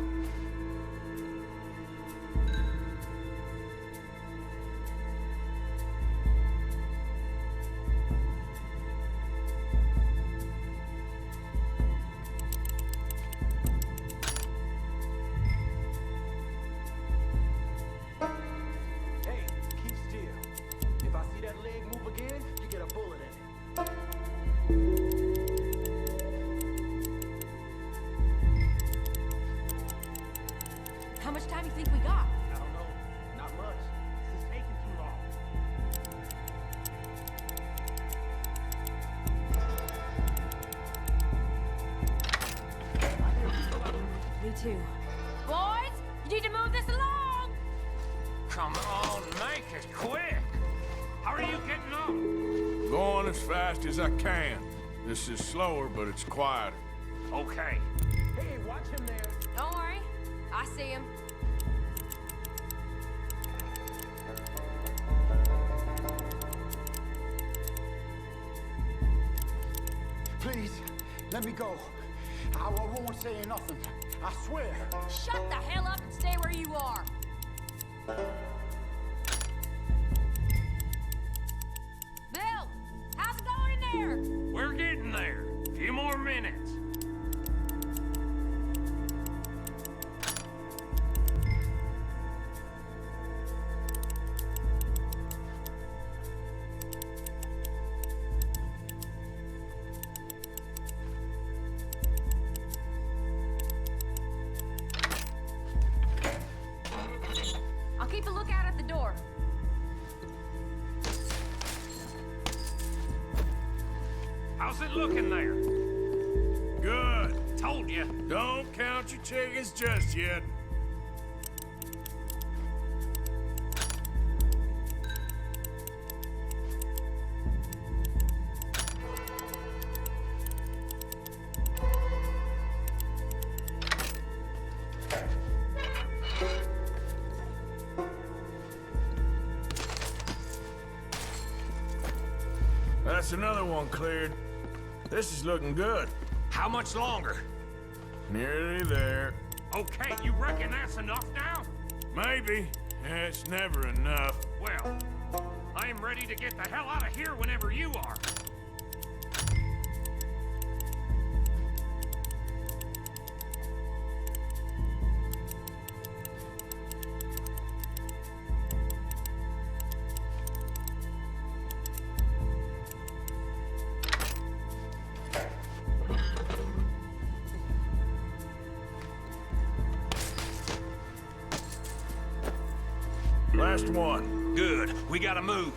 Hey, keep still. If I see that leg move again, you get a bullet in it. How much time do you think we got? I don't know. Not much. This is taking too long. Me too. Boys, you need to move this along! Come on, make it quick! How are you getting on? Going as fast as I can. This is slower, but it's quieter. Okay. Hey, watch him there. Don't worry. I see him. Please, let me go. I won't say nothing. I swear. Shut the hell up and stay where you are. Bill, how's it going in there? We're getting there. A few more minutes. I'll keep a lookout at the door. How's it looking there? Good. Told you. Don't count your chickens just yet. That's another one cleared. This is looking good. How much longer? Nearly there. Okay, you reckon that's enough now? Maybe. It's never enough. Well, I am ready to get the hell out of here whenever you are. Last one. Good. We gotta move.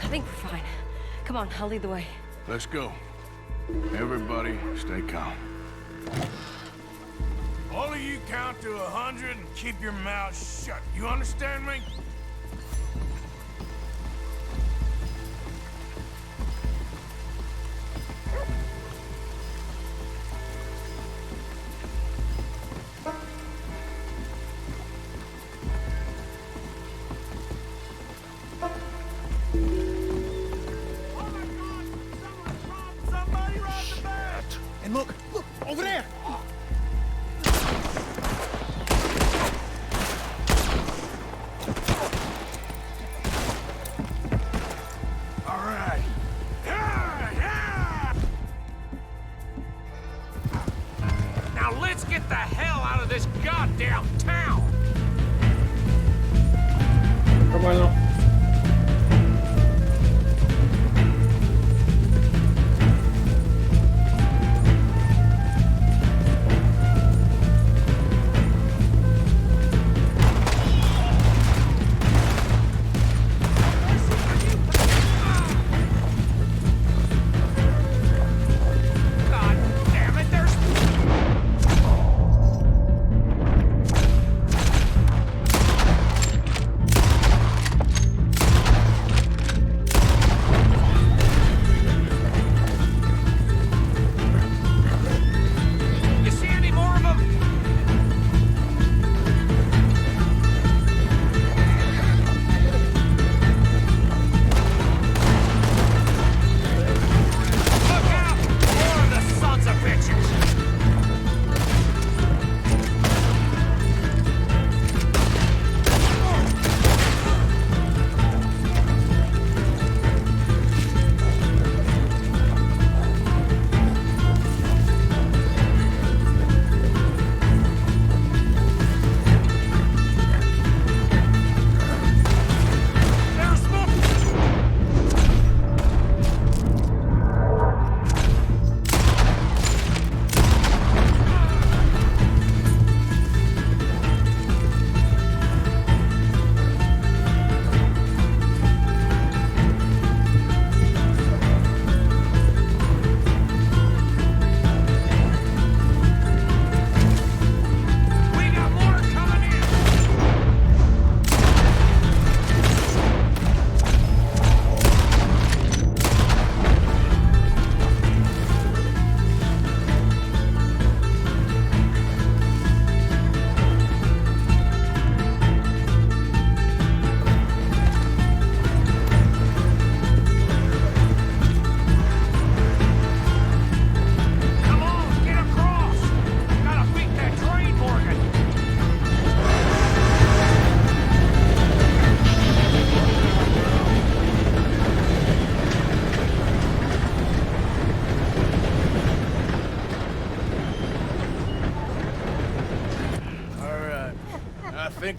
I think we're fine. Come on, I'll lead the way. Let's go. Everybody, stay calm. All of you count to 100 and keep your mouth shut. You understand me? And look, over there! All right. Now let's get the hell out of this goddamn town! Нормально.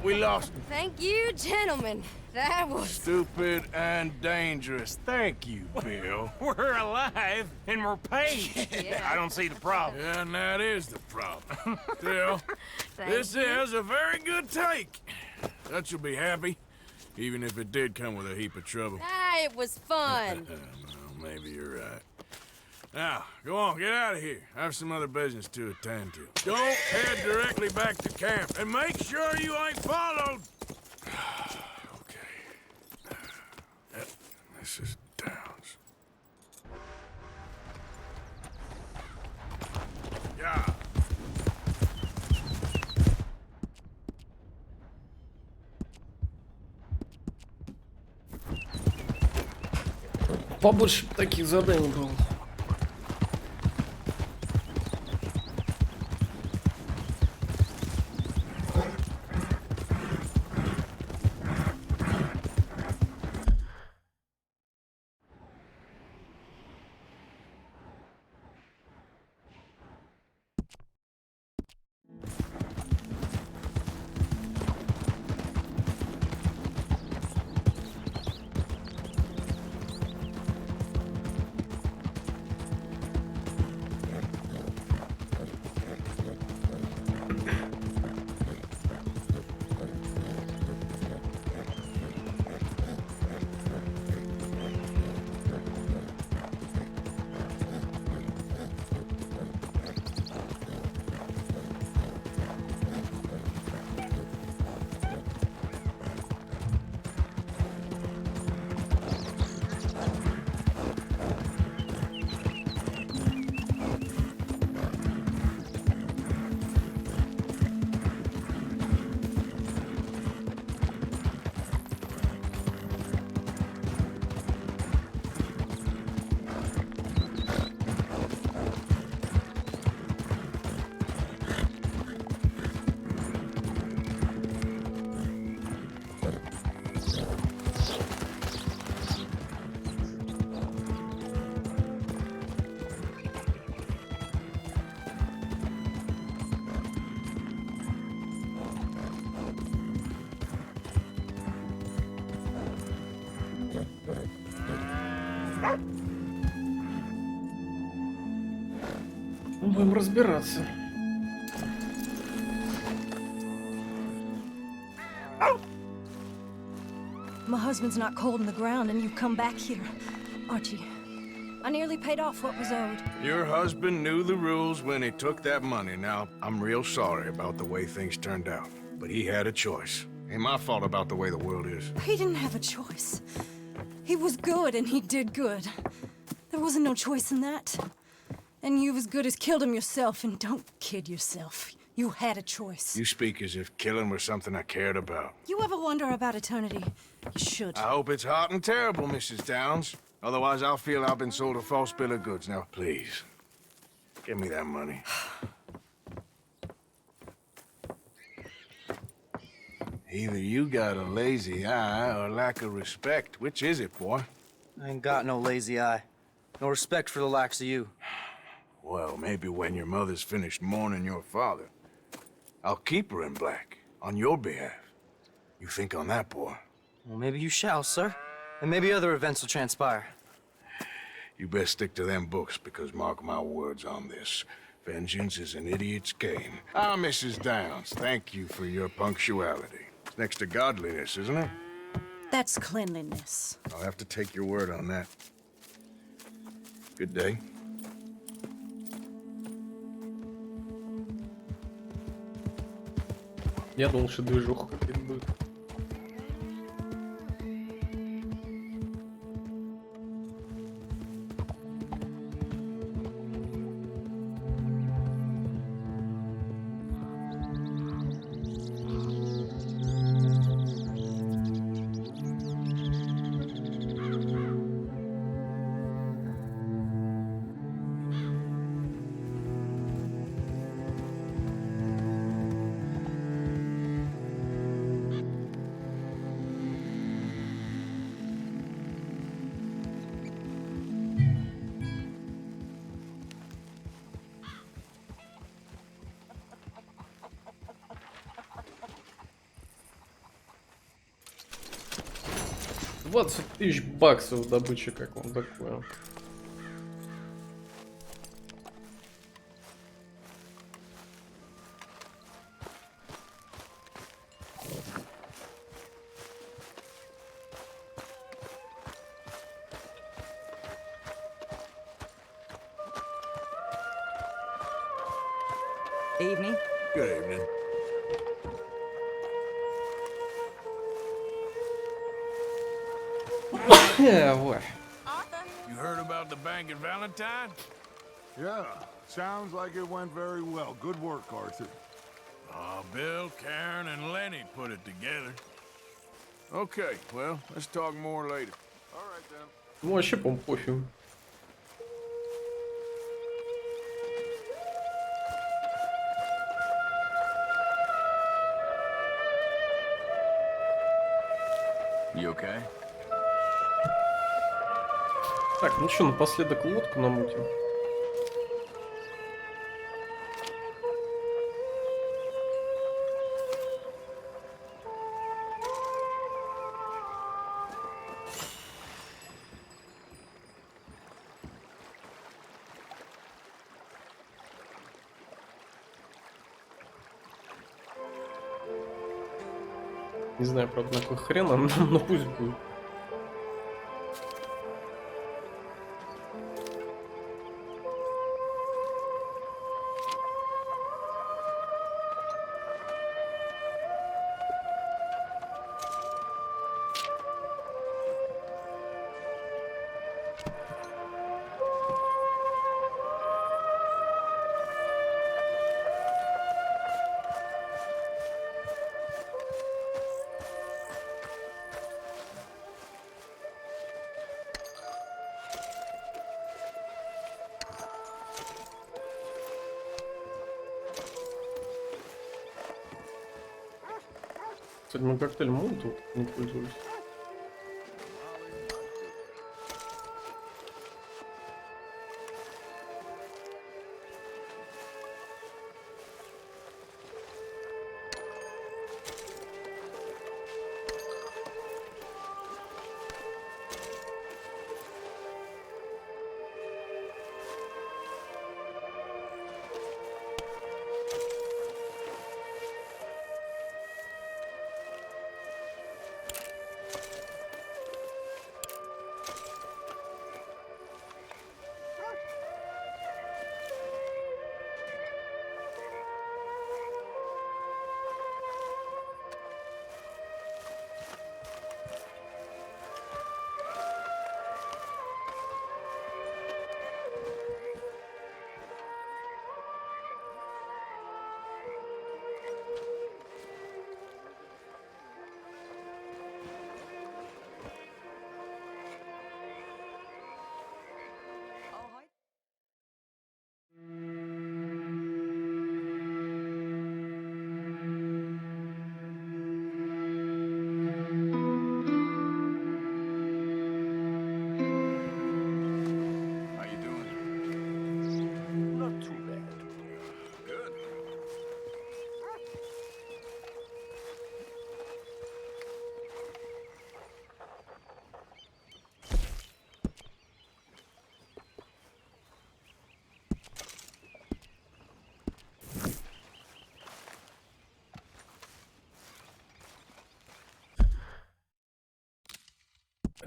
We lost him. Thank you, gentlemen. That was... Stupid and dangerous. Thank you, Bill. We're alive and we're paid. Yeah. I don't see the problem. Yeah, and that is the problem. Still, this you. is a very good take. That you'll be happy, even if it did come with a heap of trouble. Ah, it was fun. Well, maybe you're right. Now, go on, get out of here. I have some other business to attend to. Don't head directly back to camp, and make sure you ain't followed. Okay. This is Downs. Yeah. Побольше таких заданий было. Будем разбираться. My husband's not cold in the ground, and you've come back here, Archie. I nearly paid off what was owed. Your husband knew the rules when he took that money. Now, I'm real sorry about the way things turned out. But he had a choice. Ain't my fault about the way the world is. He didn't have a choice. He was good, and he did good. There wasn't no choice in that. And you as good as killed him yourself, and don't kid yourself. You had a choice. You speak as if killing was something I cared about. You ever wonder about eternity? You should. I hope it's hot and terrible, Mrs. Downs. Otherwise, I'll feel I've been sold a false bill of goods. Now, please, give me that money. Either you got a lazy eye or lack of respect. Which is it, boy? I ain't got no lazy eye. No respect for the likes of you. Well, maybe when your mother's finished mourning your father, I'll keep her in black, on your behalf. You think on that, boy? Well, maybe you shall, sir. And maybe other events will transpire. You best stick to them books, because mark my words on this. Vengeance is an idiot's game. Ah, Mrs. Downs, thank you for your punctuality. It's next to godliness, isn't it? That's cleanliness. I'll have to take your word on that. Good day. Я думал, что движуха какая-то будет. 20 тысяч баксов добычи, как вам такое? Evening. Good evening. Yeah, what? You heard about the bank at Valentine? Yeah, sounds like it went very well. Good work, Arthur. Bill, Karen, and Lenny put it together. Okay, well, let's talk more later. All right, then. Ну, вообще, по-моему, пофиг. You okay? Так, ну что, напоследок лодку намутим. Не знаю, правда, на какой хрен, но пусть будет. Кстати, мы коктейлем Молотова не пользовались.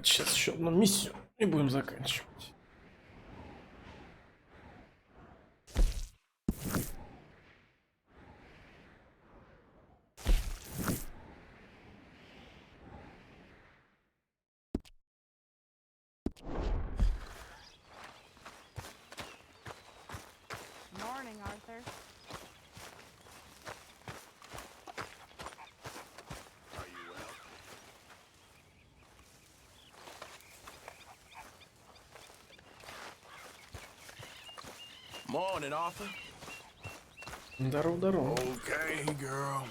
Сейчас еще одну миссию и будем заканчивать. Morning, Arthur. Morning, Arthur. Здорово, здорово. Okay, girl.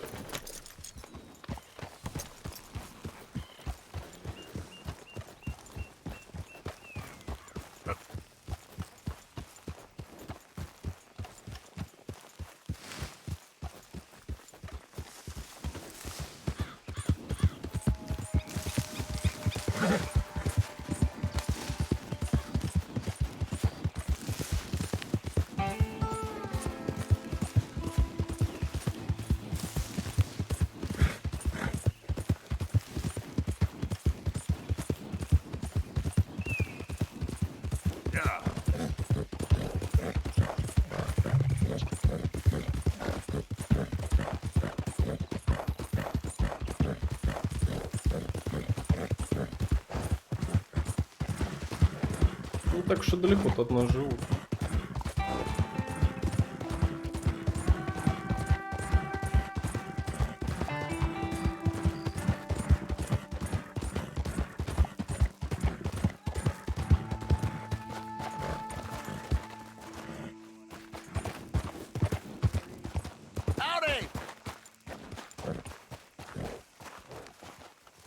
так уж и далеко от нас живут.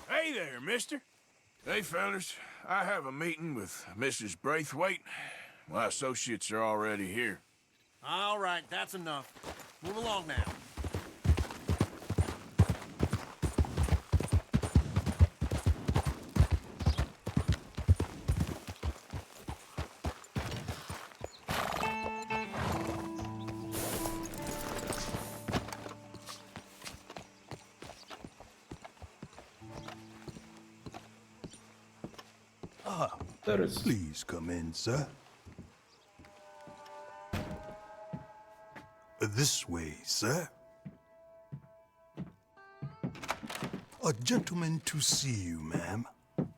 Hey there, mister. Hey, fellas. I have a meeting with Mrs. Braithwaite. My associates are already here. All right, that's enough. Move along now. Please come in, sir. This way, sir. A gentleman to see you, ma'am.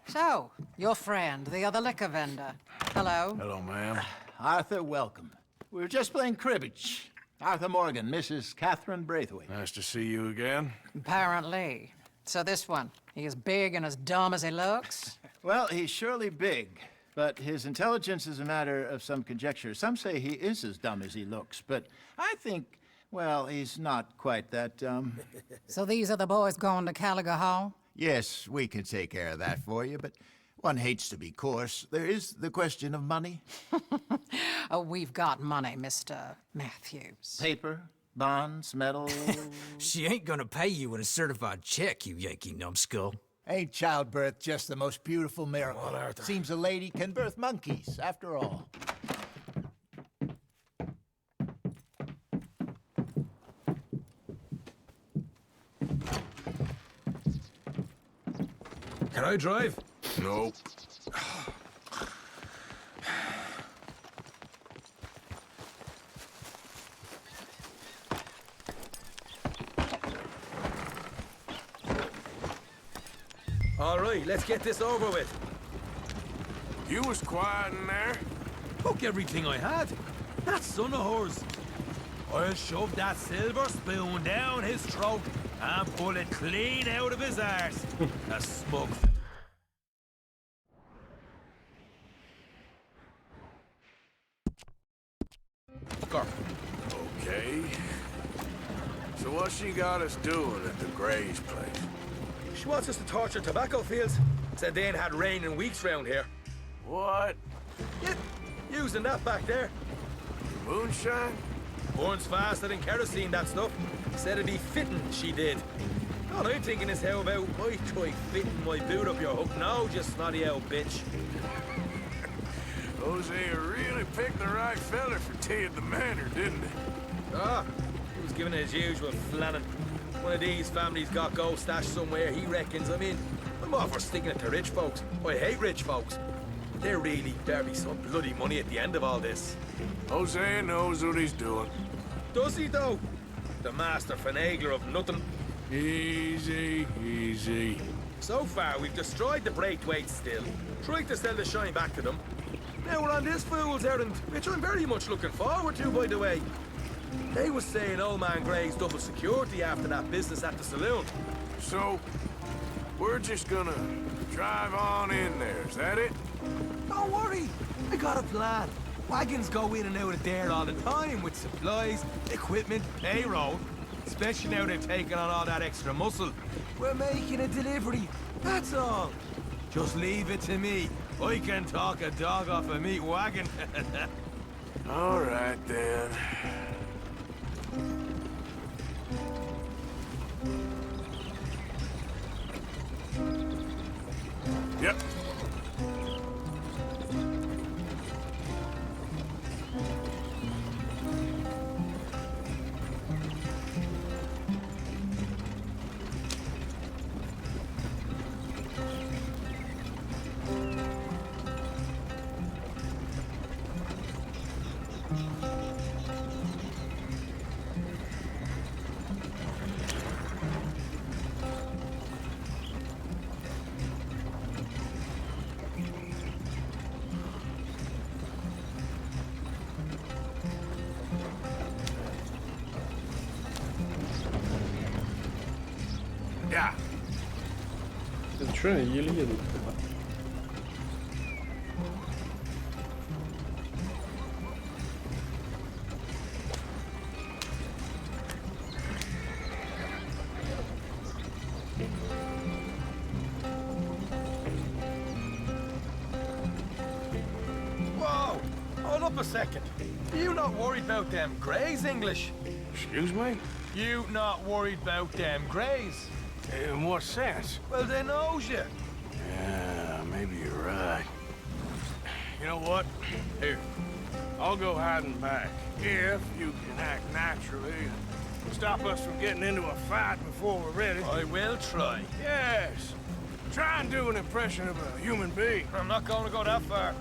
So, your friend, the other liquor vendor. Hello. Hello, ma'am. Arthur, welcome. We were just playing cribbage. Arthur Morgan, Mrs. Catherine Braithwaite. Nice to see you again. Apparently. So this one, he is big and as dumb as he looks? Well, he's surely big, but his intelligence is a matter of some conjecture. Some say he is as dumb as he looks, but I think, well, he's not quite that dumb. So these are the boys going to Gallagher Hall? Yes, we can take care of that for you, but one hates to be coarse. There is the question of money. Oh, we've got money, Mr. Matthews. Paper, bonds, metal. She ain't gonna pay you with a certified check, you Yankee numbskull. Ain't childbirth just the most beautiful miracle? Well, Arthur. Seems a lady can birth monkeys, after all. Can I drive? Nope. All right, let's get this over with. You was quiet in there. Took everything I had. That son of hers. I'll shove that silver spoon down his throat and pull it clean out of his arse. A smug. Okay. So what she got us doing at the Gray's place? She wants us to torture tobacco fields. Said they ain't had rain in weeks round here. What? Yeah, using that back there. Moonshine? Burns faster than kerosene, that stuff. Said it'd be fitting, she did. All I'm thinking is how about I try fitting my boot up your hook now, just snotty old bitch. Jose really picked the right fella for tea at the manor, didn't he? Ah, he was giving it his usual flannin'. One of these families got gold stashed somewhere, he reckons. I mean, I'm all for sticking it to rich folks. I hate rich folks. But there really better be some bloody money at the end of all this. Jose knows what he's doing. Does he, though? The master finagler of nothing. Easy, easy. So far, we've destroyed the Braithwaites still, tried to sell the shine back to them. Now we're on this fool's errand, which I'm very much looking forward to, by the way. They was saying old man Gray's double security after that business at the saloon. So, we're just gonna drive on in there, is that it? Don't worry, I got a plan. Wagons go in and out of there all the time with supplies, equipment, payroll. Especially now they've taken on all that extra muscle. We're making a delivery, that's all. Just leave it to me. I can talk a dog off a meat wagon. All right, then. Yep. Это что, еле едут? Whoa! Hold up a second. You not worried about them greys, English? Excuse me? You not worried about them greys? In what sense? Well, they knows you. Yeah, maybe you're right. You know what? Here, I'll go hiding back. If you can act naturally and stop us from getting into a fight before we're ready. I will try. Yes. Try and do an impression of a human being. I'm not going to go that far.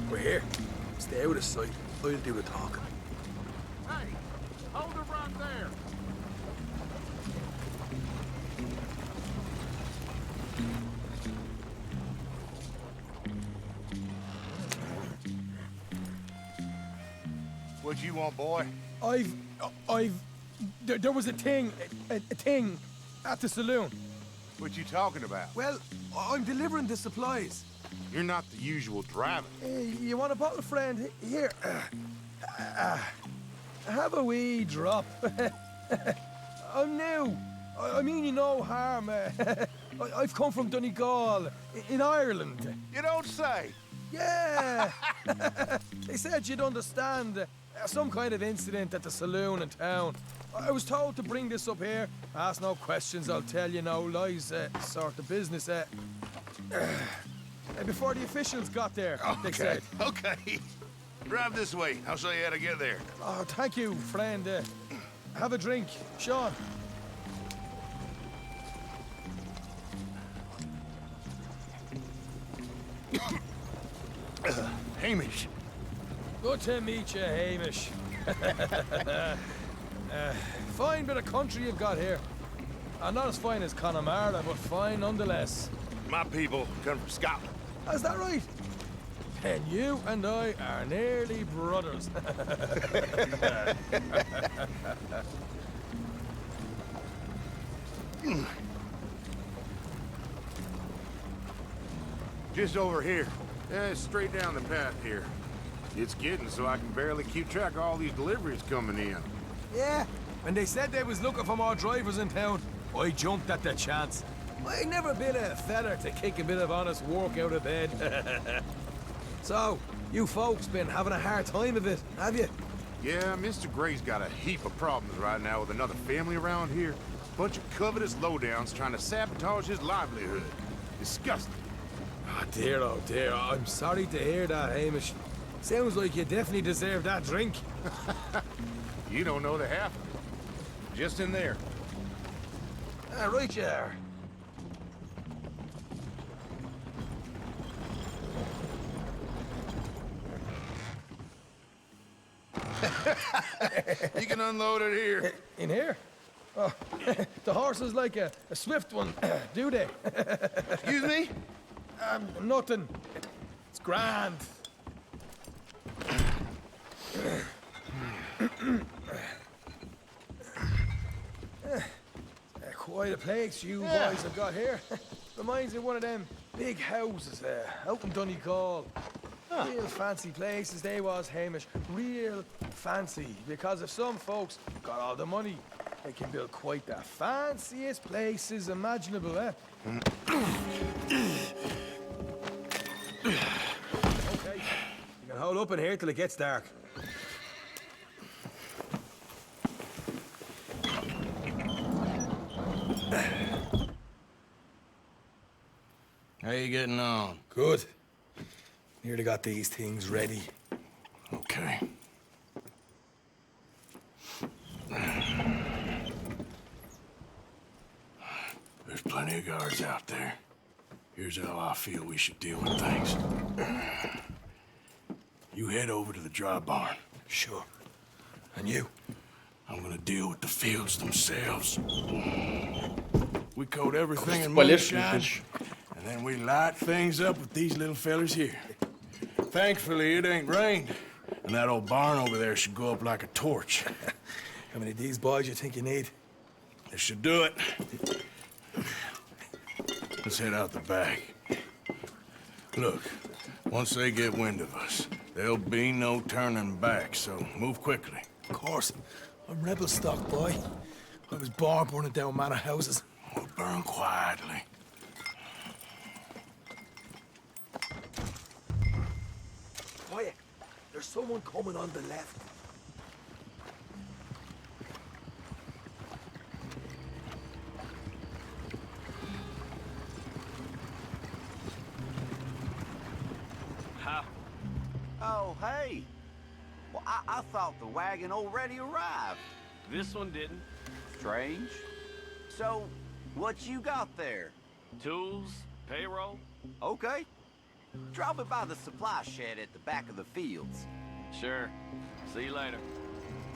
We're here. Stay out of sight. I'll do the talking. Hey, hold it right there. What you want, boy? There was a thing at the saloon. What you talking about? Well, I'm delivering the supplies. You're not the usual driver. You want a bottle, friend? Here. Have a wee drop. I'm new. I mean you no harm. I've come from Donegal, in Ireland. You don't say. Yeah. They said you'd understand. Some kind of incident at the saloon in town. I was told to bring this up here. Ask no questions, I'll tell you no lies. Sort of business. Before the officials got there, they said. Okay. Drive this way. I'll show you how to get there. Oh, thank you, friend. Have a drink, Sean. Hamish. Good to meet you, Hamish. Fine bit of country you've got here. Not as fine as Connemara, but fine nonetheless. My people come from Scotland. Is that right? And you and I are nearly brothers. Just over here. Straight down the path here. It's getting so I can barely keep track of all these deliveries coming in. Yeah, when they said they was looking for more drivers in town, I jumped at the chance. I never been a feller to kick a bit of honest work out of bed. So, you folks been having a hard time of it, have you? Yeah, Mr. Gray's got a heap of problems right now with another family around here. Bunch of covetous lowdowns trying to sabotage his livelihood. Disgusting. Oh dear, I'm sorry to hear that, Hamish. Sounds like you definitely deserve that drink. You don't know the half of it. Just in there. Right you are. You can unload it here. In here? Oh, the horse is like a swift one, do they? Excuse me? Nothing. It's grand. Quite a place you boys have got here. Reminds me of one of them big houses out in Donegal. Real fancy places they was, Hamish. Real fancy. Because if some folks got all the money, they can build quite the fanciest places imaginable, eh? Okay, you can hold up in here till it gets dark. How you getting on? Good. Nearly got these things ready. Okay. There's plenty of guards out there. Here's how I feel we should deal with things. head over to the dry barn. Sure. And you? I'm gonna deal with the fields themselves. We coat everything in Полез moonshine, лежишь. and then we light things up with these little fellers here. Thankfully, it ain't rained, and that old barn over there should go up like a torch. How many of these boys you think you need? This should do it. Let's head out the back. Look, once they get wind of us, there'll be no turning back, so move quickly. Of course. I'm rebel stock, boy. I was born burning down manor houses. We'll burn quietly. Quiet. There's someone coming on the left. Oh, hey. Well, I thought the wagon already arrived. This one didn't. Strange. So, what you got there? Tools, payroll. Okay. Drop it by the supply shed at the back of the fields. Sure. See you later.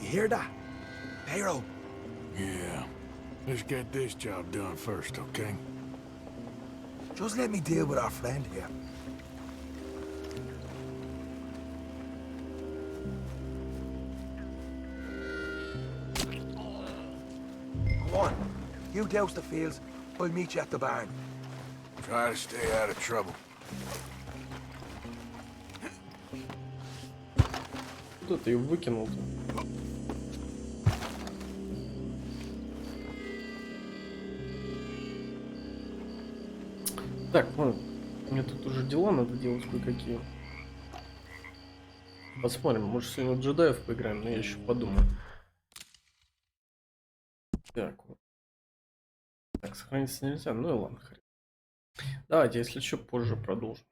You hear that? Payroll. Yeah. Let's get this job done first, okay? Just let me deal with our friend here. Go on. You douse the fields. I'll meet you at the barn. Try to stay out of trouble. Куда ты ее выкинул-то? Так, ну, мне тут уже дела надо делать кое-какие. Посмотрим, может сегодня в джедаев поиграем, но я еще подумаю. Так, вот. Так, сохраниться нельзя, ну и ладно, хрен. Давайте, если что, позже продолжим.